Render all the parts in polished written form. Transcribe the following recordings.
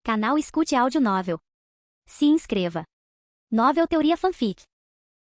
Canal Escute Áudio Novel. Se inscreva. Novel Teoria Fanfic.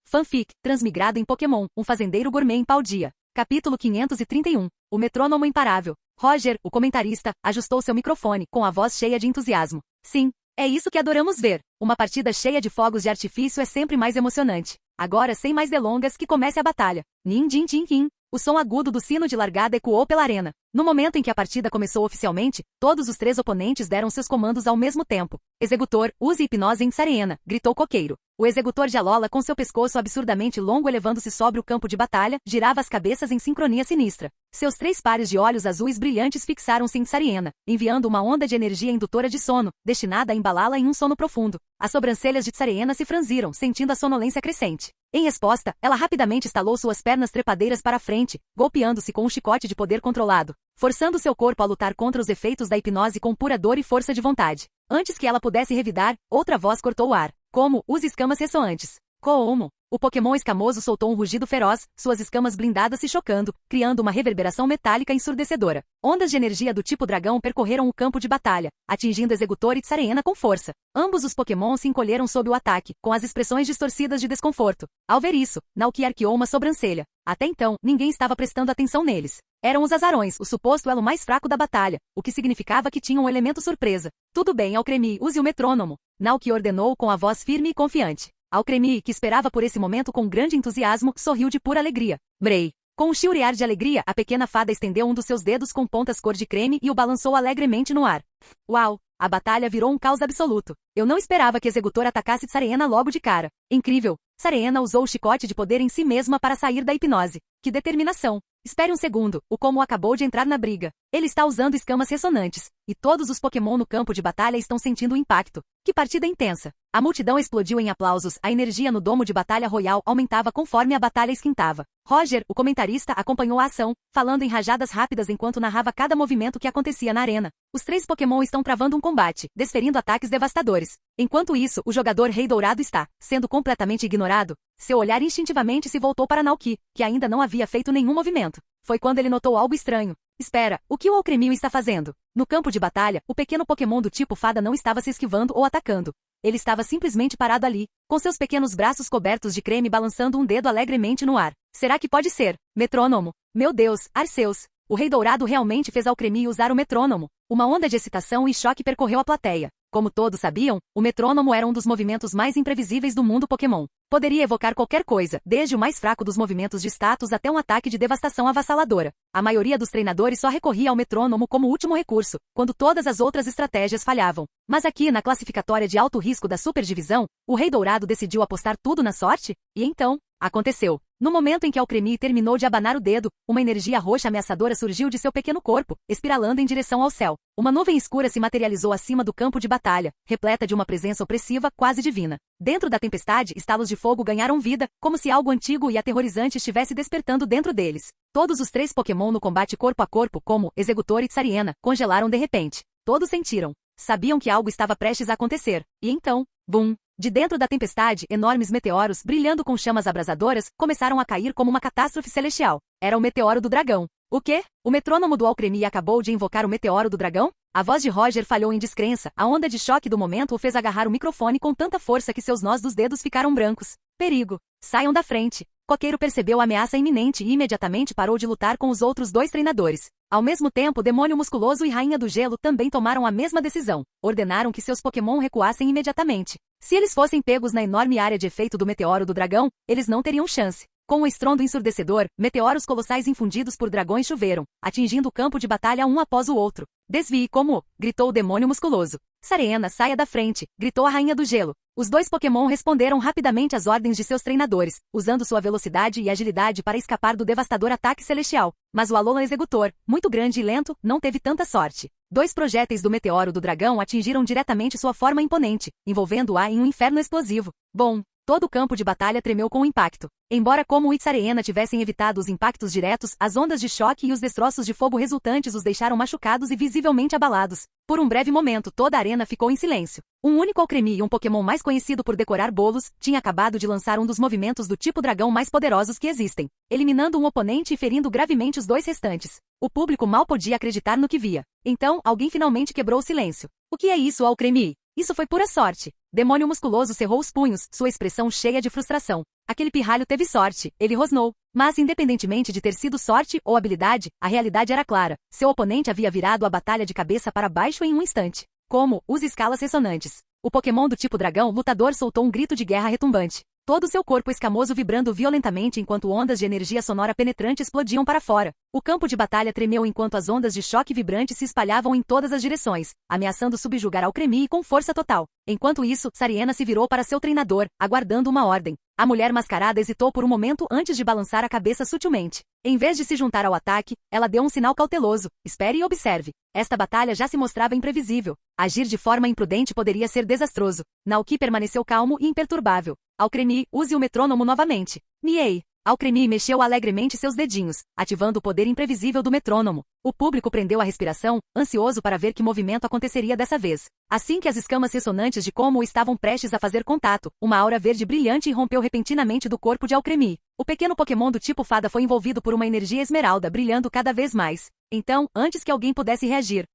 Fanfic, transmigrado em Pokémon, um fazendeiro gourmet em Paldea. Capítulo 531. O metrônomo imparável. Roger, o comentarista, ajustou seu microfone, com a voz cheia de entusiasmo. Sim, é isso que adoramos ver. Uma partida cheia de fogos de artifício é sempre mais emocionante. Agora, sem mais delongas, que comece a batalha. Nin din tin kin. O som agudo do sino de largada ecoou pela arena. No momento em que a partida começou oficialmente, todos os três oponentes deram seus comandos ao mesmo tempo. Executor, use hipnose em Sareena, gritou Coqueiro. O executor de Alola, com seu pescoço absurdamente longo elevando-se sobre o campo de batalha, girava as cabeças em sincronia sinistra. Seus 3 pares de olhos azuis brilhantes fixaram-se em Sareena, enviando uma onda de energia indutora de sono, destinada a embalá-la em um sono profundo. As sobrancelhas de Sareena se franziram, sentindo a sonolência crescente. Em resposta, ela rapidamente estalou suas pernas trepadeiras para a frente, golpeando-se com um chicote de poder controlado, forçando seu corpo a lutar contra os efeitos da hipnose com pura dor e força de vontade. Antes que ela pudesse revidar, outra voz cortou o ar. Como, use escamas ressoantes. Como? O Pokémon escamoso soltou um rugido feroz, suas escamas blindadas se chocando, criando uma reverberação metálica ensurdecedora. Ondas de energia do tipo dragão percorreram o campo de batalha, atingindo Executor e Sareena com força. Ambos os Pokémon se encolheram sob o ataque, com as expressões distorcidas de desconforto. Ao ver isso, Naoki arqueou uma sobrancelha. Até então, ninguém estava prestando atenção neles. Eram os azarões, o suposto elo mais fraco da batalha, o que significava que tinham um elemento surpresa. Tudo bem, Alcremie, use o metrônomo. Naoki ordenou com a voz firme e confiante. Alcremie, que esperava por esse momento com grande entusiasmo, sorriu de pura alegria. Brei. Com um chiurear de alegria, a pequena fada estendeu um dos seus dedos com pontas cor de creme e o balançou alegremente no ar. Uau! A batalha virou um caos absoluto. Eu não esperava que Executor atacasse Sareena logo de cara. Incrível! Sareena usou o chicote de poder em si mesma para sair da hipnose. Que determinação! Espere um segundo, o Como acabou de entrar na briga. Ele está usando escamas ressonantes, e todos os Pokémon no campo de batalha estão sentindo o impacto. Que partida intensa! A multidão explodiu em aplausos, a energia no domo de batalha royal aumentava conforme a batalha esquentava. Roger, o comentarista, acompanhou a ação, falando em rajadas rápidas enquanto narrava cada movimento que acontecia na arena. Os 3 Pokémon estão travando um combate, desferindo ataques devastadores. Enquanto isso, o jogador Rei Dourado está sendo completamente ignorado. Seu olhar instintivamente se voltou para Naoki, que ainda não havia feito nenhum movimento. Foi quando ele notou algo estranho. Espera, o que o Alcremie está fazendo? No campo de batalha, o pequeno Pokémon do tipo fada não estava se esquivando ou atacando. Ele estava simplesmente parado ali, com seus pequenos braços cobertos de creme balançando um dedo alegremente no ar. Será que pode ser? Metrônomo? Meu Deus, Arceus! O Rei Dourado realmente fez Alcremie usar o metrônomo. Uma onda de excitação e choque percorreu a plateia. Como todos sabiam, o metrônomo era um dos movimentos mais imprevisíveis do mundo Pokémon. Poderia evocar qualquer coisa, desde o mais fraco dos movimentos de status até um ataque de devastação avassaladora. A maioria dos treinadores só recorria ao metrônomo como último recurso, quando todas as outras estratégias falhavam. Mas aqui, na classificatória de alto risco da Superdivisão, o Rei Dourado decidiu apostar tudo na sorte? E então, aconteceu. No momento em que Alcremie terminou de abanar o dedo, uma energia roxa ameaçadora surgiu de seu pequeno corpo, espiralando em direção ao céu. Uma nuvem escura se materializou acima do campo de batalha, repleta de uma presença opressiva quase divina. Dentro da tempestade, estalos de fogo ganharam vida, como se algo antigo e aterrorizante estivesse despertando dentro deles. Todos os 3 Pokémon no combate corpo a corpo, como Executor e Sareena, congelaram de repente. Todos sentiram. Sabiam que algo estava prestes a acontecer. E então, bum! De dentro da tempestade, enormes meteoros, brilhando com chamas abrasadoras, começaram a cair como uma catástrofe celestial. Era o meteoro do dragão. O quê? O metrônomo do Alcremie acabou de invocar o meteoro do dragão? A voz de Roger falhou em descrença, a onda de choque do momento o fez agarrar o microfone com tanta força que seus nós dos dedos ficaram brancos. Perigo! Saiam da frente! Coqueiro percebeu a ameaça iminente e imediatamente parou de lutar com os outros 2 treinadores. Ao mesmo tempo, Demônio Musculoso e Rainha do Gelo também tomaram a mesma decisão. Ordenaram que seus Pokémon recuassem imediatamente. Se eles fossem pegos na enorme área de efeito do meteoro do dragão, eles não teriam chance. Com um estrondo ensurdecedor, meteoros colossais infundidos por dragões choveram, atingindo o campo de batalha um após o outro. Desvie como! Gritou o Demônio Musculoso. Sareena, saia da frente! Gritou a Rainha do Gelo. Os 2 Pokémon responderam rapidamente às ordens de seus treinadores, usando sua velocidade e agilidade para escapar do devastador ataque celestial. Mas o Alolan Executor, muito grande e lento, não teve tanta sorte. 2 projéteis do meteoro do dragão atingiram diretamente sua forma imponente, envolvendo-a em um inferno explosivo. Bom! Todo o campo de batalha tremeu com o impacto. Embora Como e Sareena tivessem evitado os impactos diretos, as ondas de choque e os destroços de fogo resultantes os deixaram machucados e visivelmente abalados. Por um breve momento, toda a arena ficou em silêncio. Um único Alcremie, um Pokémon mais conhecido por decorar bolos, tinha acabado de lançar um dos movimentos do tipo dragão mais poderosos que existem, eliminando um oponente e ferindo gravemente os 2 restantes. O público mal podia acreditar no que via. Então, alguém finalmente quebrou o silêncio. O que é isso, Alcremie? Isso foi pura sorte. Demônio musculoso cerrou os punhos, sua expressão cheia de frustração. Aquele pirralho teve sorte, ele rosnou. Mas independentemente de ter sido sorte ou habilidade, a realidade era clara. Seu oponente havia virado a batalha de cabeça para baixo em um instante. Como, use escalas ressonantes. O Pokémon do tipo dragão lutador soltou um grito de guerra retumbante. Todo seu corpo escamoso vibrando violentamente enquanto ondas de energia sonora penetrante explodiam para fora. O campo de batalha tremeu enquanto as ondas de choque vibrante se espalhavam em todas as direções, ameaçando subjugar Alcremie com força total. Enquanto isso, Sariena se virou para seu treinador, aguardando uma ordem. A mulher mascarada hesitou por um momento antes de balançar a cabeça sutilmente. Em vez de se juntar ao ataque, ela deu um sinal cauteloso. Espere e observe. Esta batalha já se mostrava imprevisível. Agir de forma imprudente poderia ser desastroso. Naoki permaneceu calmo e imperturbável. Alcremie, use o metrônomo novamente. Miei. Alcremie mexeu alegremente seus dedinhos, ativando o poder imprevisível do metrônomo. O público prendeu a respiração, ansioso para ver que movimento aconteceria dessa vez. Assim que as escamas ressonantes de Como estavam prestes a fazer contato, uma aura verde brilhante irrompeu repentinamente do corpo de Alcremie. O pequeno Pokémon do tipo fada foi envolvido por uma energia esmeralda brilhando cada vez mais. Então, antes que alguém pudesse reagir,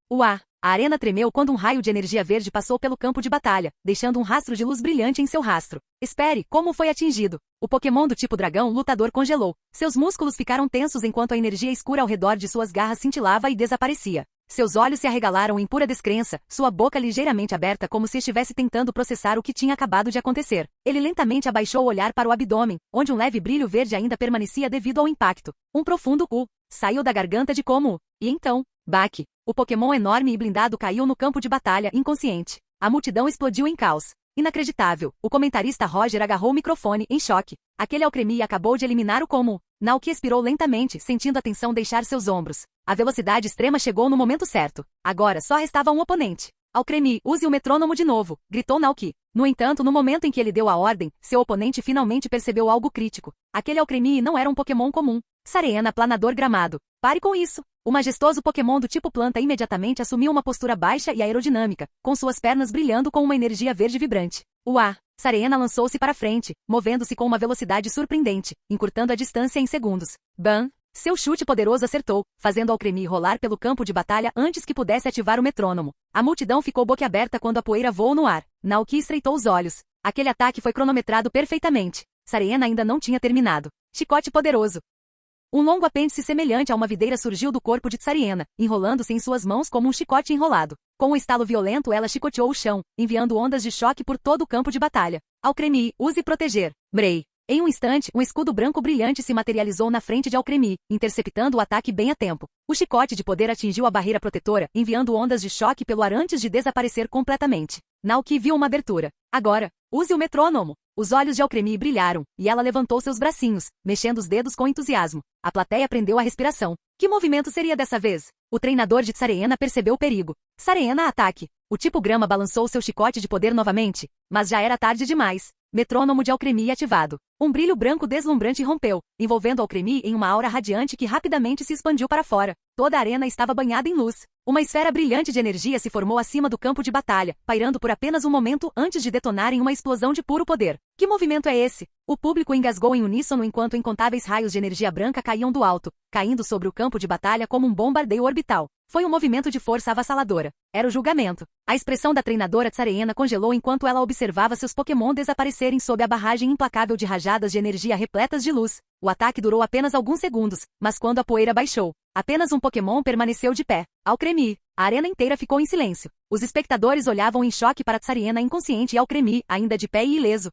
a arena tremeu quando um raio de energia verde passou pelo campo de batalha, deixando um rastro de luz brilhante em seu rastro. Espere, Como foi atingido? O Pokémon do tipo dragão lutador congelou. Seus músculos ficaram tensos enquanto a energia escura ao redor de suas garras cintilava e desaparecia. Seus olhos se arregalaram em pura descrença, sua boca ligeiramente aberta como se estivesse tentando processar o que tinha acabado de acontecer. Ele lentamente abaixou o olhar para o abdômen, onde um leve brilho verde ainda permanecia devido ao impacto. Um profundo saiu da garganta de Como. E então, baque. O Pokémon enorme e blindado caiu no campo de batalha, inconsciente. A multidão explodiu em caos. Inacreditável. O comentarista Roger agarrou o microfone, em choque. Aquele Alcremie acabou de eliminar o Como. Naoki expirou lentamente, sentindo a tensão deixar seus ombros. A velocidade extrema chegou no momento certo. Agora só restava um oponente. Alcremie, use o metrônomo de novo, gritou Naoki. No entanto, no momento em que ele deu a ordem, seu oponente finalmente percebeu algo crítico. Aquele Alcremie não era um Pokémon comum. Sariena planador gramado. Pare com isso. O majestoso Pokémon do tipo planta imediatamente assumiu uma postura baixa e aerodinâmica, com suas pernas brilhando com uma energia verde vibrante. Sariena lançou-se para frente, movendo-se com uma velocidade surpreendente, encurtando a distância em segundos. Bam! Seu chute poderoso acertou, fazendo Alcremie rolar pelo campo de batalha antes que pudesse ativar o metrônomo. A multidão ficou boquiaberta quando a poeira voou no ar. Naoki estreitou os olhos. Aquele ataque foi cronometrado perfeitamente. Sariena ainda não tinha terminado. Chicote poderoso. Um longo apêndice semelhante a uma videira surgiu do corpo de Sariena, enrolando-se em suas mãos como um chicote enrolado. Com um estalo violento ela chicoteou o chão, enviando ondas de choque por todo o campo de batalha. Alcremie, use proteger. Brei. Em um instante, um escudo branco brilhante se materializou na frente de Alcremie, interceptando o ataque bem a tempo. O chicote de poder atingiu a barreira protetora, enviando ondas de choque pelo ar antes de desaparecer completamente. Naoki viu uma abertura. Agora, use o metrônomo. Os olhos de Alcremie brilharam, e ela levantou seus bracinhos, mexendo os dedos com entusiasmo. A plateia prendeu a respiração. Que movimento seria dessa vez? O treinador de Sariena percebeu o perigo. Sariena, ataque! O tipo grama balançou seu chicote de poder novamente, mas já era tarde demais. Metrônomo de Alcremie ativado. Um brilho branco deslumbrante rompeu, envolvendo Alcremie em uma aura radiante que rapidamente se expandiu para fora. Toda a arena estava banhada em luz. Uma esfera brilhante de energia se formou acima do campo de batalha, pairando por apenas um momento antes de detonar em uma explosão de puro poder. Que movimento é esse? O público engasgou em uníssono enquanto incontáveis raios de energia branca caíam do alto, caindo sobre o campo de batalha como um bombardeio orbital. Foi um movimento de força avassaladora. Era o julgamento. A expressão da treinadora Sariena congelou enquanto ela observava seus Pokémon desaparecerem sob a barragem implacável de rajadas de energia repletas de luz. O ataque durou apenas alguns segundos, mas quando a poeira baixou, apenas um Pokémon permaneceu de pé. Alcremie. A arena inteira ficou em silêncio. Os espectadores olhavam em choque para Sariena inconsciente e Alcremie, ainda de pé e ileso.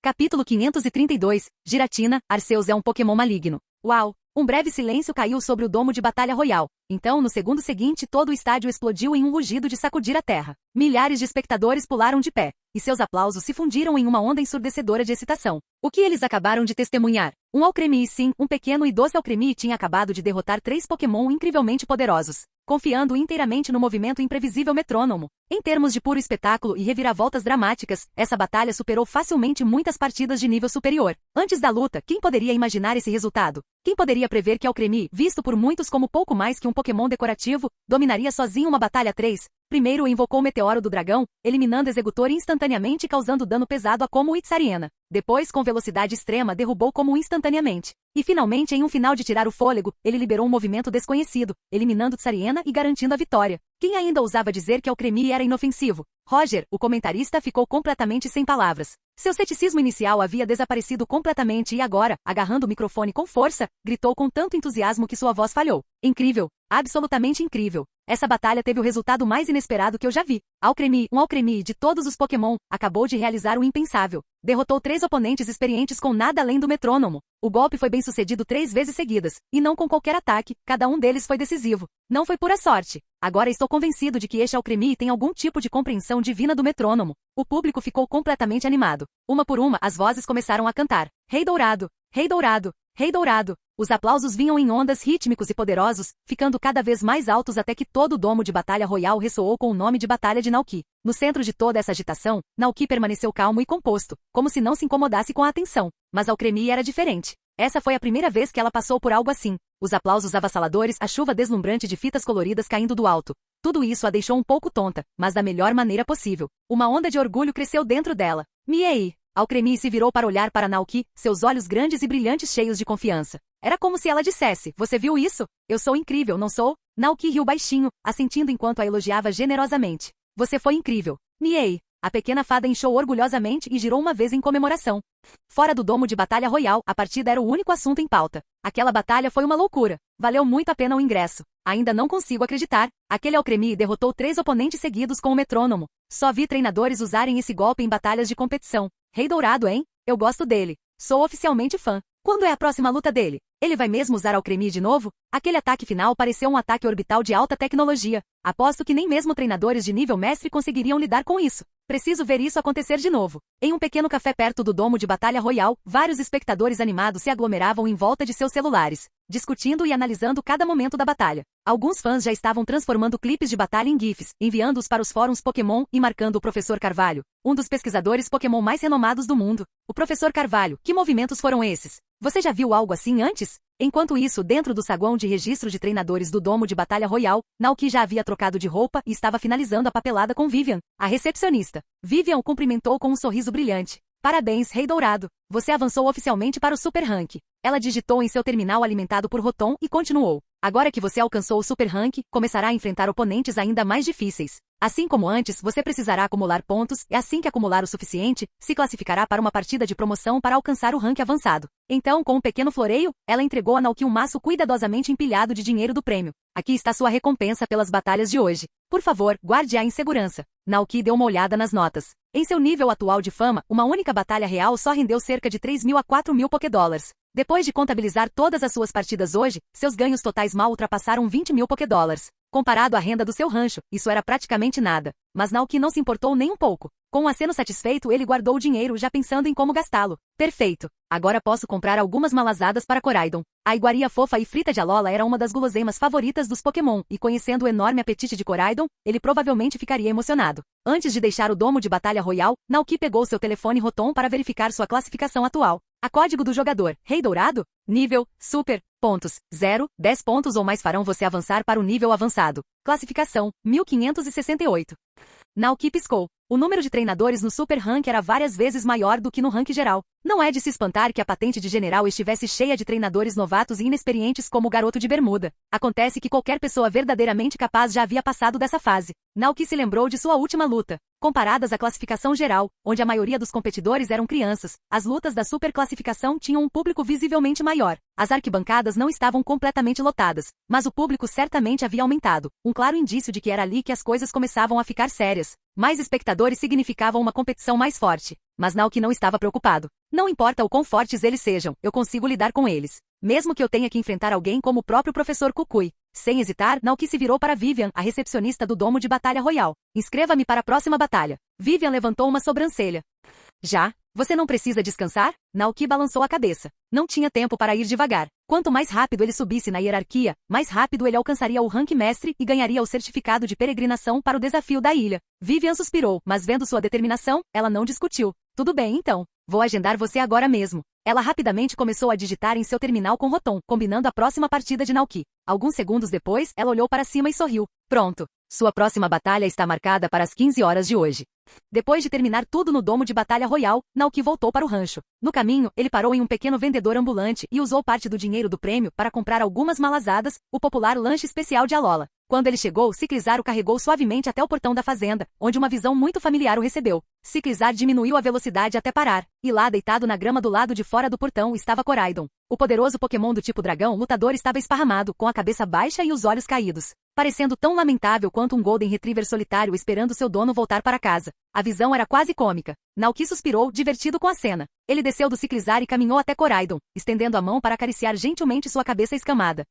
Capítulo 532. Giratina, Arceus é um Pokémon maligno. Uau! Um breve silêncio caiu sobre o domo de batalha royal. Então, no segundo seguinte, todo o estádio explodiu em um rugido de sacudir a terra. Milhares de espectadores pularam de pé, e seus aplausos se fundiram em uma onda ensurdecedora de excitação. O que eles acabaram de testemunhar? Um Alcremie, sim, um pequeno e doce Alcremie tinha acabado de derrotar 3 Pokémon incrivelmente poderosos, confiando inteiramente no movimento imprevisível metrônomo. Em termos de puro espetáculo e reviravoltas dramáticas, essa batalha superou facilmente muitas partidas de nível superior. Antes da luta, quem poderia imaginar esse resultado? Quem poderia prever que Alcremie, visto por muitos como pouco mais que um Pokémon decorativo, dominaria sozinho uma batalha 3? Primeiro invocou o Meteoro do Dragão, eliminando Executor instantaneamente e causando dano pesado a Como e Sariena. Depois, com velocidade extrema, derrubou Como instantaneamente. E finalmente, em um final de tirar o fôlego, ele liberou um movimento desconhecido, eliminando Sariena e garantindo a vitória. Quem ainda ousava dizer que Alcremie era inofensivo? Roger, o comentarista, ficou completamente sem palavras. Seu ceticismo inicial havia desaparecido completamente e agora, agarrando o microfone com força, gritou com tanto entusiasmo que sua voz falhou. Incrível! Absolutamente incrível! Essa batalha teve o resultado mais inesperado que eu já vi. Alcremie, um Alcremie de todos os Pokémon, acabou de realizar o impensável. Derrotou 3 oponentes experientes com nada além do metrônomo. O golpe foi bem sucedido 3 vezes seguidas, e não com qualquer ataque, cada um deles foi decisivo. Não foi pura sorte. Agora estou convencido de que este Alcremie tem algum tipo de compreensão divina do metrônomo. O público ficou completamente animado. Uma por uma, as vozes começaram a cantar. Rei Dourado! Rei Dourado! Rei Dourado! Os aplausos vinham em ondas rítmicos e poderosos, ficando cada vez mais altos até que todo o domo de Batalha Royal ressoou com o nome de Batalha de Naoki. No centro de toda essa agitação, Naoki permaneceu calmo e composto, como se não se incomodasse com a atenção. Mas Alcremie era diferente. Essa foi a primeira vez que ela passou por algo assim. Os aplausos avassaladores, a chuva deslumbrante de fitas coloridas caindo do alto. Tudo isso a deixou um pouco tonta, mas da melhor maneira possível. Uma onda de orgulho cresceu dentro dela. Miei! Alcremie se virou para olhar para Naoki, seus olhos grandes e brilhantes cheios de confiança. Era como se ela dissesse, você viu isso? Eu sou incrível, não sou? Naoki riu baixinho, assentindo enquanto a elogiava generosamente. Você foi incrível. Miei! A pequena fada inchou orgulhosamente e girou uma vez em comemoração. Fora do domo de Batalha Royal, a partida era o único assunto em pauta. Aquela batalha foi uma loucura. Valeu muito a pena o ingresso. Ainda não consigo acreditar. Aquele Alcremie derrotou 3 oponentes seguidos com o metrônomo. Só vi treinadores usarem esse golpe em batalhas de competição. Rei Dourado, hein? Eu gosto dele. Sou oficialmente fã. Quando é a próxima luta dele? Ele vai mesmo usar Alcremie de novo? Aquele ataque final pareceu um ataque orbital de alta tecnologia. Aposto que nem mesmo treinadores de nível mestre conseguiriam lidar com isso. Preciso ver isso acontecer de novo. Em um pequeno café perto do domo de Batalha Royal, vários espectadores animados se aglomeravam em volta de seus celulares, discutindo e analisando cada momento da batalha. Alguns fãs já estavam transformando clipes de batalha em GIFs, enviando-os para os fóruns Pokémon e marcando o Professor Carvalho, um dos pesquisadores Pokémon mais renomados do mundo. O Professor Carvalho, que movimentos foram esses? Você já viu algo assim antes? Enquanto isso, dentro do saguão de registro de treinadores do domo de Batalha Royal, Naoki já havia trocado de roupa e estava finalizando a papelada com Vivian, a recepcionista. Vivian o cumprimentou com um sorriso brilhante. Parabéns, Rei Dourado. Você avançou oficialmente para o Super Rank. Ela digitou em seu terminal alimentado por Rotom e continuou. Agora que você alcançou o Super Rank, começará a enfrentar oponentes ainda mais difíceis. Assim como antes, você precisará acumular pontos e assim que acumular o suficiente, se classificará para uma partida de promoção para alcançar o rank avançado. Então, com um pequeno floreio, ela entregou a Naoki um maço cuidadosamente empilhado de dinheiro do prêmio. Aqui está sua recompensa pelas batalhas de hoje. Por favor, guarde-a em segurança. Naoki deu uma olhada nas notas. Em seu nível atual de fama, uma única batalha real só rendeu cerca de 3.000 a 4.000 Pokédólares. Depois de contabilizar todas as suas partidas hoje, seus ganhos totais mal ultrapassaram 20.000 Pokédólares. Comparado à renda do seu rancho, isso era praticamente nada. Mas Naoki não se importou nem um pouco. Com um aceno satisfeito, ele guardou o dinheiro já pensando em como gastá-lo. Perfeito. Agora posso comprar algumas malazadas para Coraidon. A iguaria fofa e frita de Alola era uma das guloseimas favoritas dos Pokémon, e conhecendo o enorme apetite de Coraidon, ele provavelmente ficaria emocionado. Antes de deixar o domo de Batalha Royal, Naoki pegou seu telefone Rotom para verificar sua classificação atual. A código do jogador, Rei Dourado? Nível, Super, pontos, 0, 10 pontos ou mais farão você avançar para o nível avançado. Classificação, 1568. Naoki piscou. O número de treinadores no Super Rank era várias vezes maior do que no rank geral. Não é de se espantar que a patente de general estivesse cheia de treinadores novatos e inexperientes como o garoto de bermuda. Acontece que qualquer pessoa verdadeiramente capaz já havia passado dessa fase. Naoki se lembrou de sua última luta. Comparadas à classificação geral, onde a maioria dos competidores eram crianças, as lutas da superclassificação tinham um público visivelmente maior. As arquibancadas não estavam completamente lotadas, mas o público certamente havia aumentado, um claro indício de que era ali que as coisas começavam a ficar sérias. Mais espectadores significavam uma competição mais forte. Mas Naoki não estava preocupado. Não importa o quão fortes eles sejam, eu consigo lidar com eles. Mesmo que eu tenha que enfrentar alguém como o próprio Professor Kukui. Sem hesitar, Naoki se virou para Vivian, a recepcionista do domo de Batalha Royal. Inscreva-me para a próxima batalha. Vivian levantou uma sobrancelha. Já? Você não precisa descansar? Naoki balançou a cabeça. Não tinha tempo para ir devagar. Quanto mais rápido ele subisse na hierarquia, mais rápido ele alcançaria o rank mestre e ganharia o certificado de peregrinação para o desafio da ilha. Vivian suspirou, mas vendo sua determinação, ela não discutiu. Tudo bem então. Vou agendar você agora mesmo. Ela rapidamente começou a digitar em seu terminal com Rotom, combinando a próxima partida de Naoki. Alguns segundos depois, ela olhou para cima e sorriu. Pronto. Sua próxima batalha está marcada para as 15 horas de hoje. Depois de terminar tudo no domo de Batalha Royal, Naoki voltou para o rancho. No caminho, ele parou em um pequeno vendedor ambulante e usou parte do dinheiro do prêmio para comprar algumas malazadas, o popular lanche especial de Alola. Quando ele chegou, Ciclizar o carregou suavemente até o portão da fazenda, onde uma visão muito familiar o recebeu. Ciclizar diminuiu a velocidade até parar, e lá, deitado na grama do lado de fora do portão, estava Koraidon. O poderoso Pokémon do tipo dragão lutador estava esparramado, com a cabeça baixa e os olhos caídos, parecendo tão lamentável quanto um Golden Retriever solitário esperando seu dono voltar para casa. A visão era quase cômica. Naoki suspirou, divertido com a cena. Ele desceu do Ciclizar e caminhou até Koraidon, estendendo a mão para acariciar gentilmente sua cabeça escamada.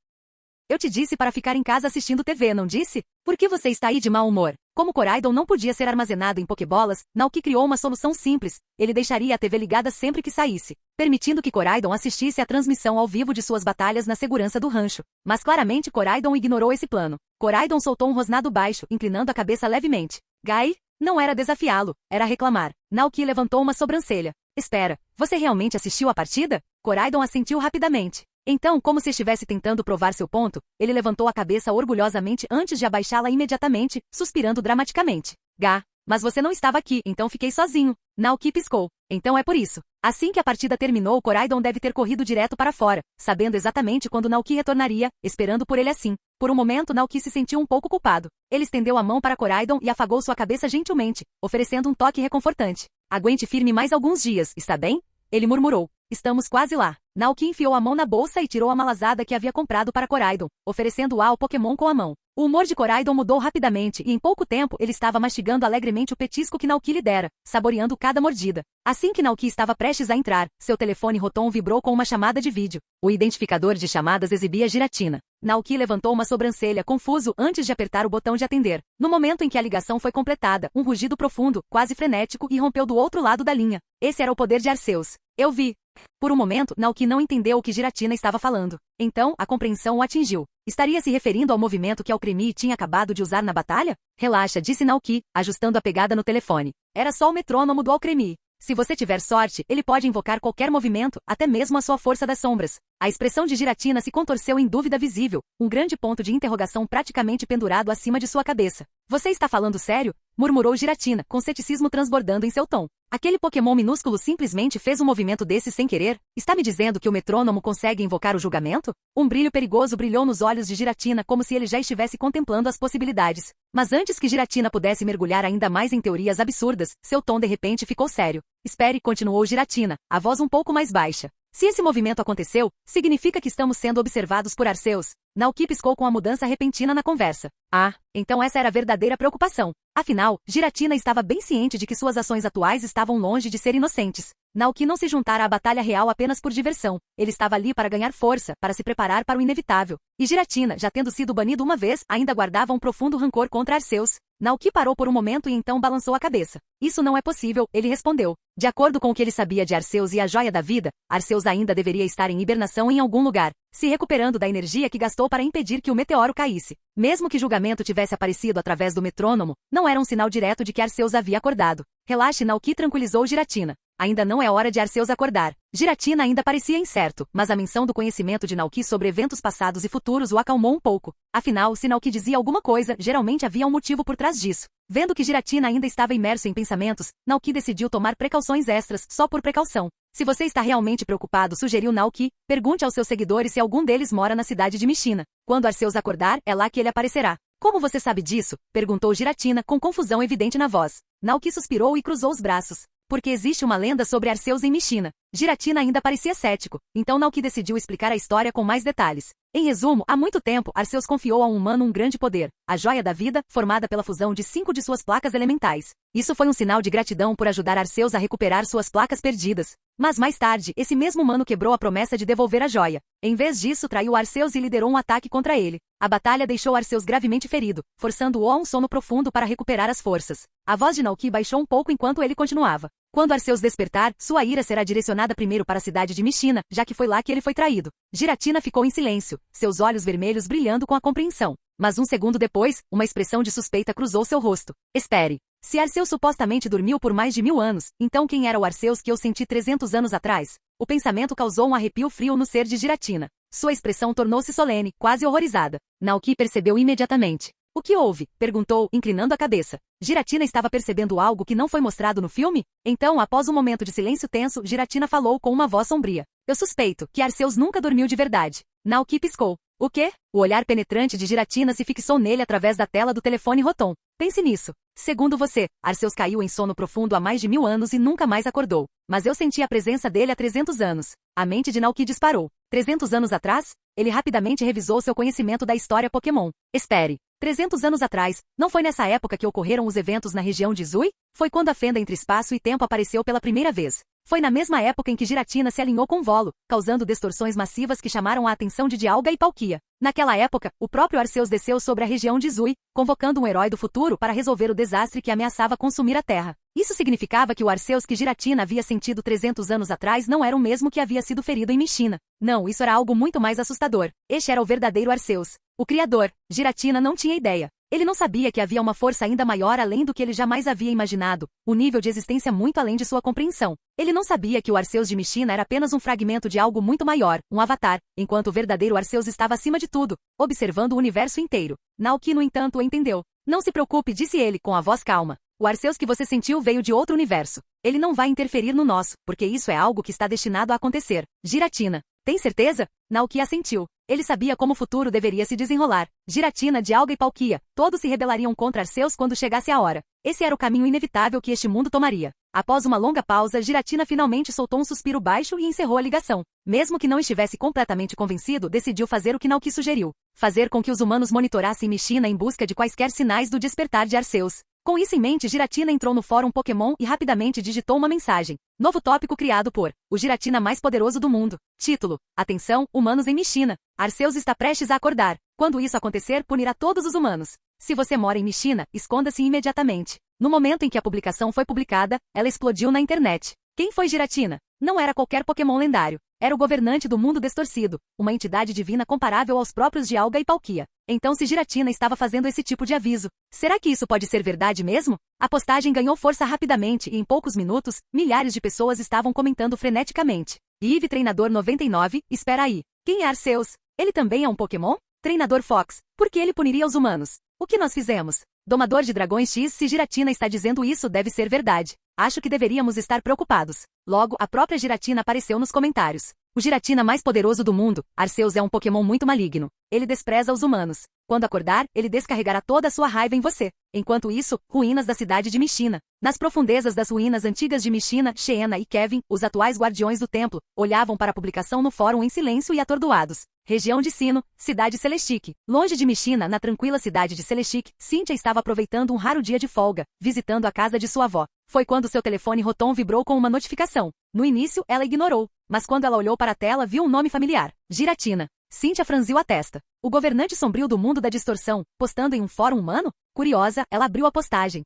Eu te disse para ficar em casa assistindo TV, não disse? Por que você está aí de mau humor? Como Koraidon não podia ser armazenado em Pokébolas, Naoki criou uma solução simples. Ele deixaria a TV ligada sempre que saísse, permitindo que Koraidon assistisse à transmissão ao vivo de suas batalhas na segurança do rancho. Mas claramente Koraidon ignorou esse plano. Koraidon soltou um rosnado baixo, inclinando a cabeça levemente. Gai? Não era desafiá-lo, era reclamar. Naoki levantou uma sobrancelha. Espera, você realmente assistiu à partida? Koraidon assentiu rapidamente. Então, como se estivesse tentando provar seu ponto, ele levantou a cabeça orgulhosamente antes de abaixá-la imediatamente, suspirando dramaticamente. Gá, mas você não estava aqui, então fiquei sozinho. Naoki piscou. Então é por isso. Assim que a partida terminou, Koraidon deve ter corrido direto para fora, sabendo exatamente quando Naoki retornaria, esperando por ele assim. Por um momento, Naoki se sentiu um pouco culpado. Ele estendeu a mão para Koraidon e afagou sua cabeça gentilmente, oferecendo um toque reconfortante. Aguente firme mais alguns dias, está bem? Ele murmurou. Estamos quase lá. Naoki enfiou a mão na bolsa e tirou a malazada que havia comprado para Koraidon, oferecendo-a ao Pokémon com a mão. O humor de Koraidon mudou rapidamente e em pouco tempo ele estava mastigando alegremente o petisco que Naoki lhe dera, saboreando cada mordida. Assim que Naoki estava prestes a entrar, seu telefone Rotom vibrou com uma chamada de vídeo. O identificador de chamadas exibia Giratina. Naoki levantou uma sobrancelha confuso antes de apertar o botão de atender. No momento em que a ligação foi completada, um rugido profundo, quase frenético, irrompeu do outro lado da linha. Esse era o poder de Arceus. Eu vi. Por um momento, Naoki não entendeu o que Giratina estava falando. Então, a compreensão o atingiu. Estaria se referindo ao movimento que Alcremie tinha acabado de usar na batalha? Relaxa, disse Naoki, ajustando a pegada no telefone. Era só o metrônomo do Alcremie. Se você tiver sorte, ele pode invocar qualquer movimento, até mesmo a sua força das sombras. A expressão de Giratina se contorceu em dúvida visível, um grande ponto de interrogação praticamente pendurado acima de sua cabeça. Você está falando sério? Murmurou Giratina, com ceticismo transbordando em seu tom. Aquele Pokémon minúsculo simplesmente fez um movimento desse sem querer? Está me dizendo que o metrônomo consegue invocar o julgamento? Um brilho perigoso brilhou nos olhos de Giratina como se ele já estivesse contemplando as possibilidades. Mas antes que Giratina pudesse mergulhar ainda mais em teorias absurdas, seu tom de repente ficou sério. Espere, continuou Giratina, a voz um pouco mais baixa. Se esse movimento aconteceu, significa que estamos sendo observados por Arceus. Naoki piscou com a mudança repentina na conversa. Ah, então essa era a verdadeira preocupação. Afinal, Giratina estava bem ciente de que suas ações atuais estavam longe de ser inocentes. Naoki não se juntara à batalha real apenas por diversão. Ele estava ali para ganhar força, para se preparar para o inevitável. E Giratina, já tendo sido banido uma vez, ainda guardava um profundo rancor contra Arceus. Naoki parou por um momento e então balançou a cabeça. Isso não é possível, ele respondeu. De acordo com o que ele sabia de Arceus e a Joia da Vida, Arceus ainda deveria estar em hibernação em algum lugar, se recuperando da energia que gastou para impedir que o meteoro caísse. Mesmo que julgamento tivesse aparecido através do metrônomo, não era um sinal direto de que Arceus havia acordado. Relaxe, Naoki tranquilizou Giratina. Ainda não é hora de Arceus acordar. Giratina ainda parecia incerto, mas a menção do conhecimento de Naoki sobre eventos passados e futuros o acalmou um pouco. Afinal, se Naoki dizia alguma coisa, geralmente havia um motivo por trás disso. Vendo que Giratina ainda estava imerso em pensamentos, Naoki decidiu tomar precauções extras, só por precaução. Se você está realmente preocupado, sugeriu Naoki, pergunte aos seus seguidores se algum deles mora na cidade de Mishina. Quando Arceus acordar, é lá que ele aparecerá. Como você sabe disso? Perguntou Giratina, com confusão evidente na voz. Naoki suspirou e cruzou os braços. Porque existe uma lenda sobre Arceus em Mishina. Giratina ainda parecia cético, então Naoki decidiu explicar a história com mais detalhes. Em resumo, há muito tempo, Arceus confiou a um humano um grande poder, a Joia da Vida, formada pela fusão de 5 de suas placas elementais. Isso foi um sinal de gratidão por ajudar Arceus a recuperar suas placas perdidas. Mas mais tarde, esse mesmo humano quebrou a promessa de devolver a joia. Em vez disso, traiu Arceus e liderou um ataque contra ele. A batalha deixou Arceus gravemente ferido, forçando-o a um sono profundo para recuperar as forças. A voz de Naoki baixou um pouco enquanto ele continuava. Quando Arceus despertar, sua ira será direcionada primeiro para a cidade de Mishina, já que foi lá que ele foi traído. Giratina ficou em silêncio, seus olhos vermelhos brilhando com a compreensão. Mas um segundo depois, uma expressão de suspeita cruzou seu rosto. Espere. Se Arceus supostamente dormiu por mais de 1000 anos, então quem era o Arceus que eu senti 300 anos atrás? O pensamento causou um arrepio frio no ser de Giratina. Sua expressão tornou-se solene, quase horrorizada. Naoki percebeu imediatamente. O que houve? Perguntou, inclinando a cabeça. Giratina estava percebendo algo que não foi mostrado no filme? Então, após um momento de silêncio tenso, Giratina falou com uma voz sombria. Eu suspeito que Arceus nunca dormiu de verdade. Naoki piscou. O quê? O olhar penetrante de Giratina se fixou nele através da tela do telefone Rotom. Pense nisso. Segundo você, Arceus caiu em sono profundo há mais de 1000 anos e nunca mais acordou. Mas eu senti a presença dele há 300 anos. A mente de Naoki disparou. 300 anos atrás? Ele rapidamente revisou seu conhecimento da história Pokémon. Espere. 300 anos atrás, não foi nessa época que ocorreram os eventos na região de Zui? Foi quando a fenda entre espaço e tempo apareceu pela primeira vez. Foi na mesma época em que Giratina se alinhou com Volo, causando distorções massivas que chamaram a atenção de Dialga e Palkia. Naquela época, o próprio Arceus desceu sobre a região de Zui, convocando um herói do futuro para resolver o desastre que ameaçava consumir a Terra. Isso significava que o Arceus que Giratina havia sentido 300 anos atrás não era o mesmo que havia sido ferido em Mishina. Não, isso era algo muito mais assustador. Este era o verdadeiro Arceus. O Criador. Giratina não tinha ideia. Ele não sabia que havia uma força ainda maior além do que ele jamais havia imaginado, um nível de existência muito além de sua compreensão. Ele não sabia que o Arceus de Mishina era apenas um fragmento de algo muito maior, um avatar, enquanto o verdadeiro Arceus estava acima de tudo, observando o universo inteiro. Naoki, no entanto, o entendeu. Não se preocupe, disse ele com a voz calma. O Arceus que você sentiu veio de outro universo. Ele não vai interferir no nosso, porque isso é algo que está destinado a acontecer. Giratina. Tem certeza? Naoki assentiu. Ele sabia como o futuro deveria se desenrolar. Giratina, Dialga e Palkia, todos se rebelariam contra Arceus quando chegasse a hora. Esse era o caminho inevitável que este mundo tomaria. Após uma longa pausa, Giratina finalmente soltou um suspiro baixo e encerrou a ligação. Mesmo que não estivesse completamente convencido, decidiu fazer o que Naoki sugeriu. Fazer com que os humanos monitorassem Mishina em busca de quaisquer sinais do despertar de Arceus. Com isso em mente, Giratina entrou no fórum Pokémon e rapidamente digitou uma mensagem. Novo tópico criado por o Giratina mais poderoso do mundo. Título: Atenção, humanos em Mishina. Arceus está prestes a acordar. Quando isso acontecer, punirá todos os humanos. Se você mora em Mishina, esconda-se imediatamente. No momento em que a publicação foi publicada, ela explodiu na internet. Quem foi Giratina? Não era qualquer Pokémon lendário. Era o governante do mundo distorcido, uma entidade divina comparável aos próprios Dialga e Palkia. Então se Giratina estava fazendo esse tipo de aviso, será que isso pode ser verdade mesmo? A postagem ganhou força rapidamente e em poucos minutos, milhares de pessoas estavam comentando freneticamente. Eve Treinador 99, espera aí. Quem é Arceus? Ele também é um Pokémon? Treinador Fox, por que ele puniria os humanos? O que nós fizemos? Domador de Dragões X, se Giratina está dizendo isso, deve ser verdade. Acho que deveríamos estar preocupados. Logo, a própria Giratina apareceu nos comentários. O Giratina mais poderoso do mundo, Arceus é um Pokémon muito maligno. Ele despreza os humanos. Quando acordar, ele descarregará toda a sua raiva em você. Enquanto isso, ruínas da cidade de Mishina. Nas profundezas das ruínas antigas de Mishina, Sheena e Kevin, os atuais guardiões do templo, olhavam para a publicação no fórum em silêncio e atordoados. Região de Sino, cidade Celestique. Longe de Mishina, na tranquila cidade de Celestique, Cynthia estava aproveitando um raro dia de folga, visitando a casa de sua avó. Foi quando seu telefone Rotom vibrou com uma notificação. No início, ela ignorou, mas quando ela olhou para a tela, viu um nome familiar. Giratina. Cynthia franziu a testa. O governante sombrio do mundo da distorção, postando em um fórum humano? Curiosa, ela abriu a postagem.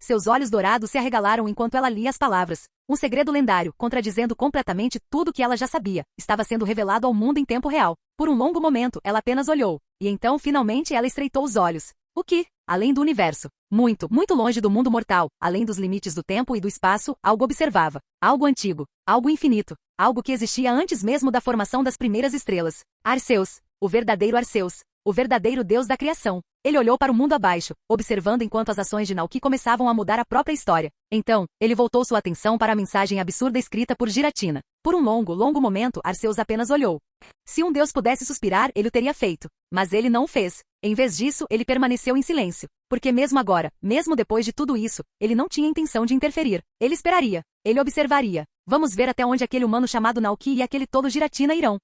Seus olhos dourados se arregalaram enquanto ela lia as palavras. Um segredo lendário, contradizendo completamente tudo que ela já sabia, estava sendo revelado ao mundo em tempo real. Por um longo momento, ela apenas olhou. E então, finalmente, ela estreitou os olhos. O que? Além do universo. Muito, muito longe do mundo mortal, além dos limites do tempo e do espaço, algo observava. Algo antigo. Algo infinito. Algo que existia antes mesmo da formação das primeiras estrelas. Arceus. O verdadeiro Arceus. O verdadeiro Deus da criação. Ele olhou para o mundo abaixo, observando enquanto as ações de Naoki começavam a mudar a própria história. Então, ele voltou sua atenção para a mensagem absurda escrita por Giratina. Por um longo, longo momento, Arceus apenas olhou. Se um deus pudesse suspirar, ele o teria feito. Mas ele não o fez. Em vez disso, ele permaneceu em silêncio. Porque mesmo agora, mesmo depois de tudo isso, ele não tinha intenção de interferir. Ele esperaria. Ele observaria. Vamos ver até onde aquele humano chamado Naoki e aquele tolo Giratina irão.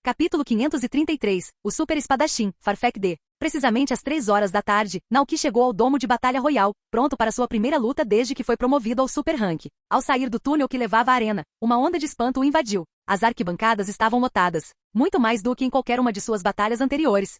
Capítulo 533, o Super Espadachim, Farfetch D. Precisamente às 3 horas da tarde, Naoki chegou ao domo de batalha royal, pronto para sua primeira luta desde que foi promovido ao Super Rank. Ao sair do túnel que levava à arena, uma onda de espanto o invadiu. As arquibancadas estavam lotadas, muito mais do que em qualquer uma de suas batalhas anteriores.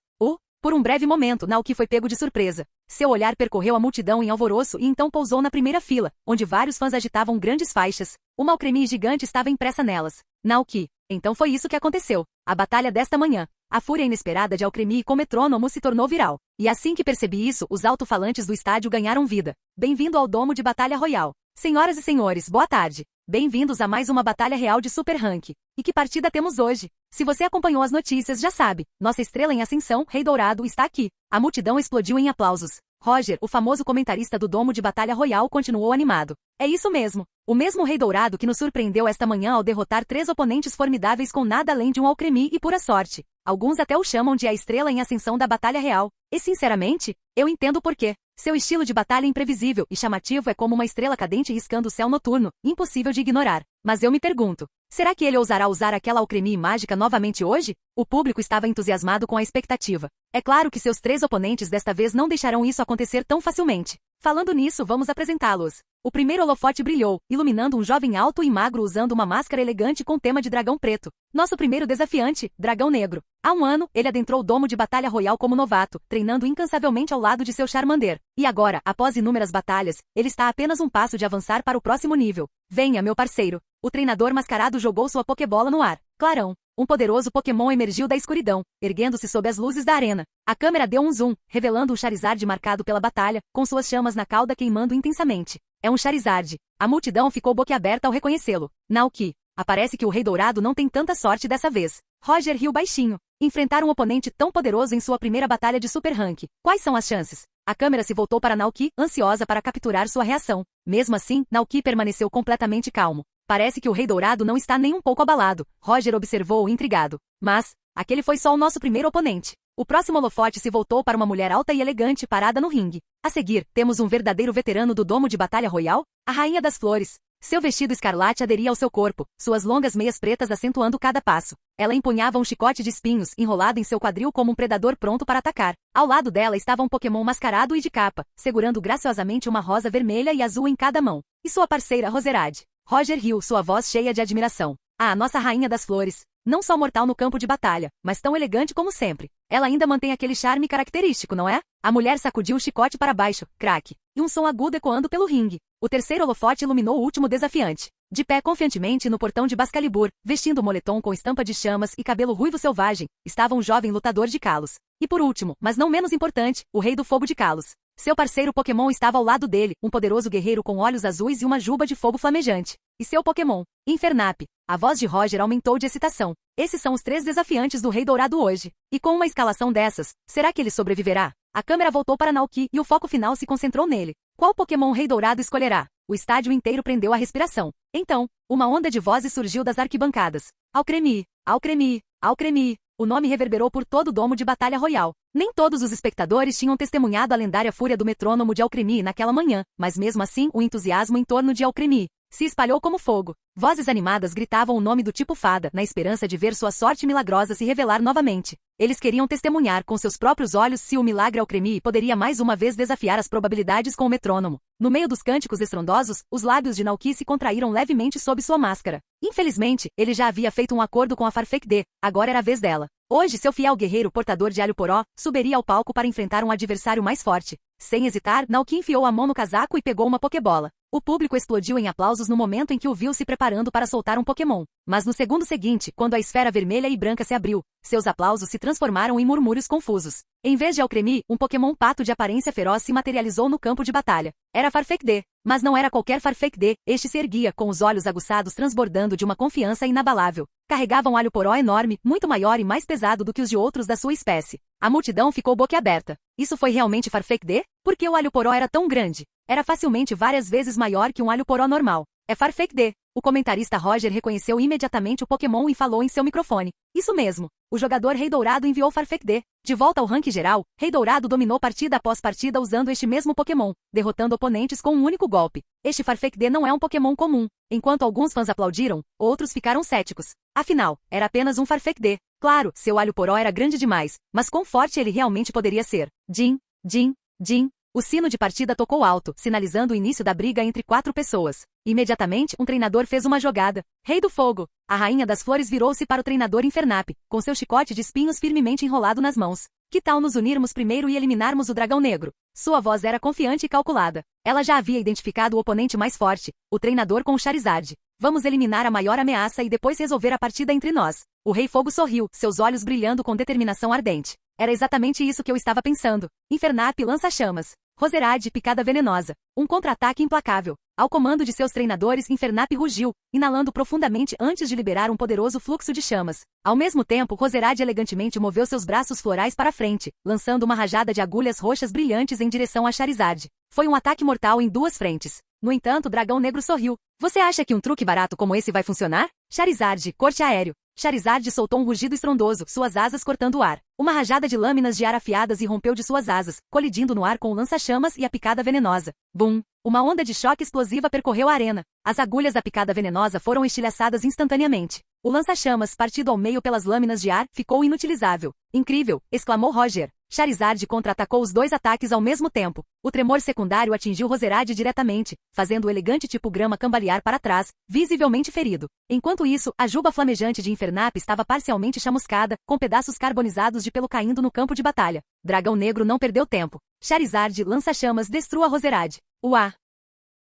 Por um breve momento, Naoki foi pego de surpresa. Seu olhar percorreu a multidão em alvoroço e então pousou na primeira fila, onde vários fãs agitavam grandes faixas. Uma alcremie gigante estava impressa nelas. Naoki. Então foi isso que aconteceu. A batalha desta manhã. A fúria inesperada de Alcremie com metrônomo se tornou viral. E assim que percebi isso, os alto-falantes do estádio ganharam vida. Bem-vindo ao domo de batalha royal. Senhoras e senhores, boa tarde. Bem-vindos a mais uma batalha real de Super Rank. E que partida temos hoje? Se você acompanhou as notícias, já sabe. Nossa estrela em ascensão, Rei Dourado, está aqui. A multidão explodiu em aplausos. Roger, o famoso comentarista do Domo de Batalha Royal, continuou animado. É isso mesmo. O mesmo Rei Dourado que nos surpreendeu esta manhã ao derrotar 3 oponentes formidáveis com nada além de um alcremie e pura sorte. Alguns até o chamam de a estrela em ascensão da Batalha Real. E sinceramente, eu entendo o porquê. Seu estilo de batalha imprevisível e chamativo é como uma estrela cadente riscando o céu noturno, impossível de ignorar. Mas eu me pergunto, será que ele ousará usar aquela alcremie mágica novamente hoje? O público estava entusiasmado com a expectativa. É claro que seus 3 oponentes desta vez não deixarão isso acontecer tão facilmente. Falando nisso, vamos apresentá-los. O primeiro holofote brilhou, iluminando um jovem alto e magro usando uma máscara elegante com tema de dragão preto. Nosso primeiro desafiante, Dragão Negro. Há um ano, ele adentrou o Domo de Batalha Royal como novato, treinando incansavelmente ao lado de seu Charmander. E agora, após inúmeras batalhas, ele está a apenas um passo de avançar para o próximo nível. Venha, meu parceiro. O treinador mascarado jogou sua Pokébola no ar. Clarão. Um poderoso Pokémon emergiu da escuridão, erguendo-se sob as luzes da arena. A câmera deu um zoom, revelando um Charizard marcado pela batalha, com suas chamas na cauda queimando intensamente. É um Charizard. A multidão ficou boquiaberta ao reconhecê-lo. Naoki. Parece que o Rei Dourado não tem tanta sorte dessa vez. Roger riu baixinho. Enfrentar um oponente tão poderoso em sua primeira batalha de Super Rank. Quais são as chances? A câmera se voltou para Naoki, ansiosa para capturar sua reação. Mesmo assim, Naoki permaneceu completamente calmo. Parece que o Rei Dourado não está nem um pouco abalado. Roger observou intrigado. Mas, aquele foi só o nosso primeiro oponente. O próximo holofote se voltou para uma mulher alta e elegante parada no ringue. A seguir, temos um verdadeiro veterano do Domo de Batalha Royal, a Rainha das Flores. Seu vestido escarlate aderia ao seu corpo, suas longas meias pretas acentuando cada passo. Ela empunhava um chicote de espinhos enrolado em seu quadril como um predador pronto para atacar. Ao lado dela estava um Pokémon mascarado e de capa, segurando graciosamente uma rosa vermelha e azul em cada mão. E sua parceira Roserade. Roger riu, sua voz cheia de admiração. Ah, nossa Rainha das Flores. Não só mortal no campo de batalha, mas tão elegante como sempre. Ela ainda mantém aquele charme característico, não é? A mulher sacudiu o chicote para baixo, craque, e um som agudo ecoando pelo ringue. O terceiro holofote iluminou o último desafiante. De pé confiantemente no portão de Bascalibur, vestindo um moletom com estampa de chamas e cabelo ruivo selvagem, estava um jovem lutador de Kalos. E por último, mas não menos importante, o Rei do Fogo de Kalos. Seu parceiro Pokémon estava ao lado dele, um poderoso guerreiro com olhos azuis e uma juba de fogo flamejante. E seu Pokémon, Infernape. A voz de Roger aumentou de excitação. Esses são os 3 desafiantes do Rei Dourado hoje. E com uma escalação dessas, será que ele sobreviverá? A câmera voltou para Naoki e o foco final se concentrou nele. Qual Pokémon o Rei Dourado escolherá? O estádio inteiro prendeu a respiração. Então, uma onda de vozes surgiu das arquibancadas. Alcremie, Alcremie, Alcremie. O nome reverberou por todo o Domo de Batalha Royal. Nem todos os espectadores tinham testemunhado a lendária fúria do metrônomo de Alcremie naquela manhã, mas mesmo assim o entusiasmo em torno de Alcremie se espalhou como fogo. Vozes animadas gritavam o nome do tipo fada, na esperança de ver sua sorte milagrosa se revelar novamente. Eles queriam testemunhar com seus próprios olhos se o milagre Alcremie poderia mais uma vez desafiar as probabilidades com o metrônomo. No meio dos cânticos estrondosos, os lábios de Naoki se contraíram levemente sob sua máscara. Infelizmente, ele já havia feito um acordo com a Farfetch'd, agora era a vez dela. Hoje seu fiel guerreiro portador de alho poró subiria ao palco para enfrentar um adversário mais forte. Sem hesitar, Naoki enfiou a mão no casaco e pegou uma Pokébola. O público explodiu em aplausos no momento em que o viu se preparando para soltar um Pokémon. Mas no segundo seguinte, quando a esfera vermelha e branca se abriu, seus aplausos se transformaram em murmúrios confusos. Em vez de Alcremie, um Pokémon pato de aparência feroz se materializou no campo de batalha. Era Farfetch'd. Mas não era qualquer Farfetch'd, este se erguia, com os olhos aguçados transbordando de uma confiança inabalável. Carregava um alho poró enorme, muito maior e mais pesado do que os de outros da sua espécie. A multidão ficou boquiaberta. Isso foi realmente Farfetch'd? Por que o alho poró era tão grande? Era facilmente várias vezes maior que um alho poró normal. É Farfetch'd. O comentarista Roger reconheceu imediatamente o Pokémon e falou em seu microfone. Isso mesmo. O jogador Rei Dourado enviou Farfetch'd. De volta ao ranking geral, Rei Dourado dominou partida após partida usando este mesmo Pokémon, derrotando oponentes com um único golpe. Este Farfetch'd não é um Pokémon comum. Enquanto alguns fãs aplaudiram, outros ficaram céticos. Afinal, era apenas um Farfetch'd. Claro, seu alho poró era grande demais, mas quão forte ele realmente poderia ser? Din, din, din. O sino de partida tocou alto, sinalizando o início da briga entre 4 pessoas. Imediatamente, um treinador fez uma jogada. Rei do Fogo! A Rainha das Flores virou-se para o treinador Infernape, com seu chicote de espinhos firmemente enrolado nas mãos. Que tal nos unirmos primeiro e eliminarmos o Dragão Negro? Sua voz era confiante e calculada. Ela já havia identificado o oponente mais forte, o treinador com o Charizard. Vamos eliminar a maior ameaça e depois resolver a partida entre nós. O Rei Fogo sorriu, seus olhos brilhando com determinação ardente. Era exatamente isso que eu estava pensando. Infernape lança chamas. Roserade picada venenosa. Um contra-ataque implacável. Ao comando de seus treinadores, Infernap rugiu, inalando profundamente antes de liberar um poderoso fluxo de chamas. Ao mesmo tempo, Roserade elegantemente moveu seus braços florais para frente, lançando uma rajada de agulhas roxas brilhantes em direção a Charizard. Foi um ataque mortal em duas frentes. No entanto, o dragão negro sorriu. Você acha que um truque barato como esse vai funcionar? Charizard, corte aéreo. Charizard soltou um rugido estrondoso, suas asas cortando o ar. Uma rajada de lâminas de ar afiadas irrompeu de suas asas, colidindo no ar com o lança-chamas e a picada venenosa. Bum! Uma onda de choque explosiva percorreu a arena. As agulhas da picada venenosa foram estilhaçadas instantaneamente. O lança-chamas, partido ao meio pelas lâminas de ar, ficou inutilizável. Incrível! Exclamou Roger. Charizard contra-atacou os dois ataques ao mesmo tempo. O tremor secundário atingiu Roserade diretamente, fazendo o elegante tipo grama cambalear para trás, visivelmente ferido. Enquanto isso, a juba flamejante de Infernap estava parcialmente chamuscada, com pedaços carbonizados de pelo caindo no campo de batalha. Dragão Negro não perdeu tempo. Charizard lança-chamas destrua Roserade. Uá!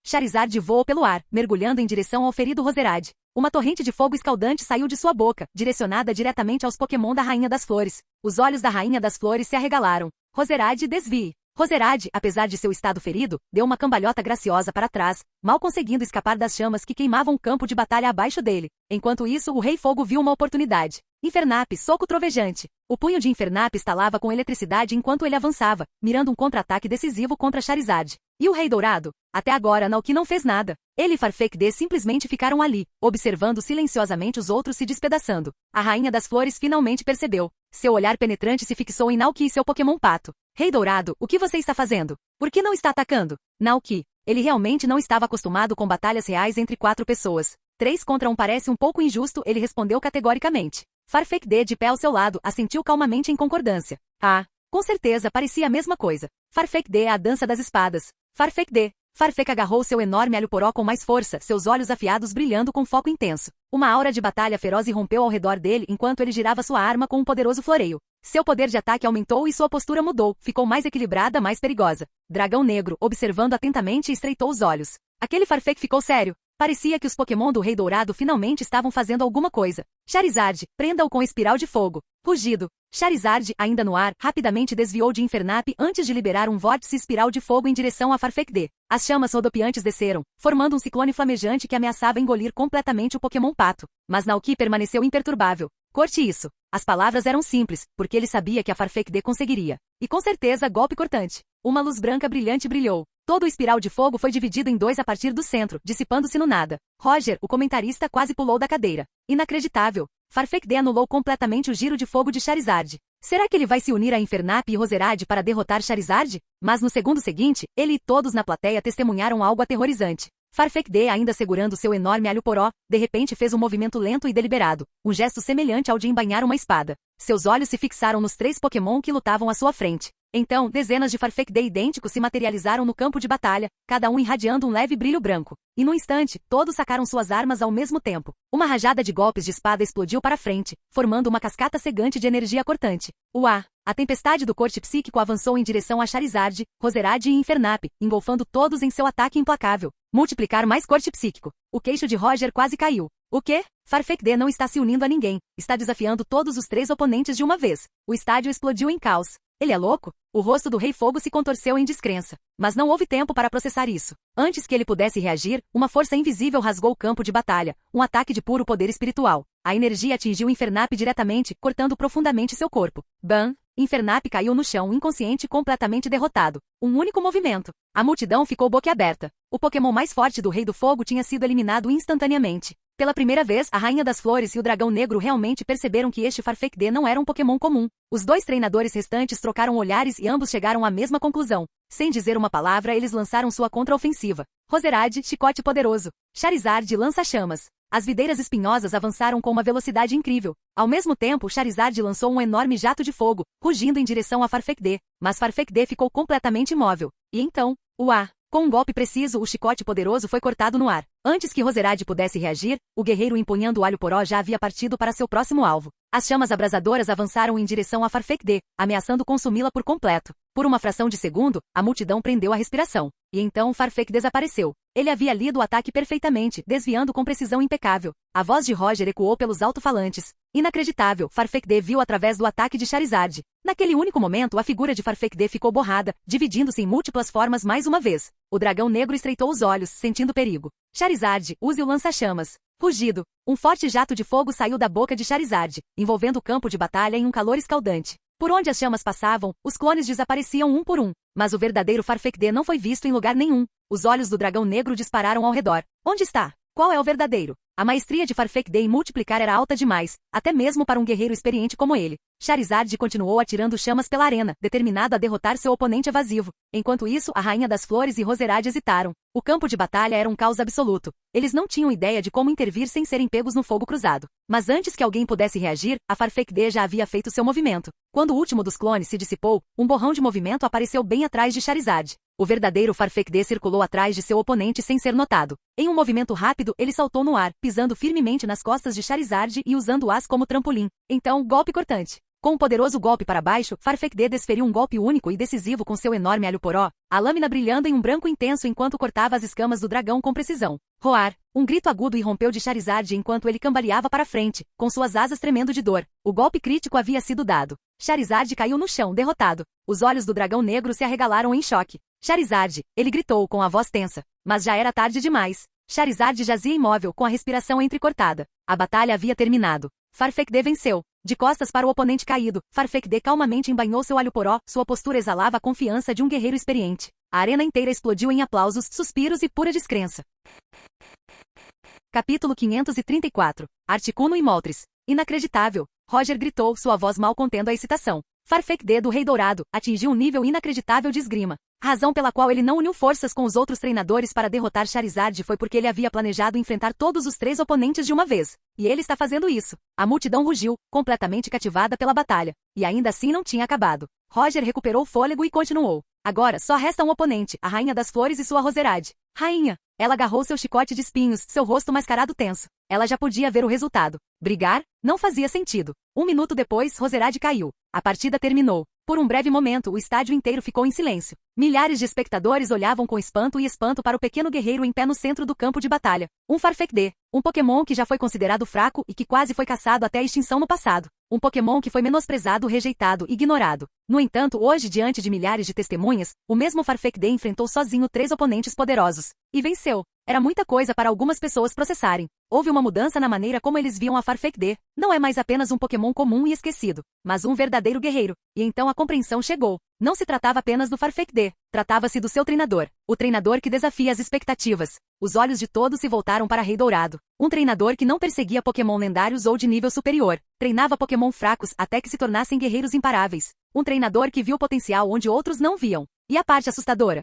Charizard voou pelo ar, mergulhando em direção ao ferido Roserade. Uma torrente de fogo escaldante saiu de sua boca, direcionada diretamente aos Pokémon da Rainha das Flores. Os olhos da Rainha das Flores se arregalaram. Roserade, desvie! Roserade, apesar de seu estado ferido, deu uma cambalhota graciosa para trás, mal conseguindo escapar das chamas que queimavam o campo de batalha abaixo dele. Enquanto isso, o Rei Fogo viu uma oportunidade. Infernap, soco trovejante. O punho de Infernap estalava com eletricidade enquanto ele avançava, mirando um contra-ataque decisivo contra Charizard. E o Rei Dourado? Até agora, Naoki não fez nada. Ele e Farfetch'd simplesmente ficaram ali, observando silenciosamente os outros se despedaçando. A Rainha das Flores finalmente percebeu. Seu olhar penetrante se fixou em Naoki e seu Pokémon Pato. Rei Dourado, o que você está fazendo? Por que não está atacando? Naoki. Ele realmente não estava acostumado com batalhas reais entre 4 pessoas. 3 contra 1 parece um pouco injusto, ele respondeu categoricamente. Farfetch'd, de pé ao seu lado, assentiu calmamente em concordância. Ah, com certeza parecia a mesma coisa. Farfetch'd é a dança das espadas. Farfetch'd. Farfetch agarrou seu enorme alho poró com mais força, seus olhos afiados brilhando com foco intenso. Uma aura de batalha feroz irrompeu ao redor dele enquanto ele girava sua arma com um poderoso floreio. Seu poder de ataque aumentou e sua postura mudou, ficou mais equilibrada, mais perigosa. Dragão Negro, observando atentamente, estreitou os olhos. Aquele Farfetch ficou sério. Parecia que os Pokémon do Rei Dourado finalmente estavam fazendo alguma coisa. Charizard, prenda-o com espiral de fogo. Rugido. Charizard, ainda no ar, rapidamente desviou de Infernap antes de liberar um vórtice espiral de fogo em direção a Farfetch'd. As chamas rodopiantes desceram, formando um ciclone flamejante que ameaçava engolir completamente o Pokémon Pato. Mas Naoki permaneceu imperturbável. Corte isso. As palavras eram simples, porque ele sabia que a Farfetch'd conseguiria. E com certeza, golpe cortante. Uma luz branca brilhante brilhou. Todo o espiral de fogo foi dividido em 2 a partir do centro, dissipando-se no nada. Roger, o comentarista, quase pulou da cadeira. Inacreditável. Farfetch'd anulou completamente o giro de fogo de Charizard. Será que ele vai se unir a Infernap e Roserade para derrotar Charizard? Mas no segundo seguinte, ele e todos na plateia testemunharam algo aterrorizante. Farfetch'd, ainda segurando seu enorme alho poró, de repente fez um movimento lento e deliberado, um gesto semelhante ao de embainhar uma espada. Seus olhos se fixaram nos 3 Pokémon que lutavam à sua frente. Então, dezenas de Farfetch'd idênticos se materializaram no campo de batalha, cada um irradiando um leve brilho branco. E no instante, todos sacaram suas armas ao mesmo tempo. Uma rajada de golpes de espada explodiu para frente, formando uma cascata cegante de energia cortante. Uá! A tempestade do corte psíquico avançou em direção a Charizard, Roserade e Infernap, engolfando todos em seu ataque implacável. Multiplicar mais corte psíquico. O queixo de Roger quase caiu. O quê? Farfetch'd não está se unindo a ninguém. Está desafiando todos os 3 oponentes de uma vez. O estádio explodiu em caos. Ele é louco? O rosto do Rei Fogo se contorceu em descrença. Mas não houve tempo para processar isso. Antes que ele pudesse reagir, uma força invisível rasgou o campo de batalha, um ataque de puro poder espiritual. A energia atingiu Infernap diretamente, cortando profundamente seu corpo. Bam! Infernap caiu no chão, inconsciente e completamente derrotado. Um único movimento. A multidão ficou boquiaberta. O Pokémon mais forte do Rei do Fogo tinha sido eliminado instantaneamente. Pela primeira vez, a Rainha das Flores e o Dragão Negro realmente perceberam que este Farfetch'd não era um Pokémon comum. Os 2 treinadores restantes trocaram olhares e ambos chegaram à mesma conclusão. Sem dizer uma palavra, eles lançaram sua contra-ofensiva. Roserade, chicote poderoso. Charizard, lança-chamas. As videiras espinhosas avançaram com uma velocidade incrível. Ao mesmo tempo, Charizard lançou um enorme jato de fogo, rugindo em direção a Farfetch'd. Mas Farfetch'd ficou completamente imóvel. E então, uá! Com um golpe preciso, o chicote poderoso foi cortado no ar. Antes que Roserade pudesse reagir, o guerreiro empunhando o alho poró já havia partido para seu próximo alvo. As chamas abrasadoras avançaram em direção a Farfetch'd, ameaçando consumi-la por completo. Por uma fração de segundo, a multidão prendeu a respiração. E então Farfetch'd desapareceu. Ele havia lido o ataque perfeitamente, desviando com precisão impecável. A voz de Roger ecoou pelos alto-falantes. Inacreditável, Farfetch'd viu através do ataque de Charizard. Naquele único momento, a figura de Farfetch'd ficou borrada, dividindo-se em múltiplas formas mais uma vez. O dragão negro estreitou os olhos, sentindo perigo. Charizard, use o lança-chamas. Rugido. Um forte jato de fogo saiu da boca de Charizard, envolvendo o campo de batalha em um calor escaldante. Por onde as chamas passavam, os clones desapareciam um por um. Mas o verdadeiro Farfetch'd não foi visto em lugar nenhum. Os olhos do dragão negro dispararam ao redor. Onde está? Qual é o verdadeiro? A maestria de Farfetch'd em multiplicar era alta demais, até mesmo para um guerreiro experiente como ele. Charizard continuou atirando chamas pela arena, determinado a derrotar seu oponente evasivo. Enquanto isso, a Rainha das Flores e Roserade hesitaram. O campo de batalha era um caos absoluto. Eles não tinham ideia de como intervir sem serem pegos no fogo cruzado. Mas antes que alguém pudesse reagir, a Farfetch'd já havia feito seu movimento. Quando o último dos clones se dissipou, um borrão de movimento apareceu bem atrás de Charizard. O verdadeiro Farfetch'd circulou atrás de seu oponente sem ser notado. Em um movimento rápido, ele saltou no ar, pisando firmemente nas costas de Charizard e usando-as como trampolim. Então, golpe cortante. Com um poderoso golpe para baixo, Farfetch'd desferiu um golpe único e decisivo com seu enorme alho poró, a lâmina brilhando em um branco intenso enquanto cortava as escamas do dragão com precisão. Roar! Um grito agudo irrompeu de Charizard enquanto ele cambaleava para frente, com suas asas tremendo de dor. O golpe crítico havia sido dado. Charizard caiu no chão, derrotado. Os olhos do dragão negro se arregalaram em choque. Charizard! Ele gritou com a voz tensa. Mas já era tarde demais. Charizard jazia imóvel, com a respiração entrecortada. A batalha havia terminado. Farfetch'd venceu. De costas para o oponente caído, Farfetch'd calmamente embainhou seu alho poró, sua postura exalava a confiança de um guerreiro experiente. A arena inteira explodiu em aplausos, suspiros e pura descrença. Capítulo 534. Articuno e Moltres. Inacreditável! Roger gritou, sua voz mal contendo a excitação. Farfetch'd do Rei Dourado atingiu um nível inacreditável de esgrima. A razão pela qual ele não uniu forças com os outros treinadores para derrotar Charizard foi porque ele havia planejado enfrentar todos os 3 oponentes de uma vez. E ele está fazendo isso. A multidão rugiu, completamente cativada pela batalha. E ainda assim não tinha acabado. Roger recuperou o fôlego e continuou. Agora, só resta um oponente, a Rainha das Flores e sua Roserade. Rainha! Ela agarrou seu chicote de espinhos, seu rosto mascarado tenso. Ela já podia ver o resultado. Brigar? Não fazia sentido. 1 minuto depois, Roserade caiu. A partida terminou. Por um breve momento, o estádio inteiro ficou em silêncio. Milhares de espectadores olhavam com espanto para o pequeno guerreiro em pé no centro do campo de batalha. Um Farfetch'd, um Pokémon que já foi considerado fraco e que quase foi caçado até a extinção no passado. Um Pokémon que foi menosprezado, rejeitado, ignorado. No entanto, hoje, diante de milhares de testemunhas, o mesmo Farfetch'd enfrentou sozinho 3 oponentes poderosos. E venceu. Era muita coisa para algumas pessoas processarem. Houve uma mudança na maneira como eles viam a Farfetch'd. Não é mais apenas um Pokémon comum e esquecido, mas um verdadeiro guerreiro. E então a compreensão chegou. Não se tratava apenas do Farfetch'd. Tratava-se do seu treinador. O treinador que desafia as expectativas. Os olhos de todos se voltaram para Rei Dourado. Um treinador que não perseguia Pokémon lendários ou de nível superior. Treinava Pokémon fracos até que se tornassem guerreiros imparáveis. Um treinador que viu potencial onde outros não viam. E a parte assustadora?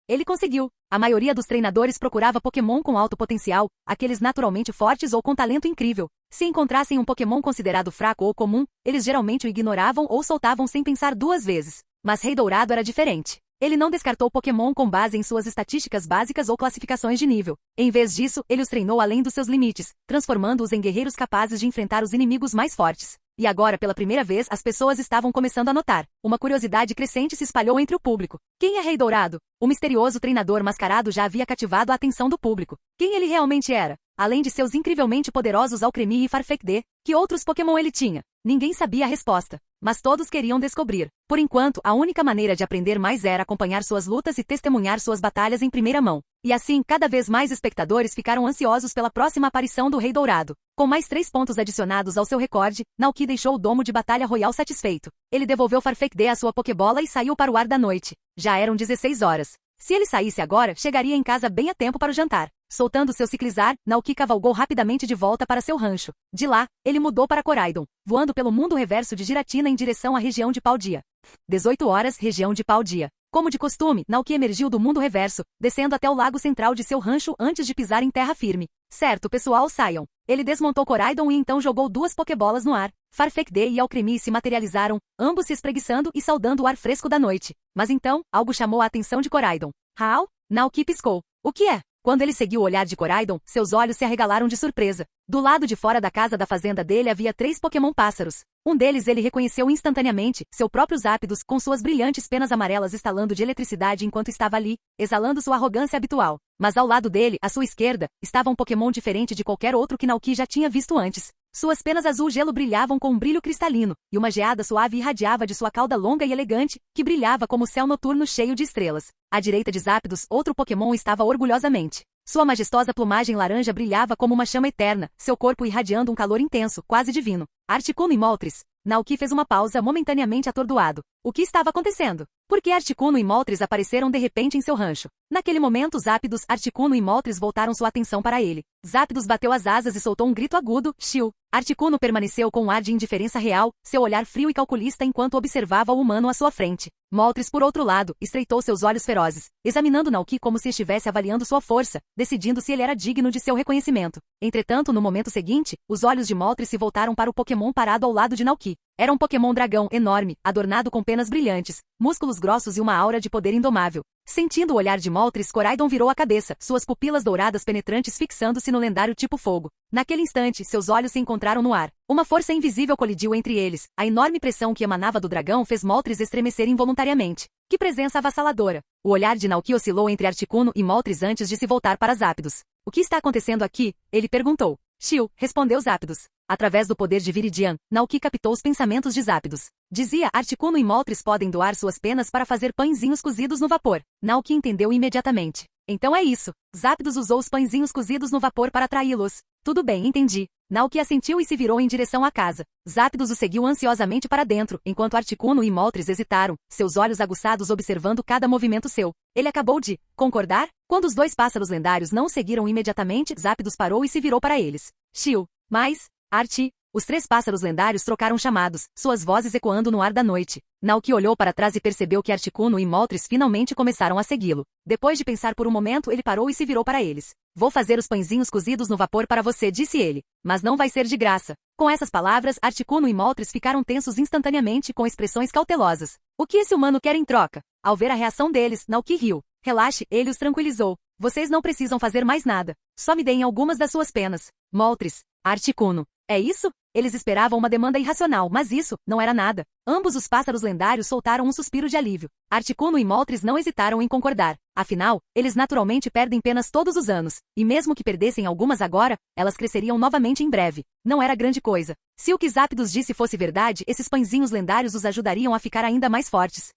Ele conseguiu. A maioria dos treinadores procurava Pokémon com alto potencial, aqueles naturalmente fortes ou com talento incrível. Se encontrassem um Pokémon considerado fraco ou comum, eles geralmente o ignoravam ou soltavam sem pensar 2 vezes. Mas Rei Dourado era diferente. Ele não descartou Pokémon com base em suas estatísticas básicas ou classificações de nível. Em vez disso, ele os treinou além dos seus limites, transformando-os em guerreiros capazes de enfrentar os inimigos mais fortes. E agora, pela primeira vez, as pessoas estavam começando a notar. Uma curiosidade crescente se espalhou entre o público. Quem é Rei Dourado? O misterioso treinador mascarado já havia cativado a atenção do público. Quem ele realmente era? Além de seus incrivelmente poderosos Alcremie e Farfetch'd, que outros Pokémon ele tinha? Ninguém sabia a resposta. Mas todos queriam descobrir. Por enquanto, a única maneira de aprender mais era acompanhar suas lutas e testemunhar suas batalhas em primeira mão. E assim, cada vez mais espectadores ficaram ansiosos pela próxima aparição do Rei Dourado. Com mais 3 pontos adicionados ao seu recorde, Naoki deixou o domo de batalha royal satisfeito. Ele devolveu Farfetch'd à sua Pokébola e saiu para o ar da noite. Já eram 16 horas. Se ele saísse agora, chegaria em casa bem a tempo para o jantar. Soltando seu ciclizar, Naoki cavalgou rapidamente de volta para seu rancho. De lá, ele mudou para Koraidon, voando pelo mundo reverso de Giratina em direção à região de Paldea. 18 horas, região de Paldea. Como de costume, Naoki emergiu do mundo reverso, descendo até o lago central de seu rancho antes de pisar em terra firme. Certo, pessoal, saiam. Ele desmontou Koraidon e então jogou 2 Pokébolas no ar. Farfetch'd e Alcremie se materializaram, ambos se espreguiçando e saudando o ar fresco da noite. Mas então, algo chamou a atenção de Koraidon. Hal? Naoki piscou. O que é? Quando ele seguiu o olhar de Koraidon, seus olhos se arregalaram de surpresa. Do lado de fora da casa da fazenda dele havia 3 Pokémon pássaros. Um deles ele reconheceu instantaneamente, seu próprio Zapdos, com suas brilhantes penas amarelas estalando de eletricidade enquanto estava ali, exalando sua arrogância habitual. Mas ao lado dele, à sua esquerda, estava um Pokémon diferente de qualquer outro que Naoki já tinha visto antes. Suas penas azul-gelo brilhavam com um brilho cristalino, e uma geada suave irradiava de sua cauda longa e elegante, que brilhava como o céu noturno cheio de estrelas. À direita de Zapdos, outro Pokémon estava orgulhosamente. Sua majestosa plumagem laranja brilhava como uma chama eterna, seu corpo irradiando um calor intenso, quase divino. Articuno e Moltres. Naoki fez uma pausa, momentaneamente atordoado. O que estava acontecendo? Por que Articuno e Moltres apareceram de repente em seu rancho? Naquele momento, Zapdos, Articuno e Moltres voltaram sua atenção para ele. Zapdos bateu as asas e soltou um grito agudo, Shiu. Articuno permaneceu com um ar de indiferença real, seu olhar frio e calculista enquanto observava o humano à sua frente. Moltres, por outro lado, estreitou seus olhos ferozes, examinando Naoki como se estivesse avaliando sua força, decidindo se ele era digno de seu reconhecimento. Entretanto, no momento seguinte, os olhos de Moltres se voltaram para o Pokémon parado ao lado de Naoki. Era um Pokémon dragão enorme, adornado com penas brilhantes, músculos grossos e uma aura de poder indomável. Sentindo o olhar de Moltres, Coraidon virou a cabeça, suas pupilas douradas penetrantes fixando-se no lendário tipo fogo. Naquele instante, seus olhos se encontraram no ar. Uma força invisível colidiu entre eles. A enorme pressão que emanava do dragão fez Moltres estremecer involuntariamente. Que presença avassaladora! O olhar de Naoki oscilou entre Articuno e Moltres antes de se voltar para Zapdos. O que está acontecendo aqui? Ele perguntou. Shiu, respondeu Zapdos. Através do poder de Viridian, Naoki captou os pensamentos de Zapdos. Dizia, Articuno e Moltres podem doar suas penas para fazer pãezinhos cozidos no vapor. Naoki entendeu imediatamente. Então é isso. Zapdos usou os pãezinhos cozidos no vapor para atraí-los. Tudo bem, entendi. Naoki assentiu e se virou em direção à casa. Zapdos o seguiu ansiosamente para dentro, enquanto Articuno e Moltres hesitaram, seus olhos aguçados observando cada movimento seu. Ele acabou de concordar? Quando os dois pássaros lendários não o seguiram imediatamente, Zapdos parou e se virou para eles. Shiu, mais, Arti. Os três pássaros lendários trocaram chamados, suas vozes ecoando no ar da noite. Naoki olhou para trás e percebeu que Articuno e Moltres finalmente começaram a segui-lo. Depois de pensar por um momento, ele parou e se virou para eles. Vou fazer os pãezinhos cozidos no vapor para você, disse ele. Mas não vai ser de graça. Com essas palavras, Articuno e Moltres ficaram tensos instantaneamente com expressões cautelosas. O que esse humano quer em troca? Ao ver a reação deles, Naoki riu. Relaxe, ele os tranquilizou. Vocês não precisam fazer mais nada. Só me deem algumas das suas penas. Moltres, Articuno. É isso? Eles esperavam uma demanda irracional, mas isso não era nada. Ambos os pássaros lendários soltaram um suspiro de alívio. Articuno e Moltres não hesitaram em concordar. Afinal, eles naturalmente perdem penas todos os anos, e mesmo que perdessem algumas agora, elas cresceriam novamente em breve. Não era grande coisa. Se o que Zapdos disse fosse verdade, esses pãezinhos lendários os ajudariam a ficar ainda mais fortes.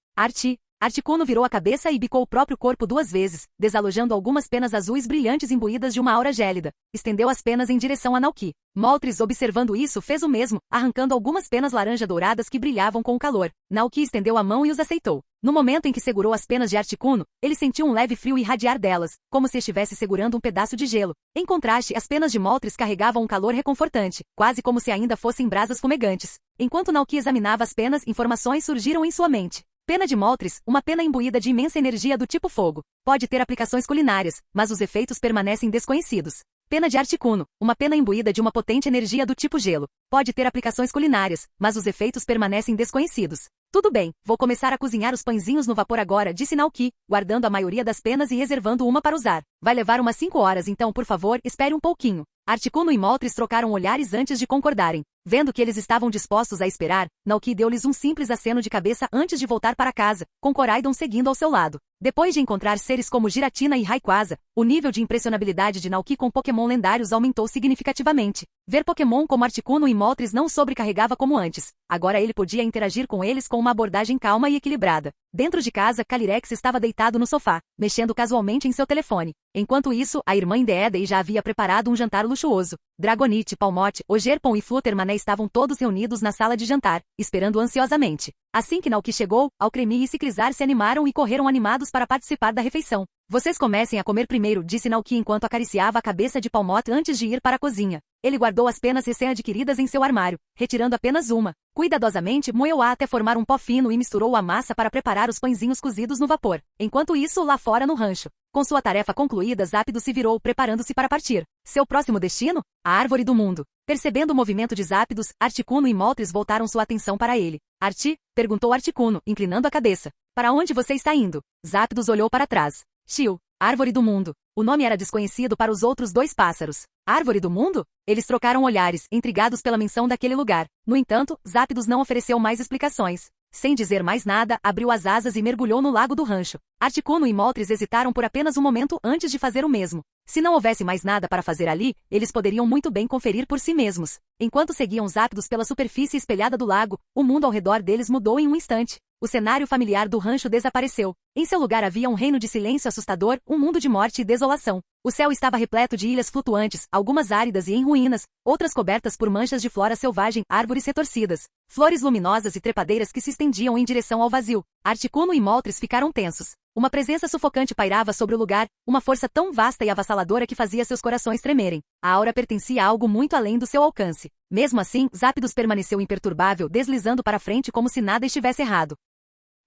Articuno virou a cabeça e bicou o próprio corpo 2 vezes, desalojando algumas penas azuis brilhantes imbuídas de uma aura gélida. Estendeu as penas em direção a Naoki. Moltres, observando isso, fez o mesmo, arrancando algumas penas laranja douradas que brilhavam com o calor. Naoki estendeu a mão e os aceitou. No momento em que segurou as penas de Articuno, ele sentiu um leve frio irradiar delas, como se estivesse segurando um pedaço de gelo. Em contraste, as penas de Moltres carregavam um calor reconfortante, quase como se ainda fossem brasas fumegantes. Enquanto Naoki examinava as penas, informações surgiram em sua mente. Pena de Moltres, uma pena imbuída de imensa energia do tipo fogo. Pode ter aplicações culinárias, mas os efeitos permanecem desconhecidos. Pena de Articuno, uma pena imbuída de uma potente energia do tipo gelo. Pode ter aplicações culinárias, mas os efeitos permanecem desconhecidos. Tudo bem, vou começar a cozinhar os pãezinhos no vapor agora, disse Naoki, guardando a maioria das penas e reservando uma para usar. Vai levar umas 5 horas, então por favor, espere um pouquinho. Articuno e Moltres trocaram olhares antes de concordarem. Vendo que eles estavam dispostos a esperar, Naoki deu-lhes um simples aceno de cabeça antes de voltar para casa, com Coraidon seguindo ao seu lado. Depois de encontrar seres como Giratina e Rayquaza, o nível de impressionabilidade de Naoki com Pokémon lendários aumentou significativamente. Ver Pokémon como Articuno e Moltres não o sobrecarregava como antes. Agora ele podia interagir com eles com uma abordagem calma e equilibrada. Dentro de casa, Calyrex estava deitado no sofá, mexendo casualmente em seu telefone. Enquanto isso, a irmã Indeedee já havia preparado um jantar luxuoso. Dragonite, Palmote, Ogerpon e Fluttermané estavam todos reunidos na sala de jantar, esperando ansiosamente. Assim que Naoki chegou, Alcremie e Ciclizar se animaram e correram animados para participar da refeição. Vocês comecem a comer primeiro, disse Naoki enquanto acariciava a cabeça de Palmote antes de ir para a cozinha. Ele guardou as penas recém-adquiridas em seu armário, retirando apenas uma. Cuidadosamente, moeu-a até formar um pó fino e misturou a massa para preparar os pãezinhos cozidos no vapor. Enquanto isso, lá fora no rancho. Com sua tarefa concluída, Zapdos se virou, preparando-se para partir. Seu próximo destino? A Árvore do Mundo. Percebendo o movimento de Zapdos, Articuno e Moltres voltaram sua atenção para ele. Arti? Perguntou Articuno, inclinando a cabeça. Para onde você está indo? Zapdos olhou para trás. Shiu, Árvore do Mundo. O nome era desconhecido para os outros 2 pássaros. Árvore do Mundo? Eles trocaram olhares, intrigados pela menção daquele lugar. No entanto, Zapdos não ofereceu mais explicações. Sem dizer mais nada, abriu as asas e mergulhou no lago do rancho. Articuno e Moltres hesitaram por apenas um momento antes de fazer o mesmo. Se não houvesse mais nada para fazer ali, eles poderiam muito bem conferir por si mesmos. Enquanto seguiam zápidos pela superfície espelhada do lago, o mundo ao redor deles mudou em um instante. O cenário familiar do rancho desapareceu. Em seu lugar havia um reino de silêncio assustador, um mundo de morte e desolação. O céu estava repleto de ilhas flutuantes, algumas áridas e em ruínas, outras cobertas por manchas de flora selvagem, árvores retorcidas, flores luminosas e trepadeiras que se estendiam em direção ao vazio. Articuno e Moltres ficaram tensos. Uma presença sufocante pairava sobre o lugar, uma força tão vasta e avassaladora que fazia seus corações tremerem. A aura pertencia a algo muito além do seu alcance. Mesmo assim, Zápidos permaneceu imperturbável, deslizando para frente como se nada estivesse errado.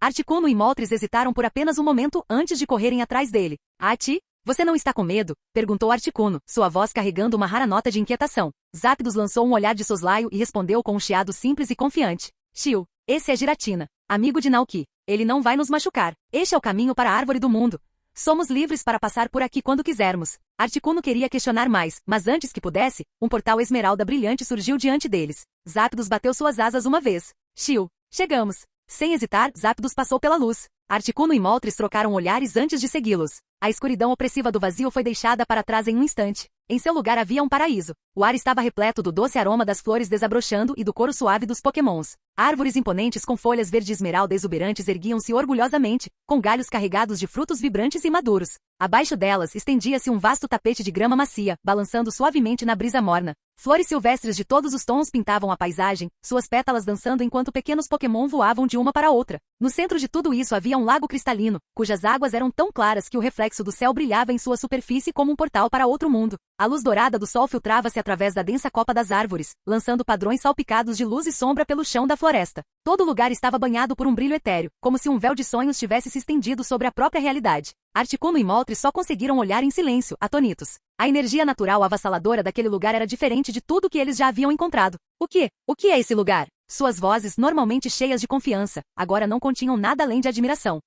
Articuno e Moltres hesitaram por apenas um momento antes de correrem atrás dele. Ati, você não está com medo? Perguntou Articuno, sua voz carregando uma rara nota de inquietação. Zápidos lançou um olhar de soslaio e respondeu com um chiado simples e confiante. Shio, esse é Giratina, amigo de Naoki. Ele não vai nos machucar. Este é o caminho para a árvore do mundo. Somos livres para passar por aqui quando quisermos. Articuno queria questionar mais, mas antes que pudesse, um portal esmeralda brilhante surgiu diante deles. Zápidos bateu suas asas uma vez. Shio, chegamos. Sem hesitar, Zápidos passou pela luz. Articuno e Moltres trocaram olhares antes de segui-los. A escuridão opressiva do vazio foi deixada para trás em um instante. Em seu lugar havia um paraíso. O ar estava repleto do doce aroma das flores desabrochando e do coro suave dos pokémons. Árvores imponentes com folhas verde esmeralda exuberantes erguiam-se orgulhosamente, com galhos carregados de frutos vibrantes e maduros. Abaixo delas estendia-se um vasto tapete de grama macia, balançando suavemente na brisa morna. Flores silvestres de todos os tons pintavam a paisagem, suas pétalas dançando enquanto pequenos pokémon voavam de uma para outra. No centro de tudo isso havia um lago cristalino, cujas águas eram tão claras que o reflexo do céu brilhava em sua superfície como um portal para outro mundo. A luz dourada do sol filtrava-se através da densa copa das árvores, lançando padrões salpicados de luz e sombra pelo chão da floresta. Todo o lugar estava banhado por um brilho etéreo, como se um véu de sonhos tivesse se estendido sobre a própria realidade. Articuno e Moltres só conseguiram olhar em silêncio, atônitos. A energia natural avassaladora daquele lugar era diferente de tudo que eles já haviam encontrado. O que? O que é esse lugar? Suas vozes, normalmente cheias de confiança, agora não continham nada além de admiração.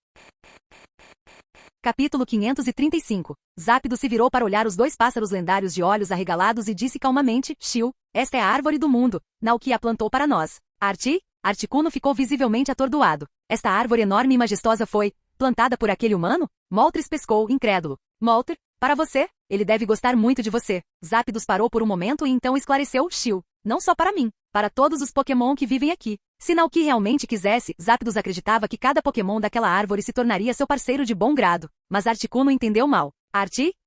Capítulo 535. Zápido se virou para olhar os dois pássaros lendários de olhos arregalados e disse calmamente, Shio, esta é a árvore do mundo, Naoki a plantou para nós. Articuno ficou visivelmente atordoado. Esta árvore enorme e majestosa foi plantada por aquele humano? Moltres pescou, incrédulo. Moltres, para você? Ele deve gostar muito de você. Zápidos parou por um momento e então esclareceu, Shio, não só para mim, para todos os Pokémon que vivem aqui. Se Naoki realmente quisesse, Zápidos acreditava que cada Pokémon daquela árvore se tornaria seu parceiro de bom grado. Mas Articuno entendeu mal.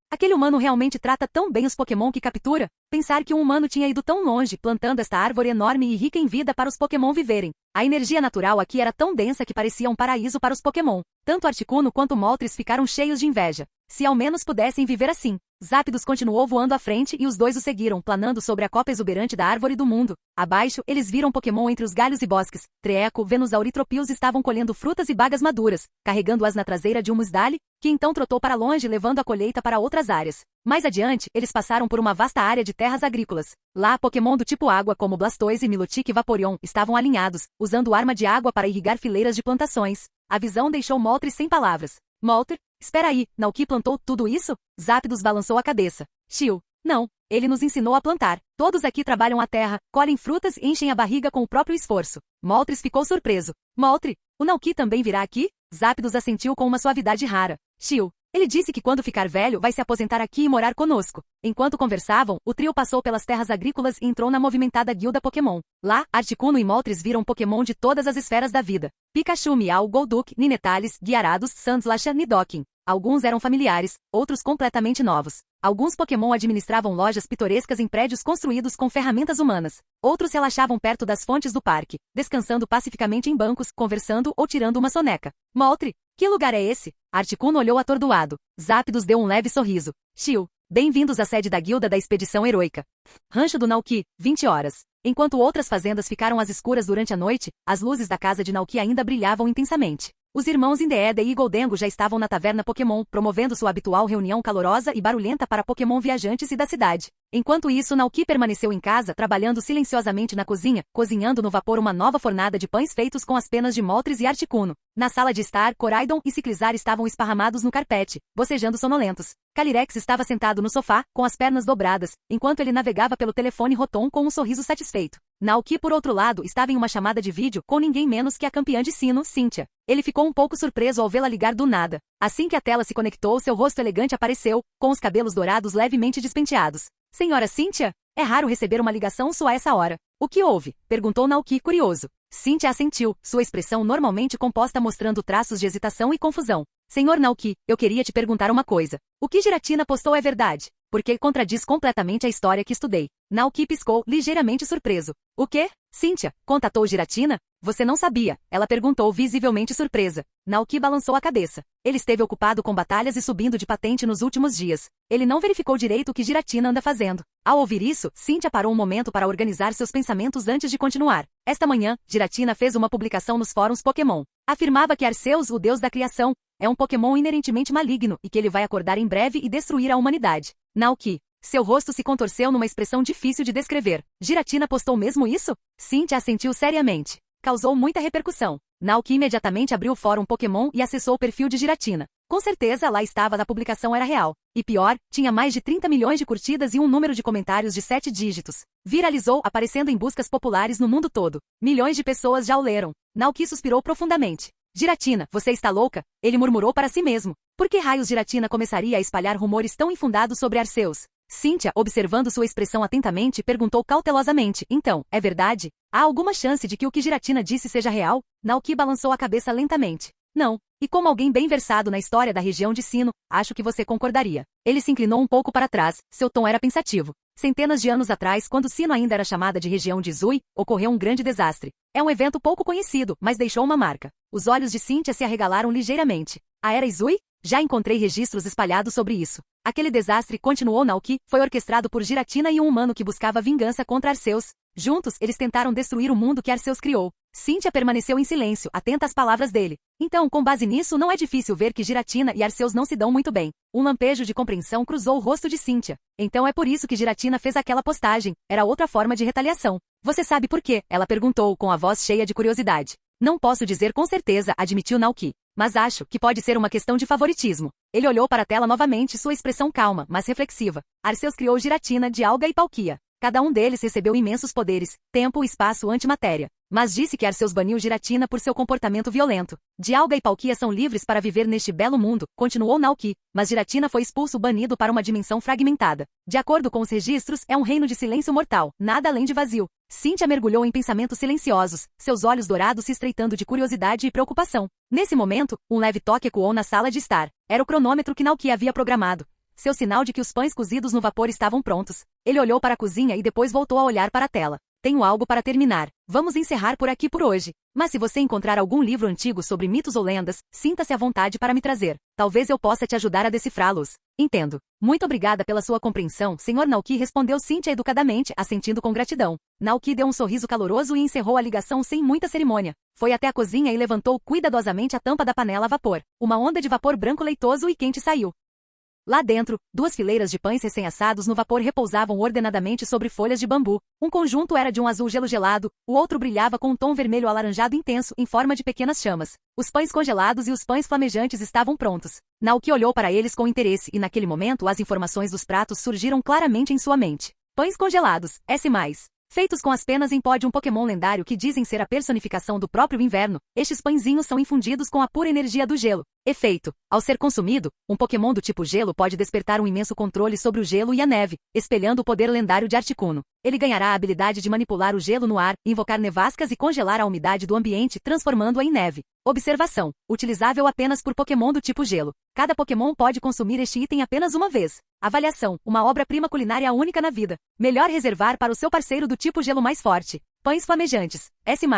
Aquele humano realmente trata tão bem os Pokémon que captura? Pensar que um humano tinha ido tão longe, plantando esta árvore enorme e rica em vida para os Pokémon viverem. A energia natural aqui era tão densa que parecia um paraíso para os Pokémon. Tanto Articuno quanto Moltres ficaram cheios de inveja. Se ao menos pudessem viver assim. Zápidos continuou voando à frente e os dois o seguiram, planando sobre a copa exuberante da árvore do mundo. Abaixo, eles viram Pokémon entre os galhos e bosques. Treeco, Venusaur e Tropius estavam colhendo frutas e bagas maduras, carregando-as na traseira de um Musdale, que então trotou para longe levando a colheita para outras áreas. Mais adiante, eles passaram por uma vasta área de terras agrícolas. Lá, Pokémon do tipo água como Blastoise e Milotic e Vaporeon estavam alinhados, usando arma de água para irrigar fileiras de plantações. A visão deixou Moltres sem palavras. Moltres, espera aí, Naoki plantou tudo isso? Zápidos balançou a cabeça. Shio, não, ele nos ensinou a plantar. Todos aqui trabalham a terra, colhem frutas e enchem a barriga com o próprio esforço. Moltres ficou surpreso. Moltres, o Naoki também virá aqui? Zápidos assentiu com uma suavidade rara. Shio, ele disse que quando ficar velho vai se aposentar aqui e morar conosco. Enquanto conversavam, o trio passou pelas terras agrícolas e entrou na movimentada guilda Pokémon. Lá, Articuno e Moltres viram Pokémon de todas as esferas da vida. Pikachu, Meow, Golduck, Ninetales, Gyarados, Sandslash, Nidoking. Alguns eram familiares, outros completamente novos. Alguns Pokémon administravam lojas pitorescas em prédios construídos com ferramentas humanas. Outros relaxavam perto das fontes do parque, descansando pacificamente em bancos, conversando ou tirando uma soneca. Moltres, que lugar é esse? Articuno olhou atordoado. Zápidos deu um leve sorriso. Shio, bem-vindos à sede da guilda da expedição heroica. Rancho do Naoki, 20 horas. Enquanto outras fazendas ficaram às escuras durante a noite, as luzes da casa de Naoki ainda brilhavam intensamente. Os irmãos Indeedee e Goldengo já estavam na taverna Pokémon, promovendo sua habitual reunião calorosa e barulhenta para Pokémon viajantes e da cidade. Enquanto isso, Naoki permaneceu em casa, trabalhando silenciosamente na cozinha, cozinhando no vapor uma nova fornada de pães feitos com as penas de Moltres e Articuno. Na sala de estar, Coraidon e Ciclizar estavam esparramados no carpete, bocejando sonolentos. Calyrex estava sentado no sofá, com as pernas dobradas, enquanto ele navegava pelo telefone Rotom com um sorriso satisfeito. Naoki, por outro lado, estava em uma chamada de vídeo com ninguém menos que a campeã de sino, Cynthia. Ele ficou um pouco surpreso ao vê-la ligar do nada. Assim que a tela se conectou, seu rosto elegante apareceu, com os cabelos dourados levemente despenteados. Senhora Cynthia? É raro receber uma ligação sua a essa hora. O que houve? Perguntou Naoki curioso. Cynthia assentiu, sua expressão normalmente composta mostrando traços de hesitação e confusão. Senhor Naoki, eu queria te perguntar uma coisa. O que Giratina postou é verdade? Porque contradiz completamente a história que estudei. Naoki piscou, ligeiramente surpreso. O quê? Cynthia, contatou Giratina? Você não sabia? Ela perguntou, visivelmente surpresa. Naoki balançou a cabeça. Ele esteve ocupado com batalhas e subindo de patente nos últimos dias. Ele não verificou direito o que Giratina anda fazendo. Ao ouvir isso, Cynthia parou um momento para organizar seus pensamentos antes de continuar. Esta manhã, Giratina fez uma publicação nos fóruns Pokémon. Afirmava que Arceus, o deus da criação, é um Pokémon inerentemente maligno e que ele vai acordar em breve e destruir a humanidade. Naoki. Seu rosto se contorceu numa expressão difícil de descrever. Giratina postou mesmo isso? Cynthia assentiu seriamente. Causou muita repercussão. Naoki imediatamente abriu o fórum Pokémon e acessou o perfil de Giratina. Com certeza lá estava, a publicação era real. E pior, tinha mais de 30 milhões de curtidas e um número de comentários de 7 dígitos. Viralizou, aparecendo em buscas populares no mundo todo. Milhões de pessoas já o leram. Naoki suspirou profundamente. Giratina, você está louca? Ele murmurou para si mesmo. Por que raios Giratina começaria a espalhar rumores tão infundados sobre Arceus? Cynthia, observando sua expressão atentamente, perguntou cautelosamente. Então, é verdade? Há alguma chance de que o que Giratina disse seja real? Naoki balançou a cabeça lentamente. Não. E como alguém bem versado na história da região de Sinnoh, acho que você concordaria. Ele se inclinou um pouco para trás, seu tom era pensativo. Centenas de anos atrás, quando Sinnoh ainda era chamada de região de Zui, ocorreu um grande desastre. É um evento pouco conhecido, mas deixou uma marca. Os olhos de Cynthia se arregalaram ligeiramente. A Era Zui? Já encontrei registros espalhados sobre isso. Aquele desastre, continuou Naoki, foi orquestrado por Giratina e um humano que buscava vingança contra Arceus. Juntos, eles tentaram destruir o mundo que Arceus criou. Cynthia permaneceu em silêncio, atenta às palavras dele. Então, com base nisso, não é difícil ver que Giratina e Arceus não se dão muito bem. Um lampejo de compreensão cruzou o rosto de Cynthia. Então é por isso que Giratina fez aquela postagem. Era outra forma de retaliação. Você sabe por quê? Ela perguntou, com a voz cheia de curiosidade. Não posso dizer com certeza, admitiu Naoki. Mas acho que pode ser uma questão de favoritismo. Ele olhou para a tela novamente, sua expressão calma, mas reflexiva. Arceus criou Giratina, Dialga e Palkia. Cada um deles recebeu imensos poderes, tempo, espaço, antimatéria. Mas disse que Arceus baniu Giratina por seu comportamento violento. Dialga e Palkia são livres para viver neste belo mundo, continuou Naoki, mas Giratina foi expulso banido para uma dimensão fragmentada. De acordo com os registros, é um reino de silêncio mortal, nada além de vazio. Cynthia mergulhou em pensamentos silenciosos, seus olhos dourados se estreitando de curiosidade e preocupação. Nesse momento, um leve toque ecoou na sala de estar. Era o cronômetro que Naoki havia programado. Seu sinal de que os pães cozidos no vapor estavam prontos. Ele olhou para a cozinha e depois voltou a olhar para a tela. Tenho algo para terminar. Vamos encerrar por aqui por hoje. Mas se você encontrar algum livro antigo sobre mitos ou lendas, sinta-se à vontade para me trazer. Talvez eu possa te ajudar a decifrá-los. Entendo. Muito obrigada pela sua compreensão, Sr. Naoki, respondeu Cynthia educadamente, assentindo com gratidão. Naoki deu um sorriso caloroso e encerrou a ligação sem muita cerimônia. Foi até a cozinha e levantou cuidadosamente a tampa da panela a vapor. Uma onda de vapor branco leitoso e quente saiu. Lá dentro, 2 fileiras de pães recém-assados no vapor repousavam ordenadamente sobre folhas de bambu. Um conjunto era de um azul gelo gelado, o outro brilhava com um tom vermelho alaranjado intenso em forma de pequenas chamas. Os pães congelados e os pães flamejantes estavam prontos. Naoki olhou para eles com interesse e naquele momento as informações dos pratos surgiram claramente em sua mente. Pães congelados, S+. Feitos com as penas em pó de um Pokémon lendário que dizem ser a personificação do próprio inverno, estes pãezinhos são infundidos com a pura energia do gelo. Efeito. Ao ser consumido, um Pokémon do tipo gelo pode despertar um imenso controle sobre o gelo e a neve, espelhando o poder lendário de Articuno. Ele ganhará a habilidade de manipular o gelo no ar, invocar nevascas e congelar a umidade do ambiente, transformando-a em neve. Observação. Utilizável apenas por Pokémon do tipo gelo. Cada Pokémon pode consumir este item apenas uma vez. Avaliação. Uma obra-prima culinária única na vida. Melhor reservar para o seu parceiro do tipo gelo mais forte. Pães flamejantes. S+.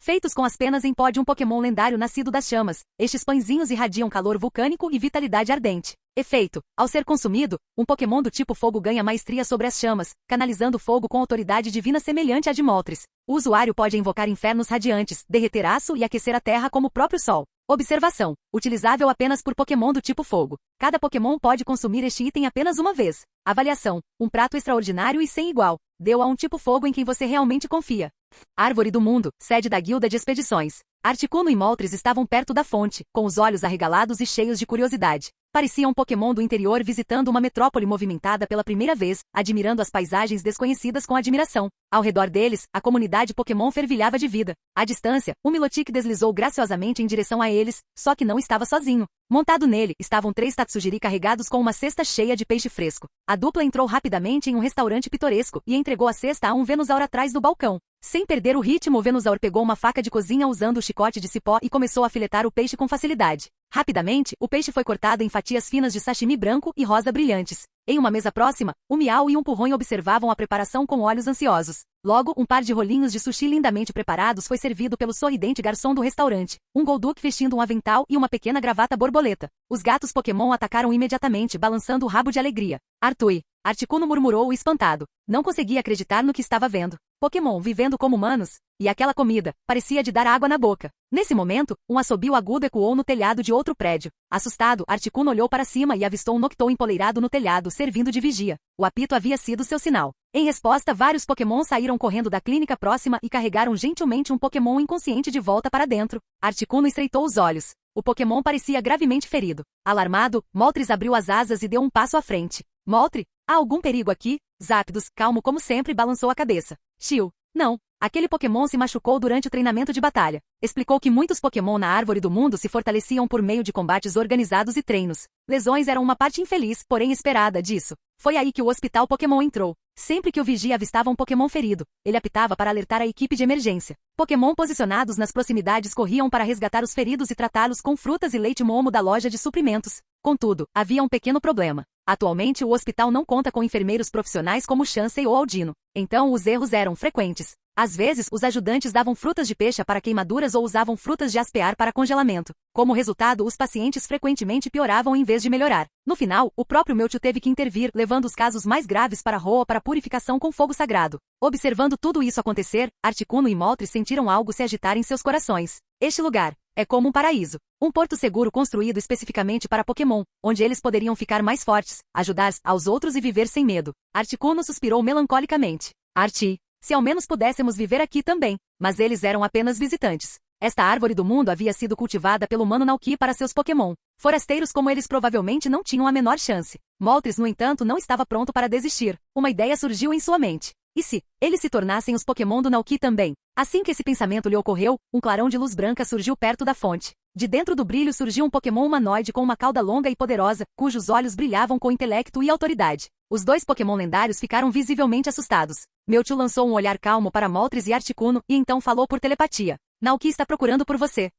Feitos com as penas em pó de um Pokémon lendário nascido das chamas, estes pãezinhos irradiam calor vulcânico e vitalidade ardente. Efeito. Ao ser consumido, um Pokémon do tipo fogo ganha maestria sobre as chamas, canalizando fogo com autoridade divina semelhante à de Moltres. O usuário pode invocar infernos radiantes, derreter aço e aquecer a terra como o próprio sol. Observação. Utilizável apenas por Pokémon do tipo fogo. Cada Pokémon pode consumir este item apenas uma vez. Avaliação. Um prato extraordinário e sem igual. Deu a um tipo fogo em quem você realmente confia. Árvore do Mundo, sede da Guilda de Expedições. Articuno e Moltres estavam perto da fonte, com os olhos arregalados e cheios de curiosidade. Pareciam Pokémon do interior visitando uma metrópole movimentada pela primeira vez, admirando as paisagens desconhecidas com admiração. Ao redor deles, a comunidade Pokémon fervilhava de vida. À distância, o Milotic deslizou graciosamente em direção a eles, só que não estava sozinho. Montado nele, estavam 3 Tatsujiri carregados com uma cesta cheia de peixe fresco. A dupla entrou rapidamente em um restaurante pitoresco e entregou a cesta a um Venusaur atrás do balcão. Sem perder o ritmo, o Venusaur pegou uma faca de cozinha usando o chicote de cipó e começou a filetar o peixe com facilidade. Rapidamente, o peixe foi cortado em fatias finas de sashimi branco e rosa brilhantes. Em uma mesa próxima, o Miau e um Purronho observavam a preparação com olhos ansiosos. Logo, um par de rolinhos de sushi lindamente preparados foi servido pelo sorridente garçom do restaurante. Um Golduck vestindo um avental e uma pequena gravata borboleta. Os gatos Pokémon atacaram imediatamente, balançando o rabo de alegria. Artui! Articuno murmurou espantado. Não conseguia acreditar no que estava vendo. Pokémon vivendo como humanos? E aquela comida parecia de dar água na boca. Nesse momento, um assobio agudo ecoou no telhado de outro prédio. Assustado, Articuno olhou para cima e avistou um Noctowl empoleirado no telhado, servindo de vigia. O apito havia sido seu sinal. Em resposta, vários Pokémon saíram correndo da clínica próxima e carregaram gentilmente um Pokémon inconsciente de volta para dentro. Articuno estreitou os olhos. O Pokémon parecia gravemente ferido. Alarmado, Moltres abriu as asas e deu um passo à frente. Moltres, há algum perigo aqui? Zapdos, calmo como sempre, balançou a cabeça. Chill. Não. Aquele Pokémon se machucou durante o treinamento de batalha. Explicou que muitos Pokémon na Árvore do Mundo se fortaleciam por meio de combates organizados e treinos. Lesões eram uma parte infeliz, porém esperada, disso. Foi aí que o Hospital Pokémon entrou. Sempre que o vigia avistava um Pokémon ferido, ele apitava para alertar a equipe de emergência. Pokémon posicionados nas proximidades corriam para resgatar os feridos e tratá-los com frutas e leite momo da loja de suprimentos. Contudo, havia um pequeno problema. Atualmente o hospital não conta com enfermeiros profissionais como Chansey ou Aldino. Então os erros eram frequentes. Às vezes, os ajudantes davam frutas de peixe para queimaduras ou usavam frutas de aspear para congelamento. Como resultado, os pacientes frequentemente pioravam em vez de melhorar. No final, o próprio Mewtwo teve que intervir, levando os casos mais graves para Roa para purificação com fogo sagrado. Observando tudo isso acontecer, Articuno e Moltres sentiram algo se agitar em seus corações. Este lugar é como um paraíso. Um porto seguro construído especificamente para Pokémon, onde eles poderiam ficar mais fortes, ajudar aos outros e viver sem medo. Articuno suspirou melancolicamente. Arti, se ao menos pudéssemos viver aqui também. Mas eles eram apenas visitantes. Esta árvore do mundo havia sido cultivada pelo humano Nauki para seus Pokémon. Forasteiros como eles provavelmente não tinham a menor chance. Moltres, no entanto, não estava pronto para desistir. Uma ideia surgiu em sua mente. E se eles se tornassem os Pokémon do Nauki também? Assim que esse pensamento lhe ocorreu, um clarão de luz branca surgiu perto da fonte. De dentro do brilho surgiu um Pokémon humanoide com uma cauda longa e poderosa, cujos olhos brilhavam com intelecto e autoridade. Os 2 Pokémon lendários ficaram visivelmente assustados. Mewtwo lançou um olhar calmo para Moltres e Articuno, e então falou por telepatia. Nauki está procurando por você.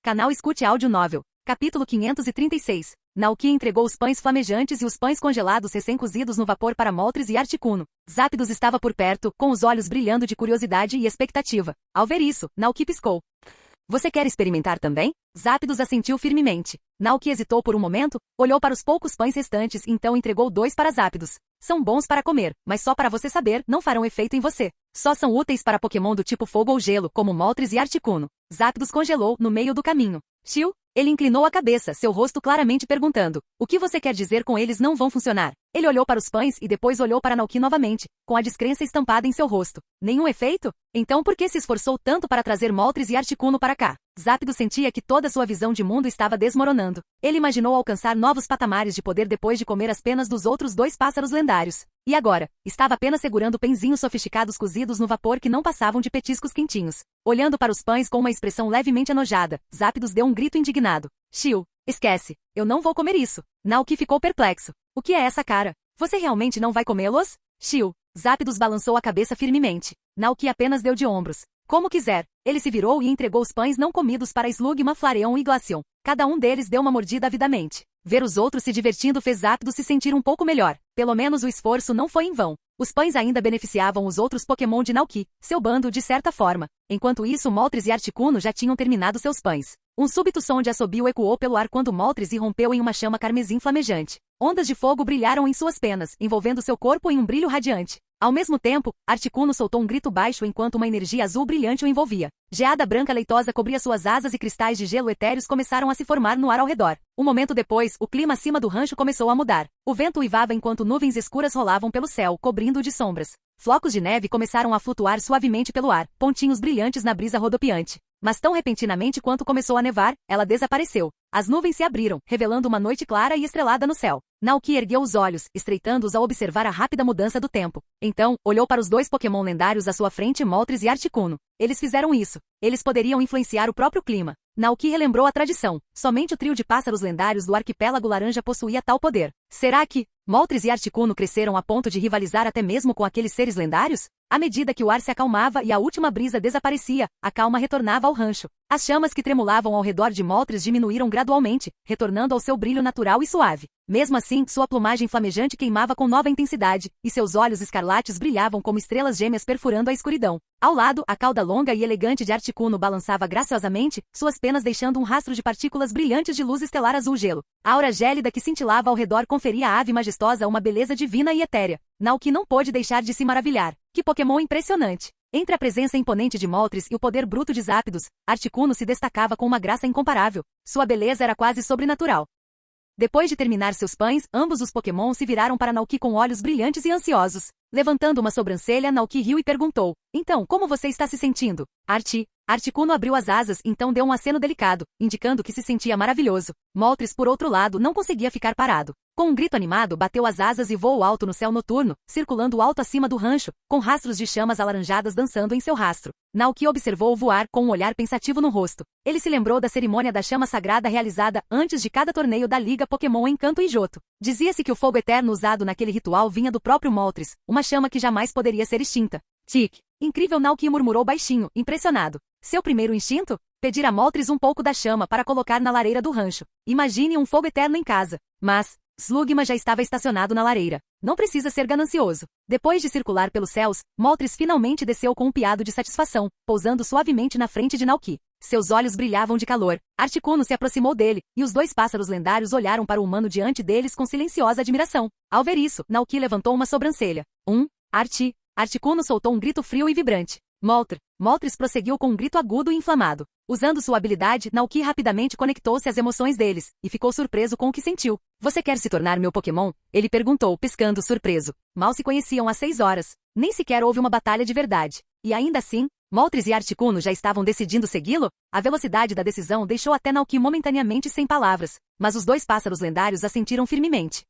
Canal Escute Áudio Novel. Capítulo 536. Nauki entregou os pães flamejantes e os pães congelados recém-cozidos no vapor para Moltres e Articuno. Zapdos estava por perto, com os olhos brilhando de curiosidade e expectativa. Ao ver isso, Nauki piscou. Você quer experimentar também? Zapdos assentiu firmemente. Nauki hesitou por um momento, olhou para os poucos pães restantes e então entregou 2 para Zapdos. São bons para comer, mas só para você saber, não farão efeito em você. Só são úteis para Pokémon do tipo fogo ou gelo, como Moltres e Articuno. Zapdos congelou, no meio do caminho. Chill? Ele inclinou a cabeça, seu rosto claramente perguntando. O que você quer dizer com eles não vão funcionar? Ele olhou para os pães e depois olhou para Nauki novamente, com a descrença estampada em seu rosto. Nenhum efeito? Então por que se esforçou tanto para trazer Moltres e Articuno para cá? Zapdos sentia que toda sua visão de mundo estava desmoronando. Ele imaginou alcançar novos patamares de poder depois de comer as penas dos outros 2 pássaros lendários. E agora, estava apenas segurando pãezinhos sofisticados cozidos no vapor que não passavam de petiscos quentinhos. Olhando para os pães com uma expressão levemente enojada, Zapdos deu um grito indignado. Chill, esquece, eu não vou comer isso. Nauki ficou perplexo. O que é essa cara? Você realmente não vai comê-los? Chill. Zapdos balançou a cabeça firmemente. Nauki apenas deu de ombros. Como quiser. Ele se virou e entregou os pães não comidos para Slugma, Flareon e Glaceon. Cada um deles deu uma mordida avidamente. Ver os outros se divertindo fez Zapdos se sentir um pouco melhor. Pelo menos o esforço não foi em vão. Os pães ainda beneficiavam os outros Pokémon de Nauki, seu bando de certa forma. Enquanto isso, Moltres e Articuno já tinham terminado seus pães. Um súbito som de assobio ecoou pelo ar quando Moltres irrompeu em uma chama carmesim flamejante. Ondas de fogo brilharam em suas penas, envolvendo seu corpo em um brilho radiante. Ao mesmo tempo, Articuno soltou um grito baixo enquanto uma energia azul brilhante o envolvia. Geada branca leitosa cobria suas asas e cristais de gelo etéreos começaram a se formar no ar ao redor. Um momento depois, o clima acima do rancho começou a mudar. O vento uivava enquanto nuvens escuras rolavam pelo céu, cobrindo-o de sombras. Flocos de neve começaram a flutuar suavemente pelo ar, pontinhos brilhantes na brisa rodopiante. Mas tão repentinamente quanto começou a nevar, ela desapareceu. As nuvens se abriram, revelando uma noite clara e estrelada no céu. Naoki ergueu os olhos, estreitando-os ao observar a rápida mudança do tempo. Então, olhou para os dois Pokémon lendários à sua frente, Moltres e Articuno. Eles fizeram isso. Eles poderiam influenciar o próprio clima. Naoki relembrou a tradição. Somente o trio de pássaros lendários do arquipélago laranja possuía tal poder. Será que Moltres e Articuno cresceram a ponto de rivalizar até mesmo com aqueles seres lendários? À medida que o ar se acalmava e a última brisa desaparecia, a calma retornava ao rancho. As chamas que tremulavam ao redor de Moltres diminuíram gradualmente, retornando ao seu brilho natural e suave. Mesmo assim, sua plumagem flamejante queimava com nova intensidade, e seus olhos escarlates brilhavam como estrelas gêmeas perfurando a escuridão. Ao lado, a cauda longa e elegante de Articuno balançava graciosamente, suas penas deixando um rastro de partículas brilhantes de luz estelar azul-gelo. A aura gélida que cintilava ao redor conferia à ave majestosa uma beleza divina e etérea. Naoki não pôde deixar de se maravilhar. Que Pokémon impressionante! Entre a presença imponente de Moltres e o poder bruto de Zapdos, Articuno se destacava com uma graça incomparável. Sua beleza era quase sobrenatural. Depois de terminar seus pães, ambos os Pokémon se viraram para Naoki com olhos brilhantes e ansiosos. Levantando uma sobrancelha, Naoki riu e perguntou: "Então, como você está se sentindo?" Articuno abriu as asas, então deu um aceno delicado, indicando que se sentia maravilhoso. Moltres, por outro lado, não conseguia ficar parado. Com um grito animado, bateu as asas e voou alto no céu noturno, circulando alto acima do rancho, com rastros de chamas alaranjadas dançando em seu rastro. Naoki observou-o voar com um olhar pensativo no rosto. Ele se lembrou da cerimônia da chama sagrada realizada antes de cada torneio da Liga Pokémon em Kanto e Johto. Dizia-se que o fogo eterno usado naquele ritual vinha do próprio Moltres, uma chama que jamais poderia ser extinta. Tic! Incrível, Naoki murmurou baixinho, impressionado. Seu primeiro instinto? Pedir a Moltres um pouco da chama para colocar na lareira do rancho. Imagine um fogo eterno em casa. Mas Slugma já estava estacionado na lareira. Não precisa ser ganancioso. Depois de circular pelos céus, Moltres finalmente desceu com um piado de satisfação, pousando suavemente na frente de Naoki. Seus olhos brilhavam de calor. Articuno se aproximou dele, e os dois pássaros lendários olharam para o humano diante deles com silenciosa admiração. Ao ver isso, Naoki levantou uma sobrancelha. Articuno soltou um grito frio e vibrante. Moltres prosseguiu com um grito agudo e inflamado. Usando sua habilidade, Naoki rapidamente conectou-se às emoções deles, e ficou surpreso com o que sentiu. "Você quer se tornar meu Pokémon?" Ele perguntou, piscando surpreso. Mal se conheciam há 6 horas. Nem sequer houve uma batalha de verdade. E ainda assim, Moltres e Articuno já estavam decidindo segui-lo? A velocidade da decisão deixou até Naoki momentaneamente sem palavras. Mas os dois pássaros lendários assentiram firmemente.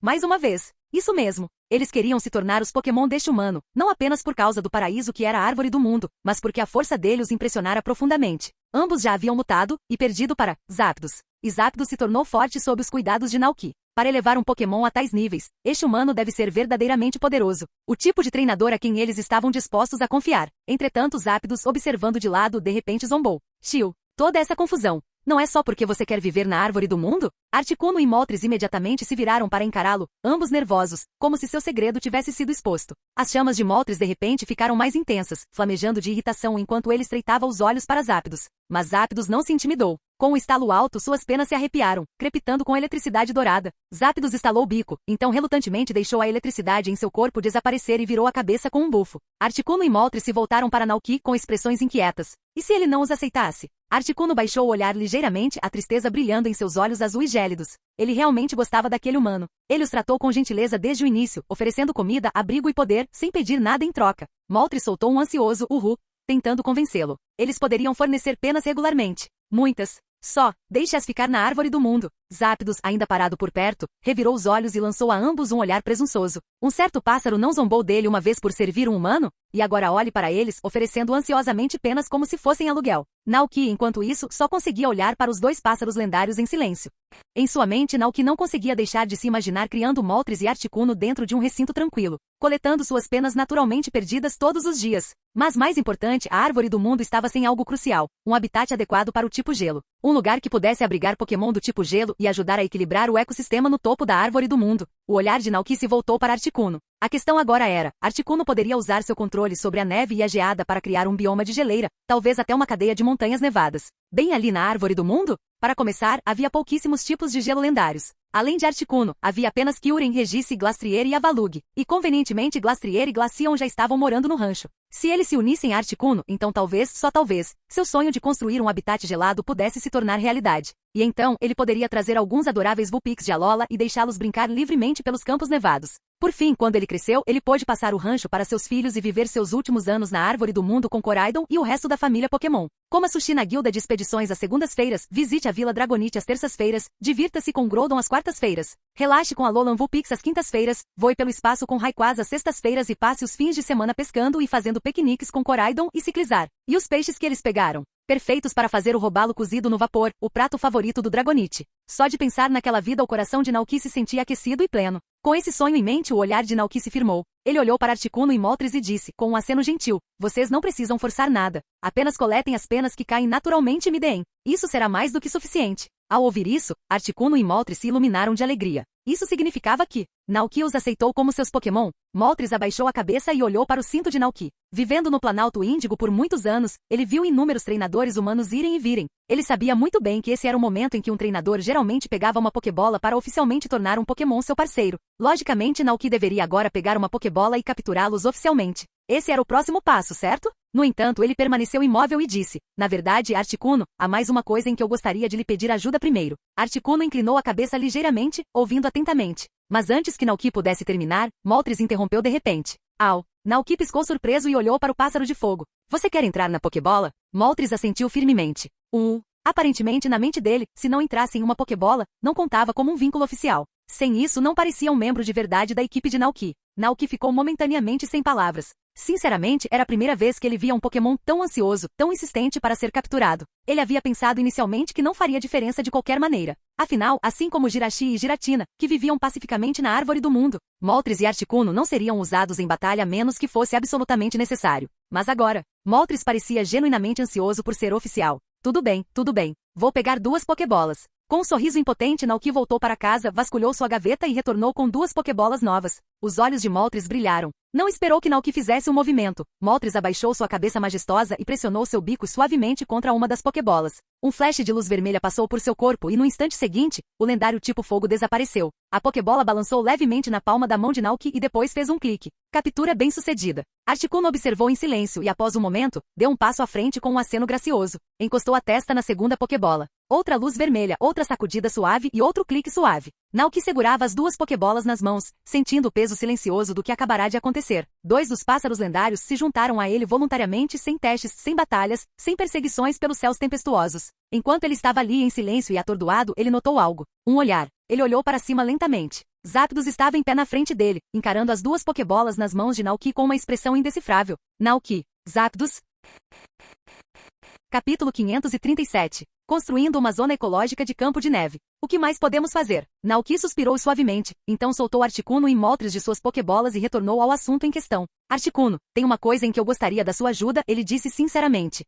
Mais uma vez. Isso mesmo. Eles queriam se tornar os Pokémon deste humano, não apenas por causa do paraíso que era a árvore do mundo, mas porque a força dele os impressionara profundamente. Ambos já haviam lutado e perdido para Zapdos. E Zapdos se tornou forte sob os cuidados de Naoki. Para elevar um Pokémon a tais níveis, este humano deve ser verdadeiramente poderoso. O tipo de treinador a quem eles estavam dispostos a confiar. Entretanto, Zapdos, observando de lado, de repente zombou. "Chiu, toda essa confusão. Não é só porque você quer viver na árvore do mundo?" Articuno e Moltres imediatamente se viraram para encará-lo, ambos nervosos, como se seu segredo tivesse sido exposto. As chamas de Moltres de repente ficaram mais intensas, flamejando de irritação enquanto ele estreitava os olhos para Zapdos. Mas Zapdos não se intimidou. Com um estalo alto, suas penas se arrepiaram, crepitando com eletricidade dourada. Zapdos estalou o bico, então relutantemente deixou a eletricidade em seu corpo desaparecer e virou a cabeça com um bufo. Articuno e Moltres se voltaram para Naoki com expressões inquietas. E se ele não os aceitasse? Articuno baixou o olhar ligeiramente, a tristeza brilhando em seus olhos azuis gélidos. Ele realmente gostava daquele humano. Ele os tratou com gentileza desde o início, oferecendo comida, abrigo e poder, sem pedir nada em troca. Moltres soltou um ansioso uhul, tentando convencê-lo. Eles poderiam fornecer penas regularmente. Muitas. Só, deixe-as ficar na árvore do mundo. Zapdos, ainda parado por perto, revirou os olhos e lançou a ambos um olhar presunçoso. Um certo pássaro não zombou dele uma vez por servir um humano? E agora olhe para eles, oferecendo ansiosamente penas como se fossem aluguel. Naoki, enquanto isso, só conseguia olhar para os dois pássaros lendários em silêncio. Em sua mente, Naoki não conseguia deixar de se imaginar criando Moltres e Articuno dentro de um recinto tranquilo, coletando suas penas naturalmente perdidas todos os dias. Mas mais importante, a árvore do mundo estava sem algo crucial, um habitat adequado para o tipo gelo. Um lugar que pudesse abrigar Pokémon do tipo gelo e ajudar a equilibrar o ecossistema no topo da árvore do mundo. O olhar de Naoki se voltou para Articuno. A questão agora era, Articuno poderia usar seu controle sobre a neve e a geada para criar um bioma de geleira, talvez até uma cadeia de montanhas nevadas. Bem ali na árvore do mundo? Para começar, havia pouquíssimos tipos de gelo lendários. Além de Articuno, havia apenas Kyurem, Regice, Glastrier e Avalug. E convenientemente Glastrier e Glaceon já estavam morando no rancho. Se eles se unissem a Articuno, então talvez, só talvez, seu sonho de construir um habitat gelado pudesse se tornar realidade. E então, ele poderia trazer alguns adoráveis Vulpix de Alola e deixá-los brincar livremente pelos campos nevados. Por fim, quando ele cresceu, ele pôde passar o rancho para seus filhos e viver seus últimos anos na Árvore do Mundo com Koraidon e o resto da família Pokémon. Coma sushi na guilda de expedições às segundas-feiras, visite a Vila Dragonite às terças-feiras, divirta-se com Groudon às quartas-feiras, relaxe com a Alolan Vulpix às quintas-feiras, voe pelo espaço com Rayquaza às sextas-feiras e passe os fins de semana pescando e fazendo piqueniques com Koraidon e Ciclizar. E os peixes que eles pegaram? Perfeitos para fazer o robalo cozido no vapor, o prato favorito do Dragonite. Só de pensar naquela vida o coração de Naoki se sentia aquecido e pleno. Com esse sonho em mente o olhar de Naoki se firmou. Ele olhou para Articuno e Moltres e disse, com um aceno gentil, vocês não precisam forçar nada. Apenas coletem as penas que caem naturalmente e me deem. Isso será mais do que suficiente. Ao ouvir isso, Articuno e Moltres se iluminaram de alegria. Isso significava que Naoki os aceitou como seus Pokémon. Moltres abaixou a cabeça e olhou para o cinto de Naoki. Vivendo no Planalto Índigo por muitos anos, ele viu inúmeros treinadores humanos irem e virem. Ele sabia muito bem que esse era o momento em que um treinador geralmente pegava uma Pokébola para oficialmente tornar um Pokémon seu parceiro. Logicamente, Naoki deveria agora pegar uma Pokébola e capturá-los oficialmente. Esse era o próximo passo, certo? No entanto, ele permaneceu imóvel e disse, na verdade, Articuno, há mais uma coisa em que eu gostaria de lhe pedir ajuda primeiro. Articuno inclinou a cabeça ligeiramente, ouvindo atentamente. Mas antes que Naoki pudesse terminar, Moltres interrompeu de repente. Au! Naoki piscou surpreso e olhou para o pássaro de fogo. Você quer entrar na Pokébola? Moltres assentiu firmemente. Aparentemente na mente dele, se não entrasse em uma Pokébola, não contava como um vínculo oficial. Sem isso não parecia um membro de verdade da equipe de Naoki. Naoki ficou momentaneamente sem palavras. Sinceramente, era a primeira vez que ele via um Pokémon tão ansioso, tão insistente para ser capturado. Ele havia pensado inicialmente que não faria diferença de qualquer maneira. Afinal, assim como Jirachi e Giratina, que viviam pacificamente na Árvore do Mundo, Moltres e Articuno não seriam usados em batalha a menos que fosse absolutamente necessário. Mas agora, Moltres parecia genuinamente ansioso por ser oficial. Tudo bem, vou pegar 2 Pokébolas. Com um sorriso impotente, Naoki voltou para casa, vasculhou sua gaveta e retornou com 2 Pokébolas novas. Os olhos de Moltres brilharam. Não esperou que Naoki fizesse um movimento. Moltres abaixou sua cabeça majestosa e pressionou seu bico suavemente contra uma das Pokébolas. Um flash de luz vermelha passou por seu corpo e no instante seguinte, o lendário tipo fogo desapareceu. A Pokébola balançou levemente na palma da mão de Naoki e depois fez um clique. Captura bem-sucedida. Articuno observou em silêncio e após um momento, deu um passo à frente com um aceno gracioso. Encostou a testa na segunda Pokébola. Outra luz vermelha, outra sacudida suave e outro clique suave. Naoki segurava as 2 Pokébolas nas mãos, sentindo o peso silencioso do que acabará de acontecer. 2 dos pássaros lendários se juntaram a ele voluntariamente, sem testes, sem batalhas, sem perseguições pelos céus tempestuosos. Enquanto ele estava ali em silêncio e atordoado, ele notou algo. Um olhar. Ele olhou para cima lentamente. Zapdos estava em pé na frente dele, encarando as 2 Pokébolas nas mãos de Naoki com uma expressão indecifrável. Naoki. Zapdos. Capítulo 537. Construindo uma zona ecológica de campo de neve. O que mais podemos fazer? Naoki suspirou suavemente, então soltou Articuno e Moltres de suas Pokébolas e retornou ao assunto em questão. Articuno, tem uma coisa em que eu gostaria da sua ajuda, ele disse sinceramente.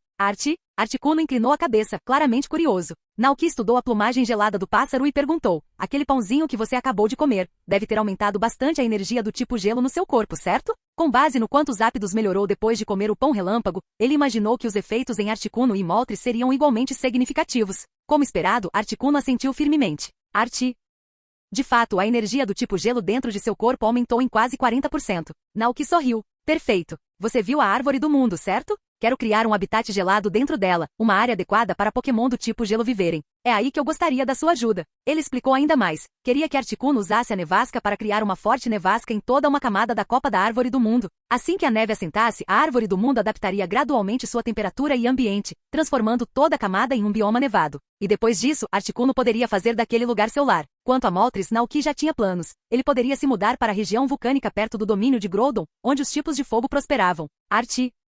Articuno inclinou a cabeça, claramente curioso. Naoki estudou a plumagem gelada do pássaro e perguntou, aquele pãozinho que você acabou de comer, deve ter aumentado bastante a energia do tipo gelo no seu corpo, certo? Com base no quanto Zapdos melhorou depois de comer o pão relâmpago, ele imaginou que os efeitos em Articuno e Moltres seriam igualmente significativos. Como esperado, Articuno assentiu firmemente. De fato, a energia do tipo gelo dentro de seu corpo aumentou em quase 40%. Naoki sorriu. Perfeito. Você viu a Árvore do Mundo, certo? Quero criar um habitat gelado dentro dela, uma área adequada para Pokémon do tipo gelo viverem. É aí que eu gostaria da sua ajuda. Ele explicou ainda mais. Queria que Articuno usasse a nevasca para criar uma forte nevasca em toda uma camada da copa da Árvore do Mundo. Assim que a neve assentasse, a Árvore do Mundo adaptaria gradualmente sua temperatura e ambiente, transformando toda a camada em um bioma nevado. E depois disso, Articuno poderia fazer daquele lugar seu lar. Quanto a Moltres, Naoki já tinha planos. Ele poderia se mudar para a região vulcânica perto do domínio de Groudon, onde os tipos de fogo prosperavam.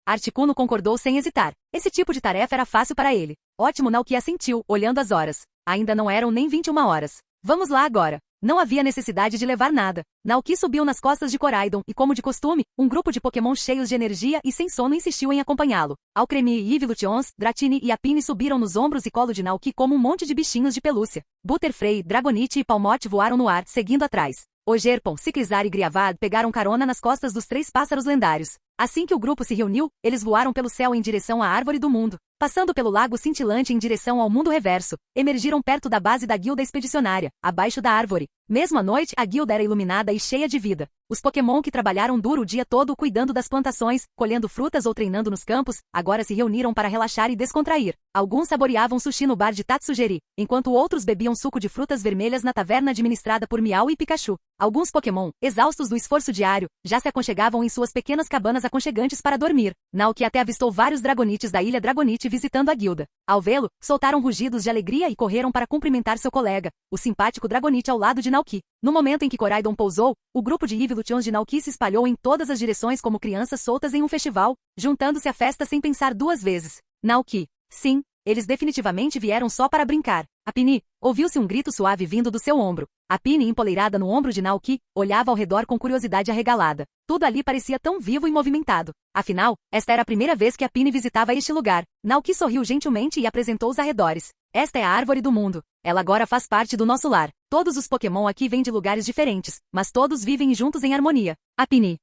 Articuno concordou sem hesitar. Esse tipo de tarefa era fácil para ele. Ótimo, Naoki assentiu, olhando as horas. Ainda não eram nem 21 horas. Vamos lá agora. Não havia necessidade de levar nada. Naoki subiu nas costas de Koraidon e, como de costume, um grupo de Pokémon cheios de energia e sem sono insistiu em acompanhá-lo. Alcremie, Yvelutions, Dratini e Apine subiram nos ombros e colo de Naoki como um monte de bichinhos de pelúcia. Butterfree, Dragonite e Palmort voaram no ar, seguindo atrás. Ogerpon, Ciclizar e Griavad pegaram carona nas costas dos 3 pássaros lendários. Assim que o grupo se reuniu, eles voaram pelo céu em direção à Árvore do Mundo. Passando pelo lago cintilante em direção ao mundo reverso, emergiram perto da base da guilda expedicionária, abaixo da árvore. Mesmo à noite, a guilda era iluminada e cheia de vida. Os Pokémon que trabalharam duro o dia todo cuidando das plantações, colhendo frutas ou treinando nos campos, agora se reuniram para relaxar e descontrair. Alguns saboreavam sushi no bar de Tatsugiri, enquanto outros bebiam suco de frutas vermelhas na taverna administrada por Meow e Pikachu. Alguns Pokémon, exaustos do esforço diário, já se aconchegavam em suas pequenas cabanas aconchegantes para dormir. Naoki até avistou vários Dragonites da Ilha Dragonite visitando a guilda. Ao vê-lo, soltaram rugidos de alegria e correram para cumprimentar seu colega, o simpático Dragonite ao lado de Naoki. No momento em que Koraidon pousou, o grupo de Evolutions de Naoki se espalhou em todas as direções como crianças soltas em um festival, juntando-se à festa sem pensar duas vezes. Naoki. Sim, eles definitivamente vieram só para brincar. Apini, ouviu-se um grito suave vindo do seu ombro. Apini, empoleirada no ombro de Naoki, olhava ao redor com curiosidade arregalada. Tudo ali parecia tão vivo e movimentado. Afinal, esta era a primeira vez que Apini visitava este lugar. Naoki sorriu gentilmente e apresentou os arredores. Esta é a Árvore do Mundo. Ela agora faz parte do nosso lar. Todos os Pokémon aqui vêm de lugares diferentes, mas todos vivem juntos em harmonia. Apini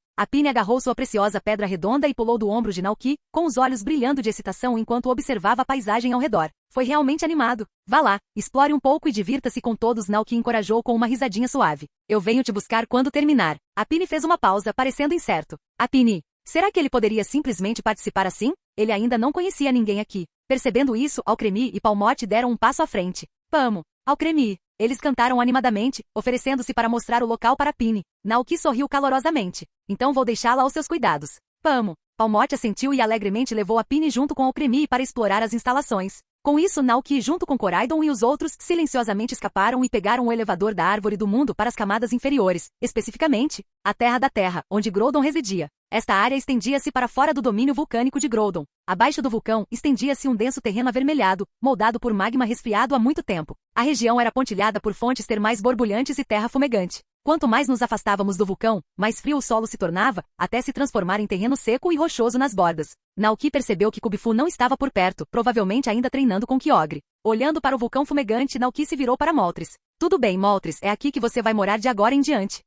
agarrou sua preciosa pedra redonda e pulou do ombro de Naoki, com os olhos brilhando de excitação enquanto observava a paisagem ao redor. Foi realmente animado. Vá lá, explore um pouco e divirta-se com todos, Naoki encorajou com uma risadinha suave. Eu venho te buscar quando terminar. Apini fez uma pausa, parecendo incerto. Apini, será que ele poderia simplesmente participar assim? Ele ainda não conhecia ninguém aqui. Percebendo isso, Alcremie e Palmote deram um passo à frente. Vamos, Alcremie. Eles cantaram animadamente, oferecendo-se para mostrar o local para Apini. Naoki sorriu calorosamente. Então vou deixá-la aos seus cuidados. Vamos. Palmote assentiu e alegremente levou Apini junto com Alcremie para explorar as instalações. Com isso, Naoki junto com Koraidon e os outros silenciosamente escaparam e pegaram o elevador da Árvore do Mundo para as camadas inferiores, especificamente, a Terra da Terra, onde Groudon residia. Esta área estendia-se para fora do domínio vulcânico de Groudon. Abaixo do vulcão, estendia-se um denso terreno avermelhado, moldado por magma resfriado há muito tempo. A região era pontilhada por fontes termais borbulhantes e terra fumegante. Quanto mais nos afastávamos do vulcão, mais frio o solo se tornava, até se transformar em terreno seco e rochoso nas bordas. Naoki percebeu que Kubifu não estava por perto, provavelmente ainda treinando com Kyogre. Olhando para o vulcão fumegante, Naoki se virou para Moltres. Tudo bem, Moltres, é aqui que você vai morar de agora em diante.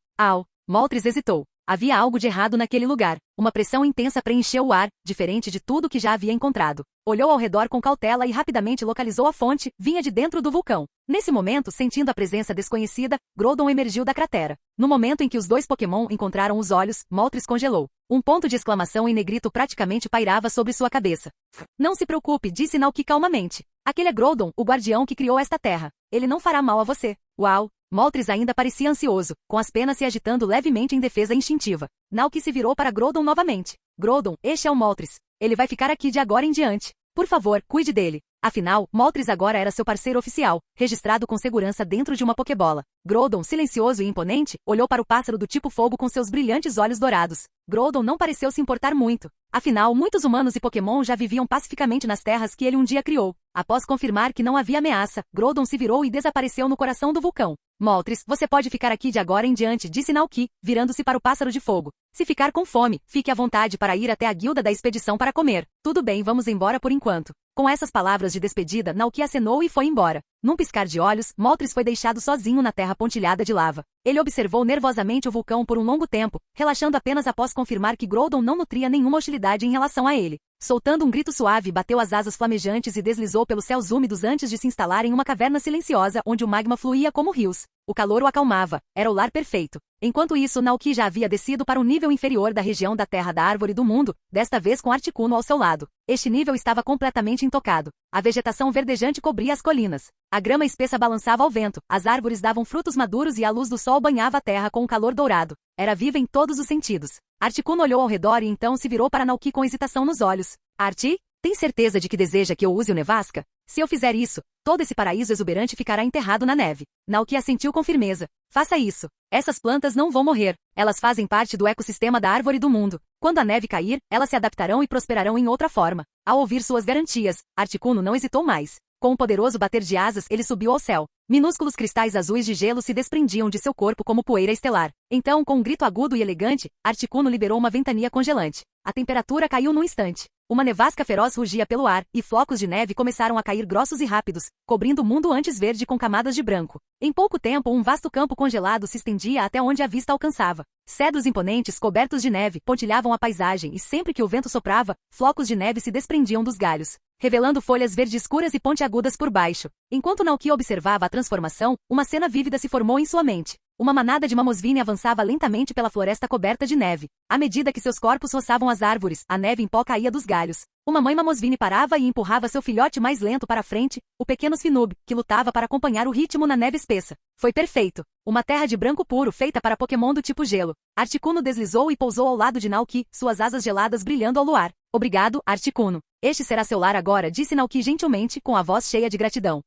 Moltres hesitou. Havia algo de errado naquele lugar. Uma pressão intensa preencheu o ar, diferente de tudo que já havia encontrado. Olhou ao redor com cautela e rapidamente localizou a fonte, vinha de dentro do vulcão. Nesse momento, sentindo a presença desconhecida, Groudon emergiu da cratera. No momento em que os dois Pokémon encontraram os olhos, Moltres congelou. Um ponto de exclamação em negrito praticamente pairava sobre sua cabeça. Não se preocupe, disse Naoki calmamente. Aquele é Groudon, o guardião que criou esta terra. Ele não fará mal a você. Uau! Moltres ainda parecia ansioso, com as penas se agitando levemente em defesa instintiva. Naoki se virou para Groudon novamente. Groudon, este é o Moltres. Ele vai ficar aqui de agora em diante. Por favor, cuide dele. Afinal, Moltres agora era seu parceiro oficial, registrado com segurança dentro de uma Pokébola. Groudon, silencioso e imponente, olhou para o pássaro do tipo fogo com seus brilhantes olhos dourados. Groudon não pareceu se importar muito. Afinal, muitos humanos e Pokémon já viviam pacificamente nas terras que ele um dia criou. Após confirmar que não havia ameaça, Groudon se virou e desapareceu no coração do vulcão. Moltres, você pode ficar aqui de agora em diante, disse Naoki, virando-se para o pássaro de fogo. Se ficar com fome, fique à vontade para ir até a guilda da expedição para comer. Tudo bem, vamos embora por enquanto. Com essas palavras de despedida, Naoki acenou e foi embora. Num piscar de olhos, Moltres foi deixado sozinho na terra pontilhada de lava. Ele observou nervosamente o vulcão por um longo tempo, relaxando apenas após confirmar que Groudon não nutria nenhuma hostilidade em relação a ele. Soltando um grito suave, bateu as asas flamejantes e deslizou pelos céus úmidos antes de se instalar em uma caverna silenciosa onde o magma fluía como rios. O calor o acalmava, era o lar perfeito. Enquanto isso, Naoki já havia descido para o nível inferior da região da Terra da Árvore do Mundo, desta vez com Articuno ao seu lado. Este nível estava completamente intocado. A vegetação verdejante cobria as colinas. A grama espessa balançava ao vento, as árvores davam frutos maduros e a luz do sol banhava a terra com um calor dourado. Era viva em todos os sentidos. Articuno olhou ao redor e então se virou para Naoki com hesitação nos olhos. Arti, tem certeza de que deseja que eu use o Nevasca? Se eu fizer isso, todo esse paraíso exuberante ficará enterrado na neve. Naoki assentiu com firmeza. Faça isso. Essas plantas não vão morrer. Elas fazem parte do ecossistema da Árvore do Mundo. Quando a neve cair, elas se adaptarão e prosperarão em outra forma. Ao ouvir suas garantias, Articuno não hesitou mais. Com um poderoso bater de asas, ele subiu ao céu. Minúsculos cristais azuis de gelo se desprendiam de seu corpo como poeira estelar. Então, com um grito agudo e elegante, Articuno liberou uma ventania congelante. A temperatura caiu num instante. Uma nevasca feroz rugia pelo ar, e flocos de neve começaram a cair grossos e rápidos, cobrindo o mundo antes verde com camadas de branco. Em pouco tempo um vasto campo congelado se estendia até onde a vista alcançava. Cedros imponentes cobertos de neve pontilhavam a paisagem e sempre que o vento soprava, flocos de neve se desprendiam dos galhos, revelando folhas verdes escuras e pontiagudas por baixo. Enquanto Naoki observava a transformação, uma cena vívida se formou em sua mente. Uma manada de mamosvine avançava lentamente pela floresta coberta de neve. À medida que seus corpos roçavam as árvores, a neve em pó caía dos galhos. Uma mãe mamosvine parava e empurrava seu filhote mais lento para a frente, o pequeno Sfinub, que lutava para acompanhar o ritmo na neve espessa. Foi perfeito. Uma terra de branco puro feita para Pokémon do tipo gelo. Articuno deslizou e pousou ao lado de Naoki, suas asas geladas brilhando ao luar. Obrigado, Articuno. Este será seu lar agora, disse Naoki gentilmente, com a voz cheia de gratidão.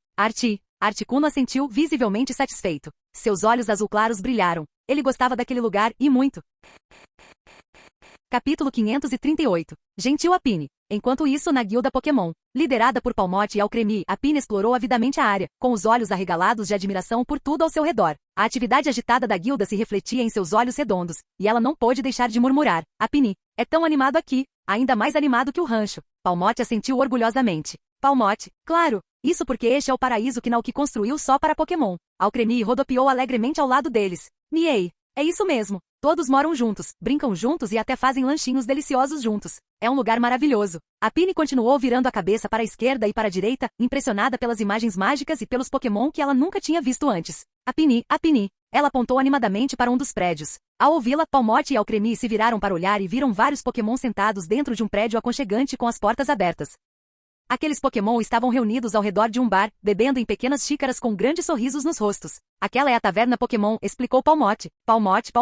Articuno assentiu, visivelmente satisfeito. Seus olhos azul claros brilharam. Ele gostava daquele lugar, e muito. Capítulo 538. Gentil Apine. Enquanto isso, na guilda Pokémon, liderada por Palmote e Alcremie, Apine explorou avidamente a área, com os olhos arregalados de admiração por tudo ao seu redor. A atividade agitada da guilda se refletia em seus olhos redondos, e ela não pôde deixar de murmurar. Apine, é tão animado aqui, ainda mais animado que o rancho. Palmote assentiu orgulhosamente. Palmote, claro, isso porque este é o paraíso que Naoki construiu só para Pokémon. Alcremie rodopiou alegremente ao lado deles. Miei, é isso mesmo. Todos moram juntos, brincam juntos e até fazem lanchinhos deliciosos juntos. É um lugar maravilhoso. Apine continuou virando a cabeça para a esquerda e para a direita, impressionada pelas imagens mágicas e pelos Pokémon que ela nunca tinha visto antes. Apine. Ela apontou animadamente para um dos prédios. Ao ouvi-la, Palmote e Alcremie se viraram para olhar e viram vários Pokémon sentados dentro de um prédio aconchegante com as portas abertas. Aqueles Pokémon estavam reunidos ao redor de um bar, bebendo em pequenas xícaras com grandes sorrisos nos rostos. Aquela é a taverna Pokémon, explicou Palmote. Palmote.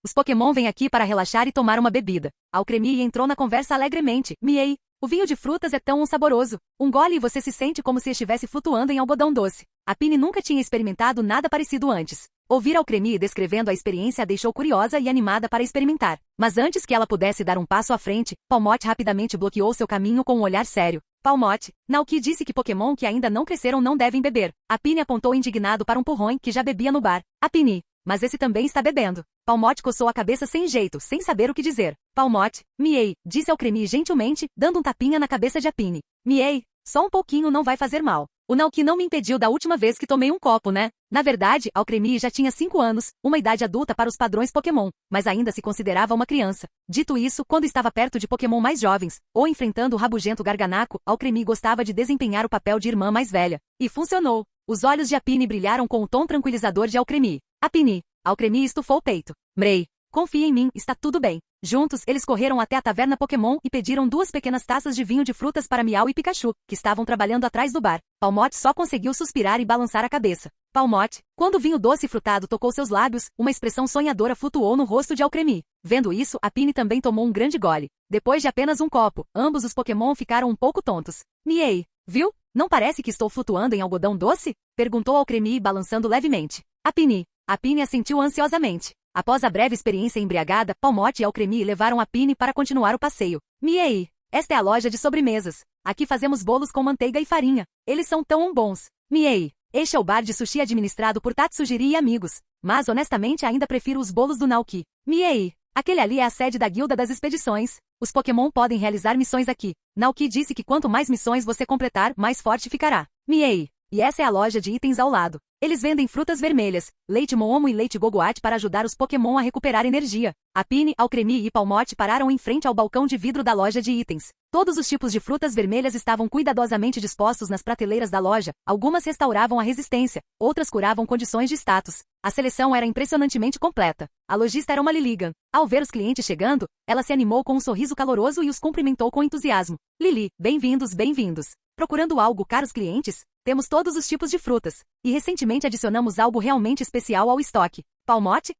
Os Pokémon vêm aqui para relaxar e tomar uma bebida. Alcremie entrou na conversa alegremente. Miei. O vinho de frutas é tão saboroso. Um gole e você se sente como se estivesse flutuando em algodão doce. Apine nunca tinha experimentado nada parecido antes. Ouvir Alcremie descrevendo a experiência a deixou curiosa e animada para experimentar. Mas antes que ela pudesse dar um passo à frente, Palmote rapidamente bloqueou seu caminho com um olhar sério. Palmote, Naoki disse que Pokémon que ainda não cresceram não devem beber. Apine apontou indignado para um Purrone que já bebia no bar. Apine, mas esse também está bebendo. Palmote coçou a cabeça sem jeito, sem saber o que dizer. Palmote, miei, disse Alcremie gentilmente, dando um tapinha na cabeça de Apine. Miei, só um pouquinho não vai fazer mal. O Naoki não me impediu da última vez que tomei um copo, né? Na verdade, Alcremie já tinha 5 anos, uma idade adulta para os padrões Pokémon, mas ainda se considerava uma criança. Dito isso, quando estava perto de Pokémon mais jovens, ou enfrentando o rabugento Garganaco, Alcremie gostava de desempenhar o papel de irmã mais velha. E funcionou. Os olhos de Apine brilharam com o tom tranquilizador de Alcremie. Apine. Alcremie estufou o peito. Mrei. Confia em mim, está tudo bem. Juntos, eles correram até a taverna Pokémon e pediram 2 pequenas taças de vinho de frutas para Miau e Pikachu, que estavam trabalhando atrás do bar. Palmote só conseguiu suspirar e balançar a cabeça. Palmote, quando o vinho doce e frutado tocou seus lábios, uma expressão sonhadora flutuou no rosto de Alcremie. Vendo isso, Apine também tomou um grande gole. Depois de apenas um copo, ambos os Pokémon ficaram um pouco tontos. Miei, viu? Não parece que estou flutuando em algodão doce? Perguntou Alcremie balançando levemente. Apine assentiu ansiosamente. Após a breve experiência embriagada, Palmote e Alcremie levaram Apine para continuar o passeio. Miei, esta é a loja de sobremesas. Aqui fazemos bolos com manteiga e farinha. Eles são tão bons. Miei, este é o bar de sushi administrado por Tatsujiri e amigos. Mas honestamente ainda prefiro os bolos do Naoki. Miei, aquele ali é a sede da Guilda das Expedições. Os Pokémon podem realizar missões aqui. Naoki disse que quanto mais missões você completar, mais forte ficará. Miei, e essa é a loja de itens ao lado. Eles vendem frutas vermelhas, leite Moomoo e leite Gogoat para ajudar os Pokémon a recuperar energia. Apine, Alcremie e Palmote pararam em frente ao balcão de vidro da loja de itens. Todos os tipos de frutas vermelhas estavam cuidadosamente dispostos nas prateleiras da loja, algumas restauravam a resistência, outras curavam condições de status. A seleção era impressionantemente completa. A lojista era uma Liligan. Ao ver os clientes chegando, ela se animou com um sorriso caloroso e os cumprimentou com entusiasmo. Lili, bem-vindos. Procurando algo, caros clientes? Temos todos os tipos de frutas. E recentemente adicionamos algo realmente especial ao estoque. Palmote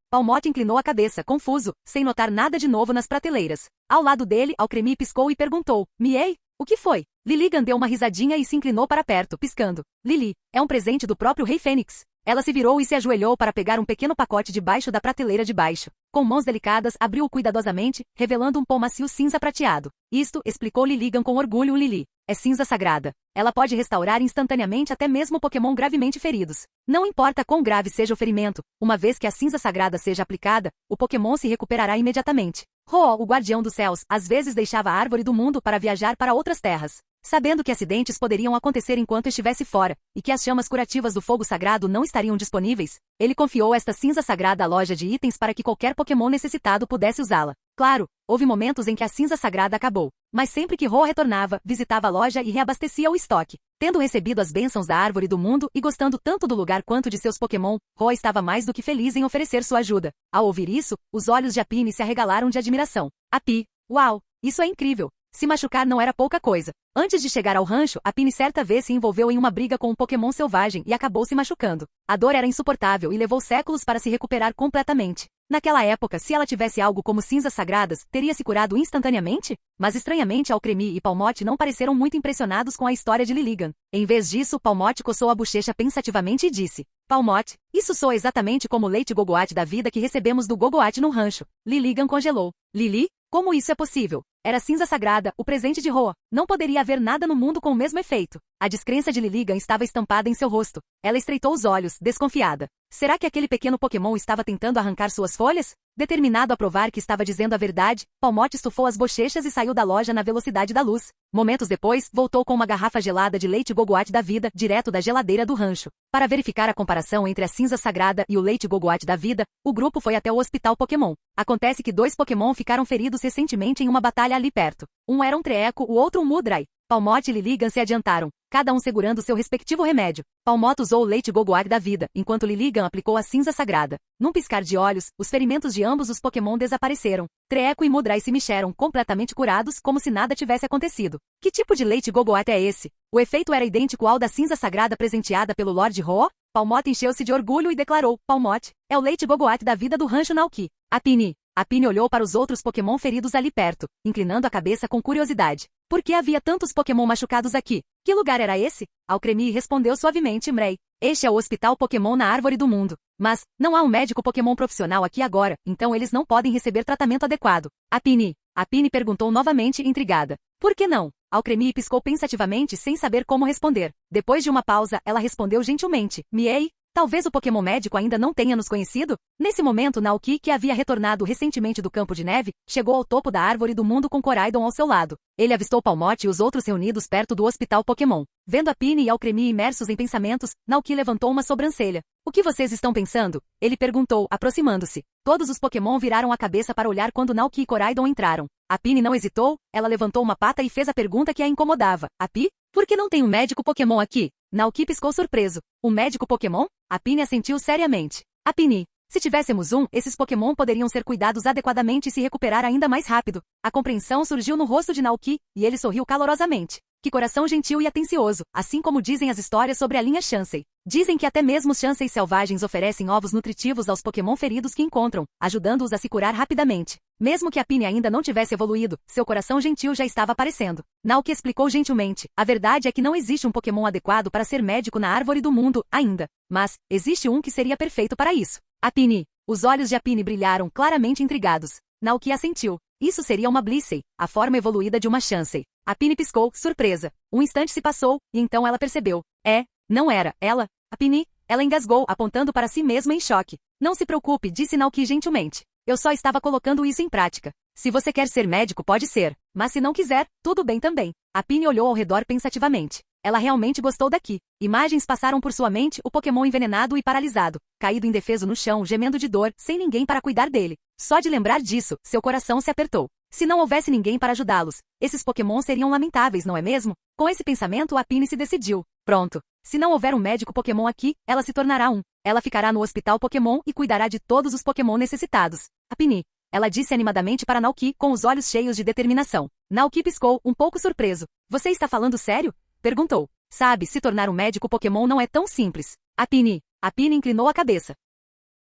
inclinou a cabeça, confuso, sem notar nada de novo nas prateleiras. Ao lado dele, Alcremie piscou e perguntou. Miei? O que foi? Liligan deu uma risadinha e se inclinou para perto, piscando. Lili, é um presente do próprio Rei Fênix. Ela se virou e se ajoelhou para pegar um pequeno pacote debaixo da prateleira de baixo. Com mãos delicadas, abriu-o cuidadosamente, revelando um pó macio cinza prateado. Isto, explicou Liligan com orgulho Lili. É cinza sagrada. Ela pode restaurar instantaneamente até mesmo Pokémon gravemente feridos. Não importa quão grave seja o ferimento, uma vez que a cinza sagrada seja aplicada, o Pokémon se recuperará imediatamente. Ho, o guardião dos céus, às vezes deixava a árvore do mundo para viajar para outras terras. Sabendo que acidentes poderiam acontecer enquanto estivesse fora, e que as chamas curativas do fogo sagrado não estariam disponíveis, ele confiou esta cinza sagrada à loja de itens para que qualquer Pokémon necessitado pudesse usá-la. Claro, houve momentos em que a cinza sagrada acabou, mas sempre que Ho retornava, visitava a loja e reabastecia o estoque. Tendo recebido as bênçãos da árvore do mundo e gostando tanto do lugar quanto de seus Pokémon, Ho estava mais do que feliz em oferecer sua ajuda. Ao ouvir isso, os olhos de Apine se arregalaram de admiração. Api, uau, isso é incrível! Se machucar não era pouca coisa. Antes de chegar ao rancho, Apine certa vez se envolveu em uma briga com um Pokémon selvagem e acabou se machucando. A dor era insuportável e levou séculos para se recuperar completamente. Naquela época, se ela tivesse algo como cinzas sagradas, teria se curado instantaneamente? Mas estranhamente Alcremie e Palmotte não pareceram muito impressionados com a história de Lilligant. Em vez disso, Palmotte coçou a bochecha pensativamente e disse: Palmotte, isso soa exatamente como o leite Gogoat da vida que recebemos do Gogoat no rancho. Lilligant congelou. Lili? Como isso é possível? Era cinza sagrada, o presente de Ho. Não poderia haver nada no mundo com o mesmo efeito. A descrença de Lilligant estava estampada em seu rosto. Ela estreitou os olhos, desconfiada. Será que aquele pequeno Pokémon estava tentando arrancar suas folhas? Determinado a provar que estava dizendo a verdade, Palmotte estufou as bochechas e saiu da loja na velocidade da luz. Momentos depois, voltou com uma garrafa gelada de leite Gogoat da vida, direto da geladeira do rancho. Para verificar a comparação entre a cinza sagrada e o leite Gogoat da vida, o grupo foi até o hospital Pokémon. Acontece que 2 Pokémon ficaram feridos recentemente em uma batalha ali perto. Um era um Treecko, o outro um Mudbray. Palmotte e Lilligant se adiantaram, cada um segurando seu respectivo remédio. Palmotte usou o leite Gogoat da vida, enquanto Lilligant aplicou a cinza sagrada. Num piscar de olhos, os ferimentos de ambos os Pokémon desapareceram. Treecko e Mudbray se mexeram completamente curados, como se nada tivesse acontecido. Que tipo de leite Gogoat é esse? O efeito era idêntico ao da cinza sagrada presenteada pelo Lord Ho? Palmotte encheu-se de orgulho e declarou: Palmotte, é o leite Gogoat da vida do rancho Nauki. Apine olhou para os outros Pokémon feridos ali perto, inclinando a cabeça com curiosidade. Por que havia tantos Pokémon machucados aqui? Que lugar era esse? Alcremie respondeu suavemente: Mrei. Este é o hospital Pokémon na Árvore do Mundo. Mas, não há um médico Pokémon profissional aqui agora, então eles não podem receber tratamento adequado. Apine perguntou novamente, intrigada. Por que não? Alcremie piscou pensativamente sem saber como responder. Depois de uma pausa, ela respondeu gentilmente: Miei. Talvez o Pokémon médico ainda não tenha nos conhecido? Nesse momento, Naoki, que havia retornado recentemente do campo de neve, chegou ao topo da árvore do mundo com Koraidon ao seu lado. Ele avistou Palmotte e os outros reunidos perto do hospital Pokémon. Vendo Apine e Alcremie imersos em pensamentos, Naoki levantou uma sobrancelha. O que vocês estão pensando? Ele perguntou, aproximando-se. Todos os Pokémon viraram a cabeça para olhar quando Naoki e Koraidon entraram. Apine não hesitou, ela levantou uma pata e fez a pergunta que a incomodava. Api? Por que não tem um médico Pokémon aqui? Naoki piscou surpreso. Um médico Pokémon? Apine assentiu seriamente. Apine, se tivéssemos um, esses Pokémon poderiam ser cuidados adequadamente e se recuperar ainda mais rápido. A compreensão surgiu no rosto de Naoki, e ele sorriu calorosamente. Que coração gentil e atencioso, assim como dizem as histórias sobre a linha Chansey. Dizem que até mesmo os Chanseys selvagens oferecem ovos nutritivos aos Pokémon feridos que encontram, ajudando-os a se curar rapidamente. Mesmo que Apine ainda não tivesse evoluído, seu coração gentil já estava aparecendo. Naoki explicou gentilmente: a verdade é que não existe um Pokémon adequado para ser médico na Árvore do Mundo, ainda. Mas, existe um que seria perfeito para isso. Apine. Os olhos de Apine brilharam, claramente intrigados. Naoki assentiu. Isso seria uma Blissey, a forma evoluída de uma Chansey. Apine piscou, surpresa. Um instante se passou, e então ela percebeu. Não era, ela. Apine, ela engasgou, apontando para si mesma em choque. Não se preocupe, disse Naoki gentilmente. Eu só estava colocando isso em prática. Se você quer ser médico, pode ser. Mas se não quiser, tudo bem também. Apine olhou ao redor pensativamente. Ela realmente gostou daqui. Imagens passaram por sua mente, o Pokémon envenenado e paralisado, caído indefeso no chão, gemendo de dor, sem ninguém para cuidar dele. Só de lembrar disso, seu coração se apertou. Se não houvesse ninguém para ajudá-los, esses Pokémon seriam lamentáveis, não é mesmo? Com esse pensamento, Apine se decidiu. Pronto. Se não houver um médico Pokémon aqui, ela se tornará um. Ela ficará no hospital Pokémon e cuidará de todos os Pokémon necessitados. Apine. Ela disse animadamente para Naoki, com os olhos cheios de determinação. Naoki piscou, um pouco surpreso. Você está falando sério? Perguntou. Sabe, se tornar um médico Pokémon não é tão simples. Apine inclinou a cabeça.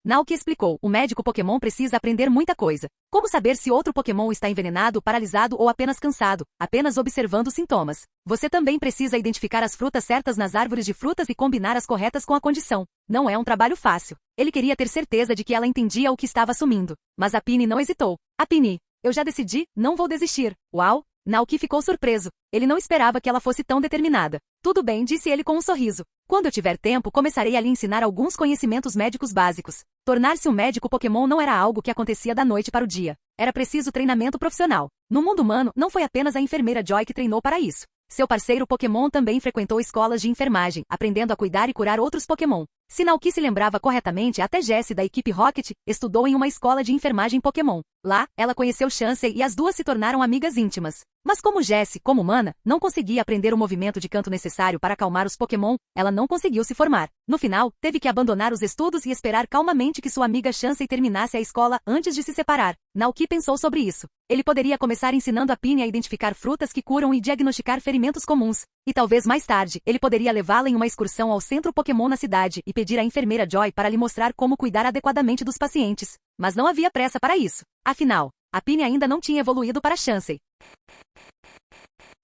Naoki explicou, o médico Pokémon precisa aprender muita coisa. Como saber se outro Pokémon está envenenado, paralisado ou apenas cansado, apenas observando os sintomas. Você também precisa identificar as frutas certas nas árvores de frutas e combinar as corretas com a condição. Não é um trabalho fácil. Ele queria ter certeza de que ela entendia o que estava assumindo. Mas Apine não hesitou. Apine, eu já decidi, não vou desistir. Uau! Naoki ficou surpreso. Ele não esperava que ela fosse tão determinada. Tudo bem, disse ele com um sorriso. Quando eu tiver tempo, começarei a lhe ensinar alguns conhecimentos médicos básicos. Tornar-se um médico Pokémon não era algo que acontecia da noite para o dia. Era preciso treinamento profissional. No mundo humano, não foi apenas a enfermeira Joy que treinou para isso. Seu parceiro Pokémon também frequentou escolas de enfermagem, aprendendo a cuidar e curar outros Pokémon. Se Naoki se lembrava corretamente, até Jessie, da equipe Rocket, estudou em uma escola de enfermagem Pokémon. Lá, ela conheceu Chansey e as duas se tornaram amigas íntimas. Mas como Jessie, como humana, não conseguia aprender o movimento de canto necessário para acalmar os Pokémon, ela não conseguiu se formar. No final, teve que abandonar os estudos e esperar calmamente que sua amiga Chansey terminasse a escola antes de se separar. Naoki pensou sobre isso. Ele poderia começar ensinando a Pinnie a identificar frutas que curam e diagnosticar ferimentos comuns. E talvez mais tarde, ele poderia levá-la em uma excursão ao centro Pokémon na cidade e pedir à enfermeira Joy para lhe mostrar como cuidar adequadamente dos pacientes. Mas não havia pressa para isso. Afinal, a Pinnie ainda não tinha evoluído para Chansey.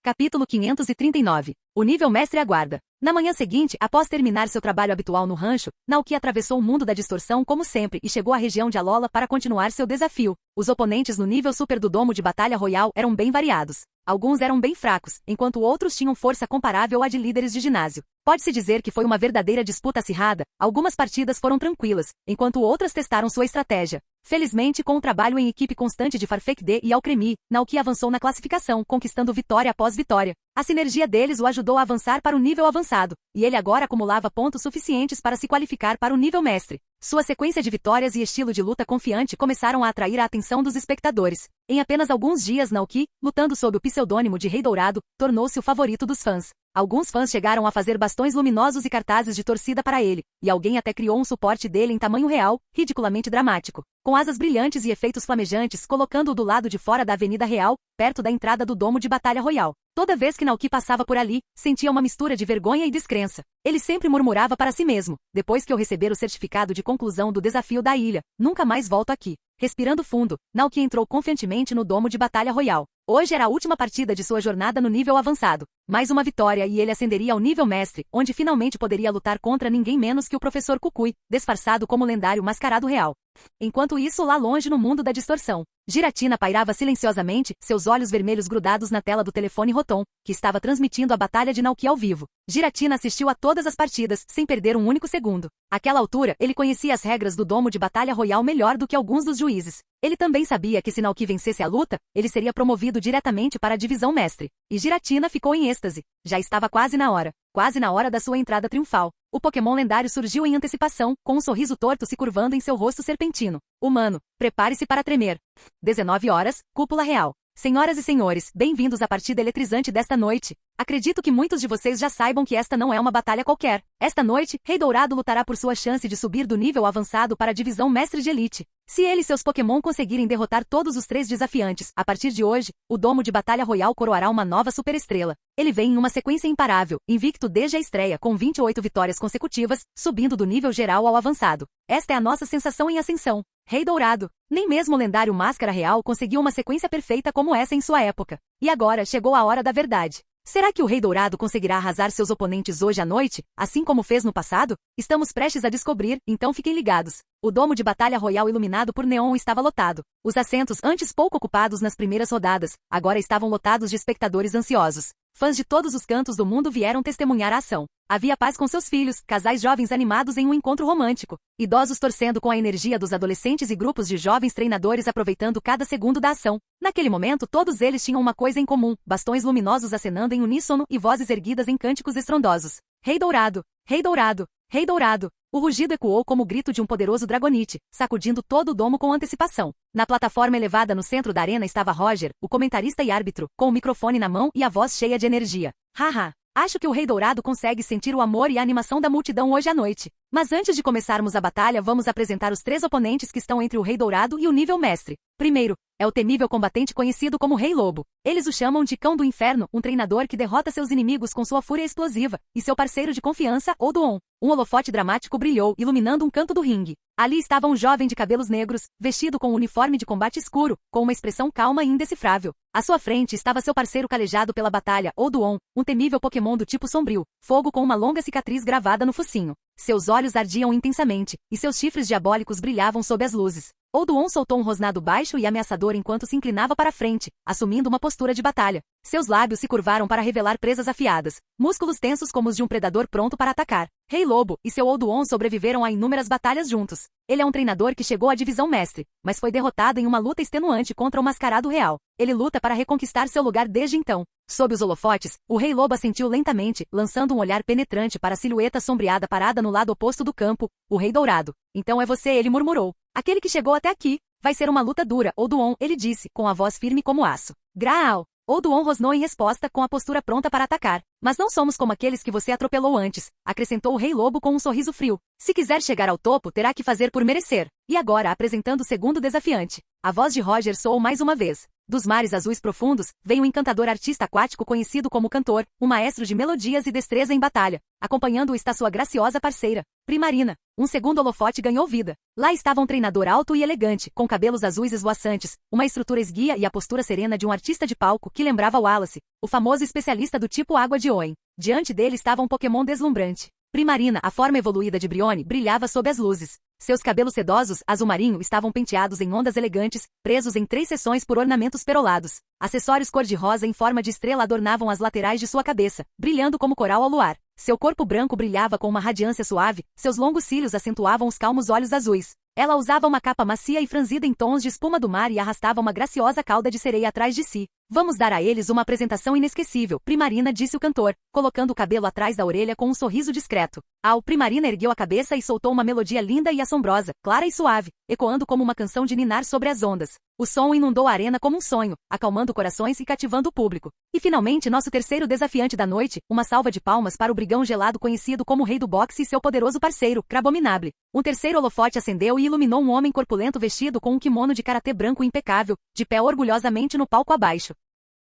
Capítulo 539. O nível mestre aguarda. Na manhã seguinte, após terminar seu trabalho habitual no rancho, Naoki atravessou o mundo da distorção como sempre e chegou à região de Alola para continuar seu desafio. Os oponentes no nível super do domo de batalha royal eram bem variados. Alguns eram bem fracos, enquanto outros tinham força comparável à de líderes de ginásio. Pode-se dizer que foi uma verdadeira disputa acirrada. Algumas partidas foram tranquilas, enquanto outras testaram sua estratégia. Felizmente, com o trabalho em equipe constante de Farfetch'd e Alcremie, Naoki avançou na classificação, conquistando vitória após vitória. A sinergia deles o ajudou a avançar para o nível avançado, e ele agora acumulava pontos suficientes para se qualificar para o nível mestre. Sua sequência de vitórias e estilo de luta confiante começaram a atrair a atenção dos espectadores. Em apenas alguns dias, Naoki, lutando sob o pseudônimo de Rei Dourado, tornou-se o favorito dos fãs. Alguns fãs chegaram a fazer bastões luminosos e cartazes de torcida para ele, e alguém até criou um suporte dele em tamanho real, ridiculamente dramático, com asas brilhantes e efeitos flamejantes, colocando-o do lado de fora da Avenida Real, perto da entrada do domo de batalha royal. Toda vez que Naoki passava por ali, sentia uma mistura de vergonha e descrença. Ele sempre murmurava para si mesmo: depois que eu receber o certificado de conclusão do desafio da ilha, nunca mais volto aqui. Respirando fundo, Naoki entrou confiantemente no domo de batalha royal. Hoje era a última partida de sua jornada no nível avançado. Mais uma vitória e ele ascenderia ao nível mestre, onde finalmente poderia lutar contra ninguém menos que o professor Kukui, disfarçado como lendário mascarado real. Enquanto isso, lá longe no mundo da distorção, Giratina pairava silenciosamente, seus olhos vermelhos grudados na tela do telefone Rotom, que estava transmitindo a batalha de Naoki ao vivo. Giratina assistiu a todas as partidas, sem perder um único segundo. Àquela altura, ele conhecia as regras do domo de batalha royal melhor do que alguns dos juízes. Ele também sabia que se Naoki vencesse a luta, ele seria promovido diretamente para a divisão mestre. E Giratina ficou em êxtase. Já estava quase na hora da sua entrada triunfal. O Pokémon lendário surgiu em antecipação, com um sorriso torto se curvando em seu rosto serpentino. Humano, prepare-se para tremer. 19 horas, Cúpula Real. Senhoras e senhores, bem-vindos à partida eletrizante desta noite. Acredito que muitos de vocês já saibam que esta não é uma batalha qualquer. Esta noite, Rei Dourado lutará por sua chance de subir do nível avançado para a divisão Mestre de Elite. Se ele e seus Pokémon conseguirem derrotar todos os 3 desafiantes, a partir de hoje, o domo de batalha royal coroará uma nova superestrela. Ele vem em uma sequência imparável, invicto desde a estreia, com 28 vitórias consecutivas, subindo do nível geral ao avançado. Esta é a nossa sensação em ascensão. Rei Dourado. Nem mesmo o lendário Máscara Real conseguiu uma sequência perfeita como essa em sua época. E agora chegou a hora da verdade. Será que o Rei Dourado conseguirá arrasar seus oponentes hoje à noite, assim como fez no passado? Estamos prestes a descobrir, então fiquem ligados. O domo de batalha royal iluminado por neon estava lotado. Os assentos, antes pouco ocupados nas primeiras rodadas, agora estavam lotados de espectadores ansiosos. Fãs de todos os cantos do mundo vieram testemunhar a ação. Havia paz com seus filhos, casais jovens animados em um encontro romântico, idosos torcendo com a energia dos adolescentes e grupos de jovens treinadores aproveitando cada segundo da ação. Naquele momento, todos eles tinham uma coisa em comum: bastões luminosos acenando em uníssono e vozes erguidas em cânticos estrondosos. Rei Dourado! Rei Dourado! Rei Dourado! O rugido ecoou como o grito de um poderoso Dragonite, sacudindo todo o domo com antecipação. Na plataforma elevada no centro da arena estava Roger, o comentarista e árbitro, com o microfone na mão e a voz cheia de energia. Haha! Acho que o Rei Dourado consegue sentir o amor e a animação da multidão hoje à noite. Mas antes de começarmos a batalha, vamos apresentar os 3 oponentes que estão entre o Rei Dourado e o nível mestre. Primeiro, é o temível combatente conhecido como Rei Lobo. Eles o chamam de Cão do Inferno, um treinador que derrota seus inimigos com sua fúria explosiva, e seu parceiro de confiança, Oduon. Um holofote dramático brilhou, iluminando um canto do ringue. Ali estava um jovem de cabelos negros, vestido com um uniforme de combate escuro, com uma expressão calma e indecifrável. À sua frente estava seu parceiro calejado pela batalha, Oduon, um temível Pokémon do tipo sombrio, fogo com uma longa cicatriz gravada no focinho. Seus olhos ardiam intensamente, e seus chifres diabólicos brilhavam sob as luzes. Oduon soltou um rosnado baixo e ameaçador enquanto se inclinava para frente, assumindo uma postura de batalha. Seus lábios se curvaram para revelar presas afiadas, músculos tensos como os de um predador pronto para atacar. Rei Lobo e seu Oduon sobreviveram a inúmeras batalhas juntos. Ele é um treinador que chegou à divisão mestre, mas foi derrotado em uma luta extenuante contra o Mascarado Real. Ele luta para reconquistar seu lugar desde então. Sob os holofotes, o Rei Lobo assentiu lentamente, lançando um olhar penetrante para a silhueta sombreada parada no lado oposto do campo, o Rei Dourado. Então é você, ele murmurou. Aquele que chegou até aqui. Vai ser uma luta dura, Oduon, ele disse, com a voz firme como aço. Graal. Oduon rosnou em resposta com a postura pronta para atacar. Mas não somos como aqueles que você atropelou antes, acrescentou o Rei Lobo com um sorriso frio. Se quiser chegar ao topo, terá que fazer por merecer. E agora, apresentando o segundo desafiante. A voz de Roger soou mais uma vez. Dos mares azuis profundos, vem um encantador artista aquático conhecido como Cantor, um maestro de melodias e destreza em batalha. Acompanhando-o está sua graciosa parceira, Primarina. Um segundo holofote ganhou vida. Lá estava um treinador alto e elegante, com cabelos azuis esvoaçantes, uma estrutura esguia e a postura serena de um artista de palco que lembrava Wallace, o famoso especialista do tipo Água de Oen. Diante dele estava um Pokémon deslumbrante. Primarina, a forma evoluída de Brione, brilhava sob as luzes. Seus cabelos sedosos, azul marinho, estavam penteados em ondas elegantes, presos em 3 seções por ornamentos perolados. Acessórios cor-de-rosa em forma de estrela adornavam as laterais de sua cabeça, brilhando como coral ao luar. Seu corpo branco brilhava com uma radiância suave, seus longos cílios acentuavam os calmos olhos azuis. Ela usava uma capa macia e franzida em tons de espuma do mar e arrastava uma graciosa cauda de sereia atrás de si. Vamos dar a eles uma apresentação inesquecível, Primarina, disse o cantor, colocando o cabelo atrás da orelha com um sorriso discreto. Primarina ergueu a cabeça e soltou uma melodia linda e assombrosa, clara e suave, ecoando como uma canção de ninar sobre as ondas. O som inundou a arena como um sonho, acalmando corações e cativando o público. E finalmente nosso terceiro desafiante da noite, uma salva de palmas para o brigão gelado conhecido como Rei do Boxe e seu poderoso parceiro, Crabominable. Um terceiro holofote acendeu e iluminou um homem corpulento vestido com um kimono de karatê branco impecável, de pé orgulhosamente no palco abaixo.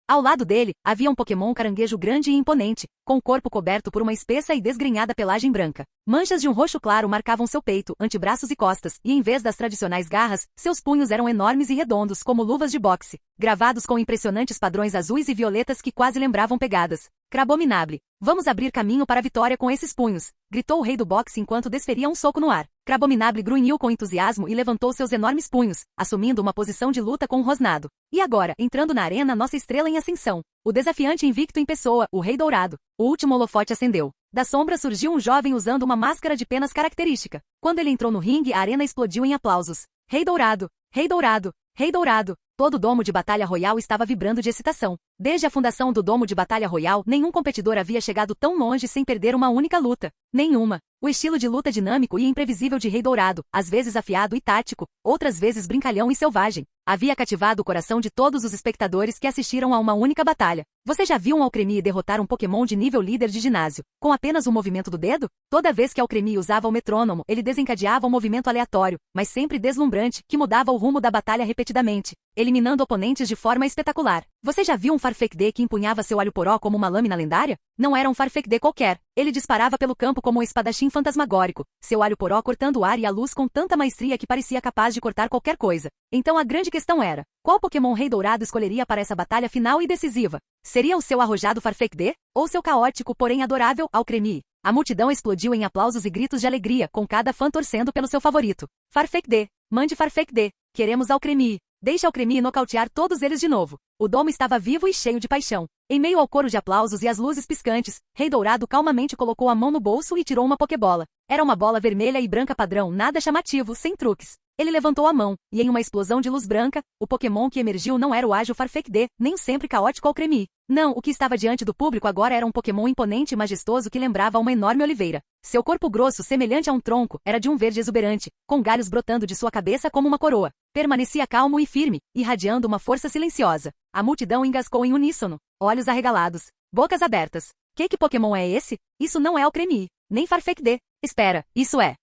Ao lado dele, havia um Pokémon caranguejo grande e imponente, com o corpo coberto por uma espessa e desgrenhada pelagem branca. Manchas de um roxo claro marcavam seu peito, antebraços e costas, e em vez das tradicionais garras, seus punhos eram enormes e redondos como luvas de boxe, gravados com impressionantes padrões azuis e violetas que quase lembravam pegadas. Crabominable. Vamos abrir caminho para a vitória com esses punhos, gritou o rei do boxe enquanto desferia um soco no ar. Crabominable grunhiu com entusiasmo e levantou seus enormes punhos, assumindo uma posição de luta com um rosnado. E agora, entrando na arena, nossa estrela em ascensão. O desafiante invicto em pessoa, o Rei Dourado. O último holofote acendeu. Da sombra surgiu um jovem usando uma máscara de penas característica. Quando ele entrou no ringue, a arena explodiu em aplausos. Rei Dourado! Rei Dourado! Rei Dourado! Todo o Domo de Batalha Royal estava vibrando de excitação. Desde a fundação do Domo de Batalha Royal, nenhum competidor havia chegado tão longe sem perder uma única luta. Nenhuma. O estilo de luta dinâmico e imprevisível de Rei Dourado, às vezes afiado e tático, outras vezes brincalhão e selvagem, havia cativado o coração de todos os espectadores que assistiram a uma única batalha. Você já viu um Alcremie derrotar um Pokémon de nível líder de ginásio, com apenas um movimento do dedo? Toda vez que Alcremie usava o metrônomo, ele desencadeava um movimento aleatório, mas sempre deslumbrante, que mudava o rumo da batalha repetidamente, eliminando oponentes de forma espetacular. Você já viu um Farfetch'd que empunhava seu alho-poró como uma lâmina lendária? Não era um Farfetch'd qualquer. Ele disparava pelo campo como um espadachim fantasmagórico, seu alho-poró cortando o ar e a luz com tanta maestria que parecia capaz de cortar qualquer coisa. Então a grande questão era, qual Pokémon Rei Dourado escolheria para essa batalha final e decisiva? Seria o seu arrojado Farfetch'd? Ou seu caótico, porém adorável, Alcremie? A multidão explodiu em aplausos e gritos de alegria, com cada fã torcendo pelo seu favorito. Farfetch'd! Mande Farfetch'd! Queremos Alcremie! Deixe Alcremie nocautear todos eles de novo. O domo estava vivo e cheio de paixão. Em meio ao coro de aplausos e às luzes piscantes, Rei Dourado calmamente colocou a mão no bolso e tirou uma Pokébola. Era uma bola vermelha e branca padrão, nada chamativo, sem truques. Ele levantou a mão, e em uma explosão de luz branca, o Pokémon que emergiu não era o ágil Farfetch'd, nem o sempre caótico Alcremie. Não, o que estava diante do público agora era um Pokémon imponente e majestoso que lembrava uma enorme oliveira. Seu corpo grosso, semelhante a um tronco, era de um verde exuberante, com galhos brotando de sua cabeça como uma coroa. Permanecia calmo e firme, irradiando uma força silenciosa. A multidão engasgou em uníssono, olhos arregalados, bocas abertas. Que Pokémon é esse? Isso não é Alcremie, nem Farfetch'd. Espera, isso é...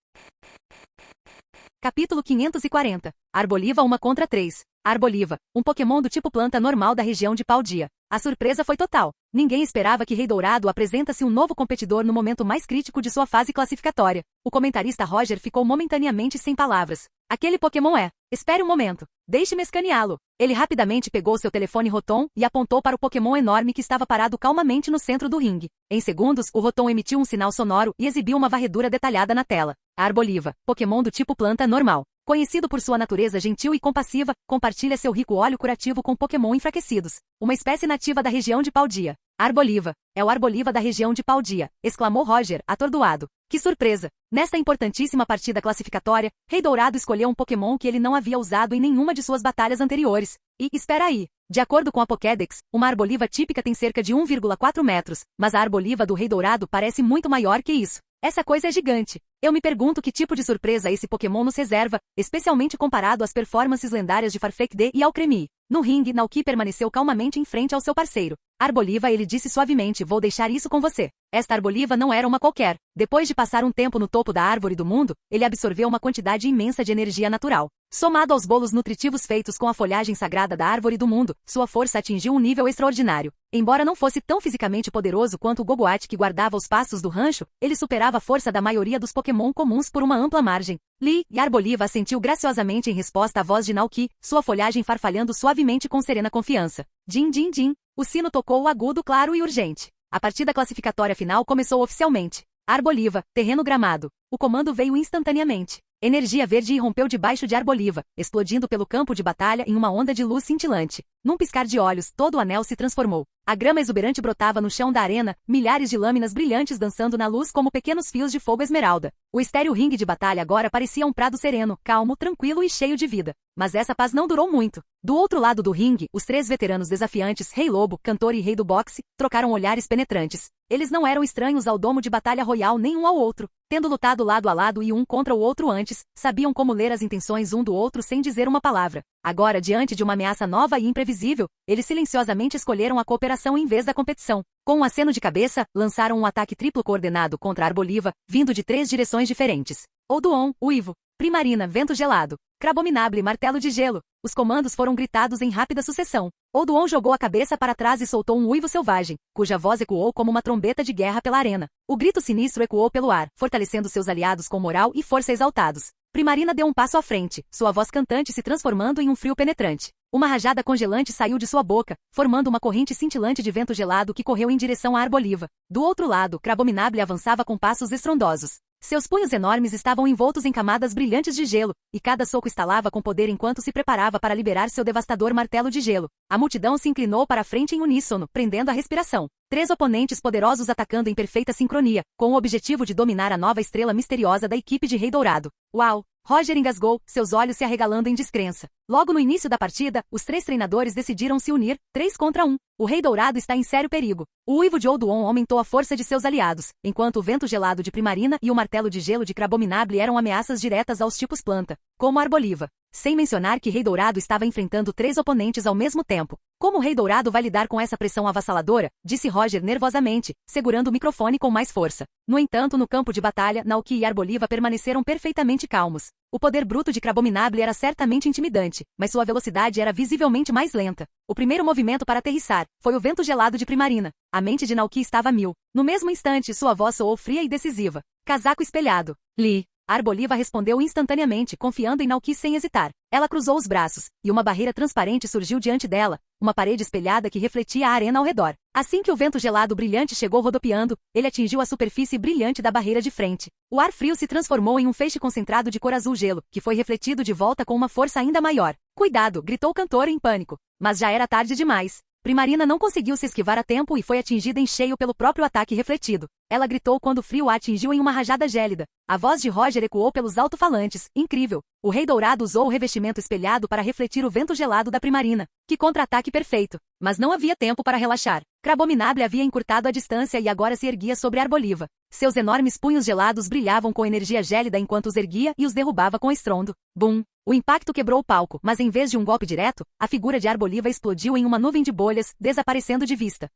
Capítulo 540. Arboliva 1 contra 3. Arboliva, um Pokémon do tipo planta normal da região de Paldea. A surpresa foi total. Ninguém esperava que Rei Dourado apresentasse um novo competidor no momento mais crítico de sua fase classificatória. O comentarista Roger ficou momentaneamente sem palavras. Aquele Pokémon é... Espere um momento. Deixe-me escaneá-lo. Ele rapidamente pegou seu telefone Rotom e apontou para o Pokémon enorme que estava parado calmamente no centro do ringue. Em segundos, o Rotom emitiu um sinal sonoro e exibiu uma varredura detalhada na tela. Arboliva, Pokémon do tipo planta normal. Conhecido por sua natureza gentil e compassiva, compartilha seu rico óleo curativo com Pokémon enfraquecidos. Uma espécie nativa da região de Paldea. Arboliva. É o Arboliva da região de Paldea, exclamou Roger, atordoado. Que surpresa! Nesta importantíssima partida classificatória, Rei Dourado escolheu um Pokémon que ele não havia usado em nenhuma de suas batalhas anteriores. E, espera aí. De acordo com a Pokédex, uma arboliva típica tem cerca de 1,4 metros, mas a arboliva do Rei Dourado parece muito maior que isso. Essa coisa é gigante. Eu me pergunto que tipo de surpresa esse Pokémon nos reserva, especialmente comparado às performances lendárias de Farfetch'd e Alcremie. No ringue, Naoki permaneceu calmamente em frente ao seu parceiro. Arboliva, ele disse suavemente, vou deixar isso com você. Esta arboliva não era uma qualquer. Depois de passar um tempo no topo da árvore do mundo, ele absorveu uma quantidade imensa de energia natural. Somado aos bolos nutritivos feitos com a folhagem sagrada da árvore do mundo, sua força atingiu um nível extraordinário. Embora não fosse tão fisicamente poderoso quanto o Gogoat que guardava os pastos do rancho, ele superava a força da maioria dos Pokémon comuns por uma ampla margem. Lee, e Arboliva assentiu graciosamente em resposta à voz de Naoki, sua folhagem farfalhando suavemente com serena confiança. Din din din. O sino tocou agudo, claro e urgente. A partida classificatória final começou oficialmente. Arboliva, terreno gramado. O comando veio instantaneamente. Energia verde irrompeu debaixo de Arboliva, explodindo pelo campo de batalha em uma onda de luz cintilante. Num piscar de olhos, todo o anel se transformou. A grama exuberante brotava no chão da arena, milhares de lâminas brilhantes dançando na luz como pequenos fios de fogo esmeralda. O estéril ringue de batalha agora parecia um prado sereno, calmo, tranquilo e cheio de vida. Mas essa paz não durou muito. Do outro lado do ringue, os três veteranos desafiantes, Rei Lobo, Cantor e Rei do Boxe, trocaram olhares penetrantes. Eles não eram estranhos ao domo de batalha royal nem um ao outro. Tendo lutado lado a lado e um contra o outro antes, sabiam como ler as intenções um do outro sem dizer uma palavra. Agora, diante de uma ameaça nova e imprevisível, eles silenciosamente escolheram a cooperação em vez da competição. Com um aceno de cabeça, lançaram um ataque triplo coordenado contra Arboliva, vindo de 3 direções diferentes. Oduon, Uivo, Primarina, Vento Gelado, Crabominable, Martelo de Gelo. Os comandos foram gritados em rápida sucessão. Oduon jogou a cabeça para trás e soltou um uivo selvagem, cuja voz ecoou como uma trombeta de guerra pela arena. O grito sinistro ecoou pelo ar, fortalecendo seus aliados com moral e força exaltados. Primarina deu um passo à frente, sua voz cantante se transformando em um frio penetrante. Uma rajada congelante saiu de sua boca, formando uma corrente cintilante de vento gelado que correu em direção à Arboliva. Do outro lado, Crabominable avançava com passos estrondosos. Seus punhos enormes estavam envoltos em camadas brilhantes de gelo, e cada soco estalava com poder enquanto se preparava para liberar seu devastador martelo de gelo. A multidão se inclinou para a frente em uníssono, prendendo a respiração. 3 oponentes poderosos atacando em perfeita sincronia, com o objetivo de dominar a nova estrela misteriosa da equipe de Rei Dourado. Uau! Roger engasgou, seus olhos se arregalando em descrença. Logo no início da partida, os 3 treinadores decidiram se unir, 3 contra 1. O Rei Dourado está em sério perigo. O uivo de Oduon aumentou a força de seus aliados, enquanto o vento gelado de Primarina e o martelo de gelo de Crabominable eram ameaças diretas aos tipos planta, como Arboliva. Sem mencionar que Rei Dourado estava enfrentando 3 oponentes ao mesmo tempo. Como o Rei Dourado vai lidar com essa pressão avassaladora? Disse Roger nervosamente, segurando o microfone com mais força. No entanto, no campo de batalha, Naoki e Arboliva permaneceram perfeitamente calmos. O poder bruto de Crabominable era certamente intimidante, mas sua velocidade era visivelmente mais lenta. O primeiro movimento para aterrissar foi o vento gelado de Primarina. A mente de Naoki estava a mil. No mesmo instante, sua voz soou fria e decisiva. Casaco espelhado. Li. Arboliva respondeu instantaneamente, confiando em Naoki sem hesitar. Ela cruzou os braços, e uma barreira transparente surgiu diante dela, uma parede espelhada que refletia a arena ao redor. Assim que o vento gelado brilhante chegou rodopiando, ele atingiu a superfície brilhante da barreira de frente. O ar frio se transformou em um feixe concentrado de cor azul gelo, que foi refletido de volta com uma força ainda maior. Cuidado! Gritou o cantor em pânico. Mas já era tarde demais. Primarina não conseguiu se esquivar a tempo e foi atingida em cheio pelo próprio ataque refletido. Ela gritou quando o frio a atingiu em uma rajada gélida. A voz de Roger ecoou pelos alto-falantes. Incrível! O Rei Dourado usou o revestimento espelhado para refletir o vento gelado da Primarina. Que contra-ataque perfeito! Mas não havia tempo para relaxar. Crabominable havia encurtado a distância e agora se erguia sobre Arboliva. Seus enormes punhos gelados brilhavam com energia gélida enquanto os erguia e os derrubava com estrondo. Bum! O impacto quebrou o palco, mas em vez de um golpe direto, a figura de Arboliva explodiu em uma nuvem de bolhas, desaparecendo de vista.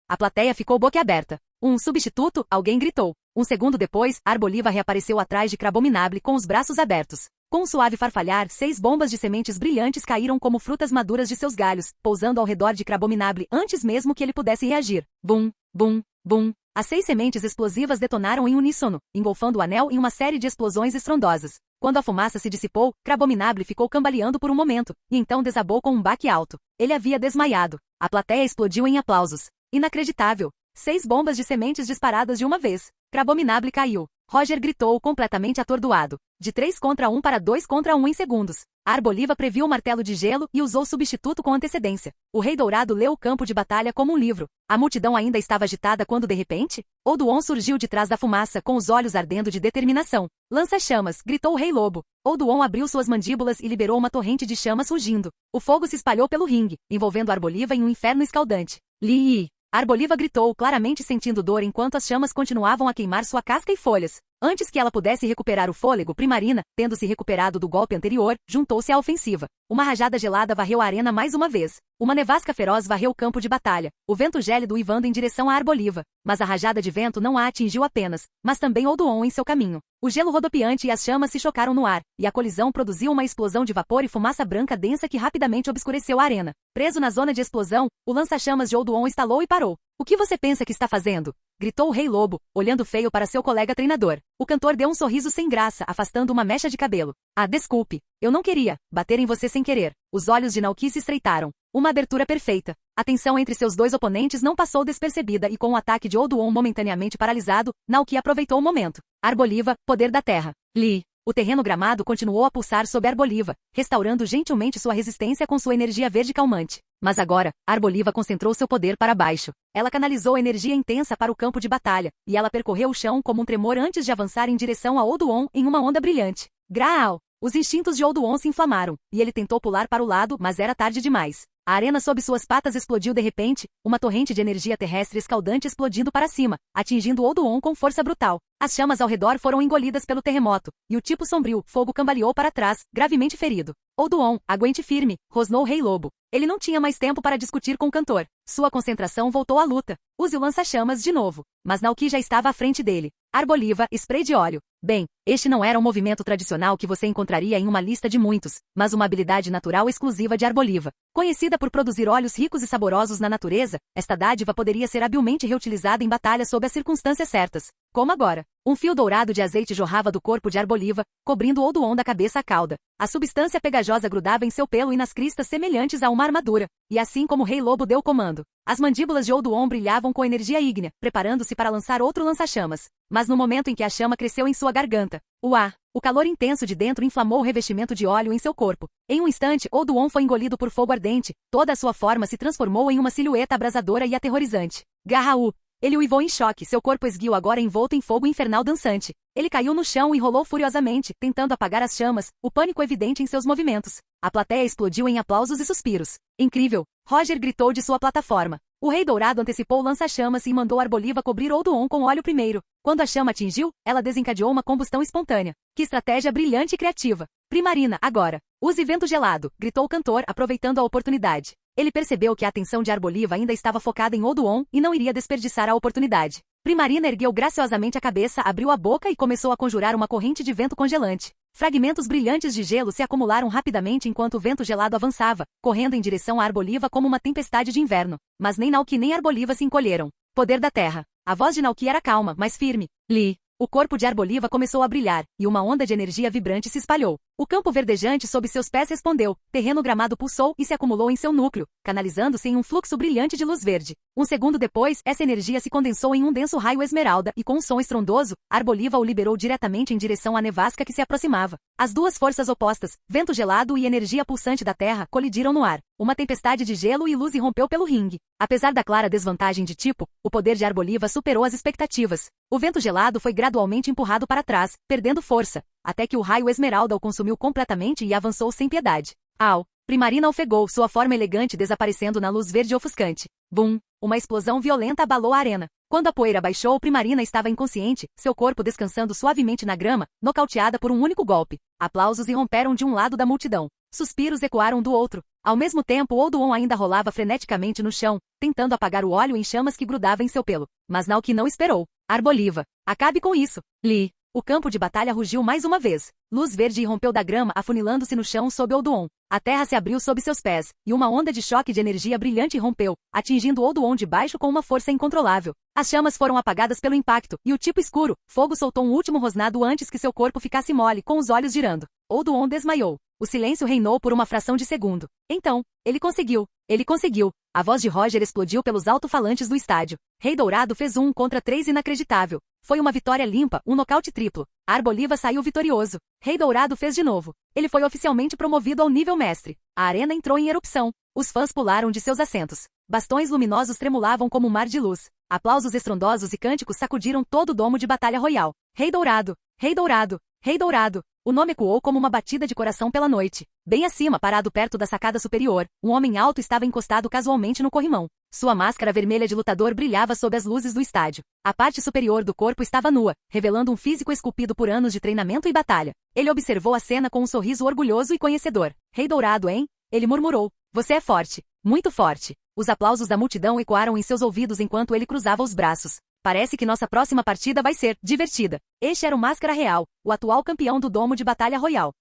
A plateia ficou boquiaberta. Um substituto? Alguém gritou. Um segundo depois, Arboliva reapareceu atrás de Crabominable com os braços abertos. Com um suave farfalhar, 6 bombas de sementes brilhantes caíram como frutas maduras de seus galhos, pousando ao redor de Crabominable antes mesmo que ele pudesse reagir. Bum, bum, bum. As 6 sementes explosivas detonaram em uníssono, engolfando o anel em uma série de explosões estrondosas. Quando a fumaça se dissipou, Crabominable ficou cambaleando por um momento, e então desabou com um baque alto. Ele havia desmaiado. A plateia explodiu em aplausos. Inacreditável! 6 bombas de sementes disparadas de uma vez. Crabominable caiu. Roger gritou, completamente atordoado. De 3 contra 1 para 2 contra 1 em segundos. A Arboliva previu o martelo de gelo e usou o substituto com antecedência. O Rei Dourado leu o campo de batalha como um livro. A multidão ainda estava agitada quando, de repente, Oduon surgiu de trás da fumaça com os olhos ardendo de determinação. Lança-chamas, gritou o Rei Lobo. Oduon abriu suas mandíbulas e liberou uma torrente de chamas rugindo. O fogo se espalhou pelo ringue, envolvendo a Arboliva em um inferno escaldante. Li! A Arboliva gritou, claramente sentindo dor enquanto as chamas continuavam a queimar sua casca e folhas. Antes que ela pudesse recuperar o fôlego, Primarina, tendo se recuperado do golpe anterior, juntou-se à ofensiva. Uma rajada gelada varreu a arena mais uma vez. Uma nevasca feroz varreu o campo de batalha, o vento gélido uivando em direção à Arboliva. Mas a rajada de vento não a atingiu apenas, mas também Oduon em seu caminho. O gelo rodopiante e as chamas se chocaram no ar, e a colisão produziu uma explosão de vapor e fumaça branca densa que rapidamente obscureceu a arena. Preso na zona de explosão, o lança-chamas de Oduon estalou e parou. O que você pensa que está fazendo? Gritou o Rei Lobo, olhando feio para seu colega treinador. O cantor deu um sorriso sem graça, afastando uma mecha de cabelo. Ah, desculpe. Eu não queria bater em você sem querer. Os olhos de Naoki se estreitaram. Uma abertura perfeita. A tensão entre seus dois oponentes não passou despercebida e com o ataque de Oduon momentaneamente paralisado, Naoki aproveitou o momento. Arboliva, poder da terra. Li. O terreno gramado continuou a pulsar sob a Arboliva, restaurando gentilmente sua resistência com sua energia verde calmante. Mas agora, a Arboliva concentrou seu poder para baixo. Ela canalizou energia intensa para o campo de batalha, e ela percorreu o chão como um tremor antes de avançar em direção a Oduon em uma onda brilhante. Graal! Os instintos de Oduon se inflamaram, e ele tentou pular para o lado, mas era tarde demais. A arena sob suas patas explodiu de repente, uma torrente de energia terrestre escaldante explodindo para cima, atingindo Oduon com força brutal. As chamas ao redor foram engolidas pelo terremoto, e o tipo sombrio, fogo cambaleou para trás, gravemente ferido. Oduon, aguente firme, rosnou o Rei Lobo. Ele não tinha mais tempo para discutir com o cantor. Sua concentração voltou à luta. Use o lança-chamas de novo. Mas Naoki já estava à frente dele. Arboliva, spray de óleo. Bem, este não era um movimento tradicional que você encontraria em uma lista de muitos, mas uma habilidade natural exclusiva de Arboliva. Conhecida por produzir óleos ricos e saborosos na natureza, esta dádiva poderia ser habilmente reutilizada em batalha sob as circunstâncias certas. Como agora. Um fio dourado de azeite jorrava do corpo de Arboliva, cobrindo Oduon da cabeça à cauda. A substância pegajosa grudava em seu pelo e nas cristas semelhantes a uma armadura. E assim como o Rei Lobo deu o comando, as mandíbulas de Oduon brilhavam com energia ígnea, preparando-se para lançar outro lança-chamas. Mas no momento em que a chama cresceu em sua garganta, o calor intenso de dentro inflamou o revestimento de óleo em seu corpo. Em um instante, Oduon foi engolido por fogo ardente. Toda a sua forma se transformou em uma silhueta abrasadora e aterrorizante. Garraú! Ele uivou em choque, seu corpo esguio agora envolto em fogo infernal dançante. Ele caiu no chão e rolou furiosamente, tentando apagar as chamas, o pânico evidente em seus movimentos. A plateia explodiu em aplausos e suspiros. Incrível! Roger gritou de sua plataforma. O Rei Dourado antecipou o lança-chamas e mandou Arboliva cobrir Oduon com óleo primeiro. Quando a chama atingiu, ela desencadeou uma combustão espontânea. Que estratégia brilhante e criativa! Primarina, agora! Use vento gelado, gritou o cantor, aproveitando a oportunidade. Ele percebeu que a atenção de Arboliva ainda estava focada em Oduon e não iria desperdiçar a oportunidade. Primarina ergueu graciosamente a cabeça, abriu a boca e começou a conjurar uma corrente de vento congelante. Fragmentos brilhantes de gelo se acumularam rapidamente enquanto o vento gelado avançava, correndo em direção à Arboliva como uma tempestade de inverno. Mas nem Naoki nem Arboliva se encolheram. Poder da terra. A voz de Naoki era calma, mas firme. Li. O corpo de Arboliva começou a brilhar, e uma onda de energia vibrante se espalhou. O campo verdejante sob seus pés respondeu, terreno gramado pulsou e se acumulou em seu núcleo, canalizando-se em um fluxo brilhante de luz verde. Um segundo depois, essa energia se condensou em um denso raio esmeralda e com um som estrondoso, Arboliva o liberou diretamente em direção à nevasca que se aproximava. As duas forças opostas, vento gelado e energia pulsante da terra, colidiram no ar. Uma tempestade de gelo e luz irrompeu pelo ringue. Apesar da clara desvantagem de tipo, o poder de Arboliva superou as expectativas. O vento gelado foi gradualmente empurrado para trás, perdendo força, até que o raio esmeralda o consumiu completamente e avançou sem piedade. Au! Primarina ofegou, sua forma elegante desaparecendo na luz verde ofuscante. Bum! Uma explosão violenta abalou a arena. Quando a poeira baixou, Primarina estava inconsciente, seu corpo descansando suavemente na grama, nocauteada por um único golpe. Aplausos irromperam de um lado da multidão. Suspiros ecoaram do outro. Ao mesmo tempo, Oduon ainda rolava freneticamente no chão, tentando apagar o óleo em chamas que grudava em seu pelo. Mas Naoki não esperou. Arboliva. Acabe com isso. Li. O campo de batalha rugiu mais uma vez. Luz verde irrompeu da grama, afunilando-se no chão sob Oduon. A terra se abriu sob seus pés, e uma onda de choque de energia brilhante irrompeu, atingindo Oduon de baixo com uma força incontrolável. As chamas foram apagadas pelo impacto, e o tipo escuro, fogo soltou um último rosnado antes que seu corpo ficasse mole, com os olhos girando. Oduon desmaiou. O silêncio reinou por uma fração de segundo. Então, ele conseguiu. Ele conseguiu. A voz de Roger explodiu pelos alto-falantes do estádio. Rei Dourado fez 1 contra 3 inacreditável. Foi uma vitória limpa, um nocaute triplo. Arboliva saiu vitorioso. Rei Dourado fez de novo. Ele foi oficialmente promovido ao nível mestre. A arena entrou em erupção. Os fãs pularam de seus assentos. Bastões luminosos tremulavam como um mar de luz. Aplausos estrondosos e cânticos sacudiram todo o domo de batalha royal. Rei Dourado! Rei Dourado! Rei Dourado! O nome ecoou como uma batida de coração pela noite. Bem acima, parado perto da sacada superior, um homem alto estava encostado casualmente no corrimão. Sua máscara vermelha de lutador brilhava sob as luzes do estádio. A parte superior do corpo estava nua, revelando um físico esculpido por anos de treinamento e batalha. Ele observou a cena com um sorriso orgulhoso e conhecedor. Rei Dourado, hein? Ele murmurou. Você é forte. Muito forte. Os aplausos da multidão ecoaram em seus ouvidos enquanto ele cruzava os braços. Parece que nossa próxima partida vai ser divertida. Este era o Máscara Real, o atual campeão do domo de batalha royal.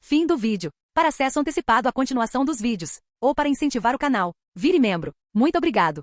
Fim do vídeo. Para acesso antecipado à continuação dos vídeos, ou para incentivar o canal, vire membro. Muito obrigado.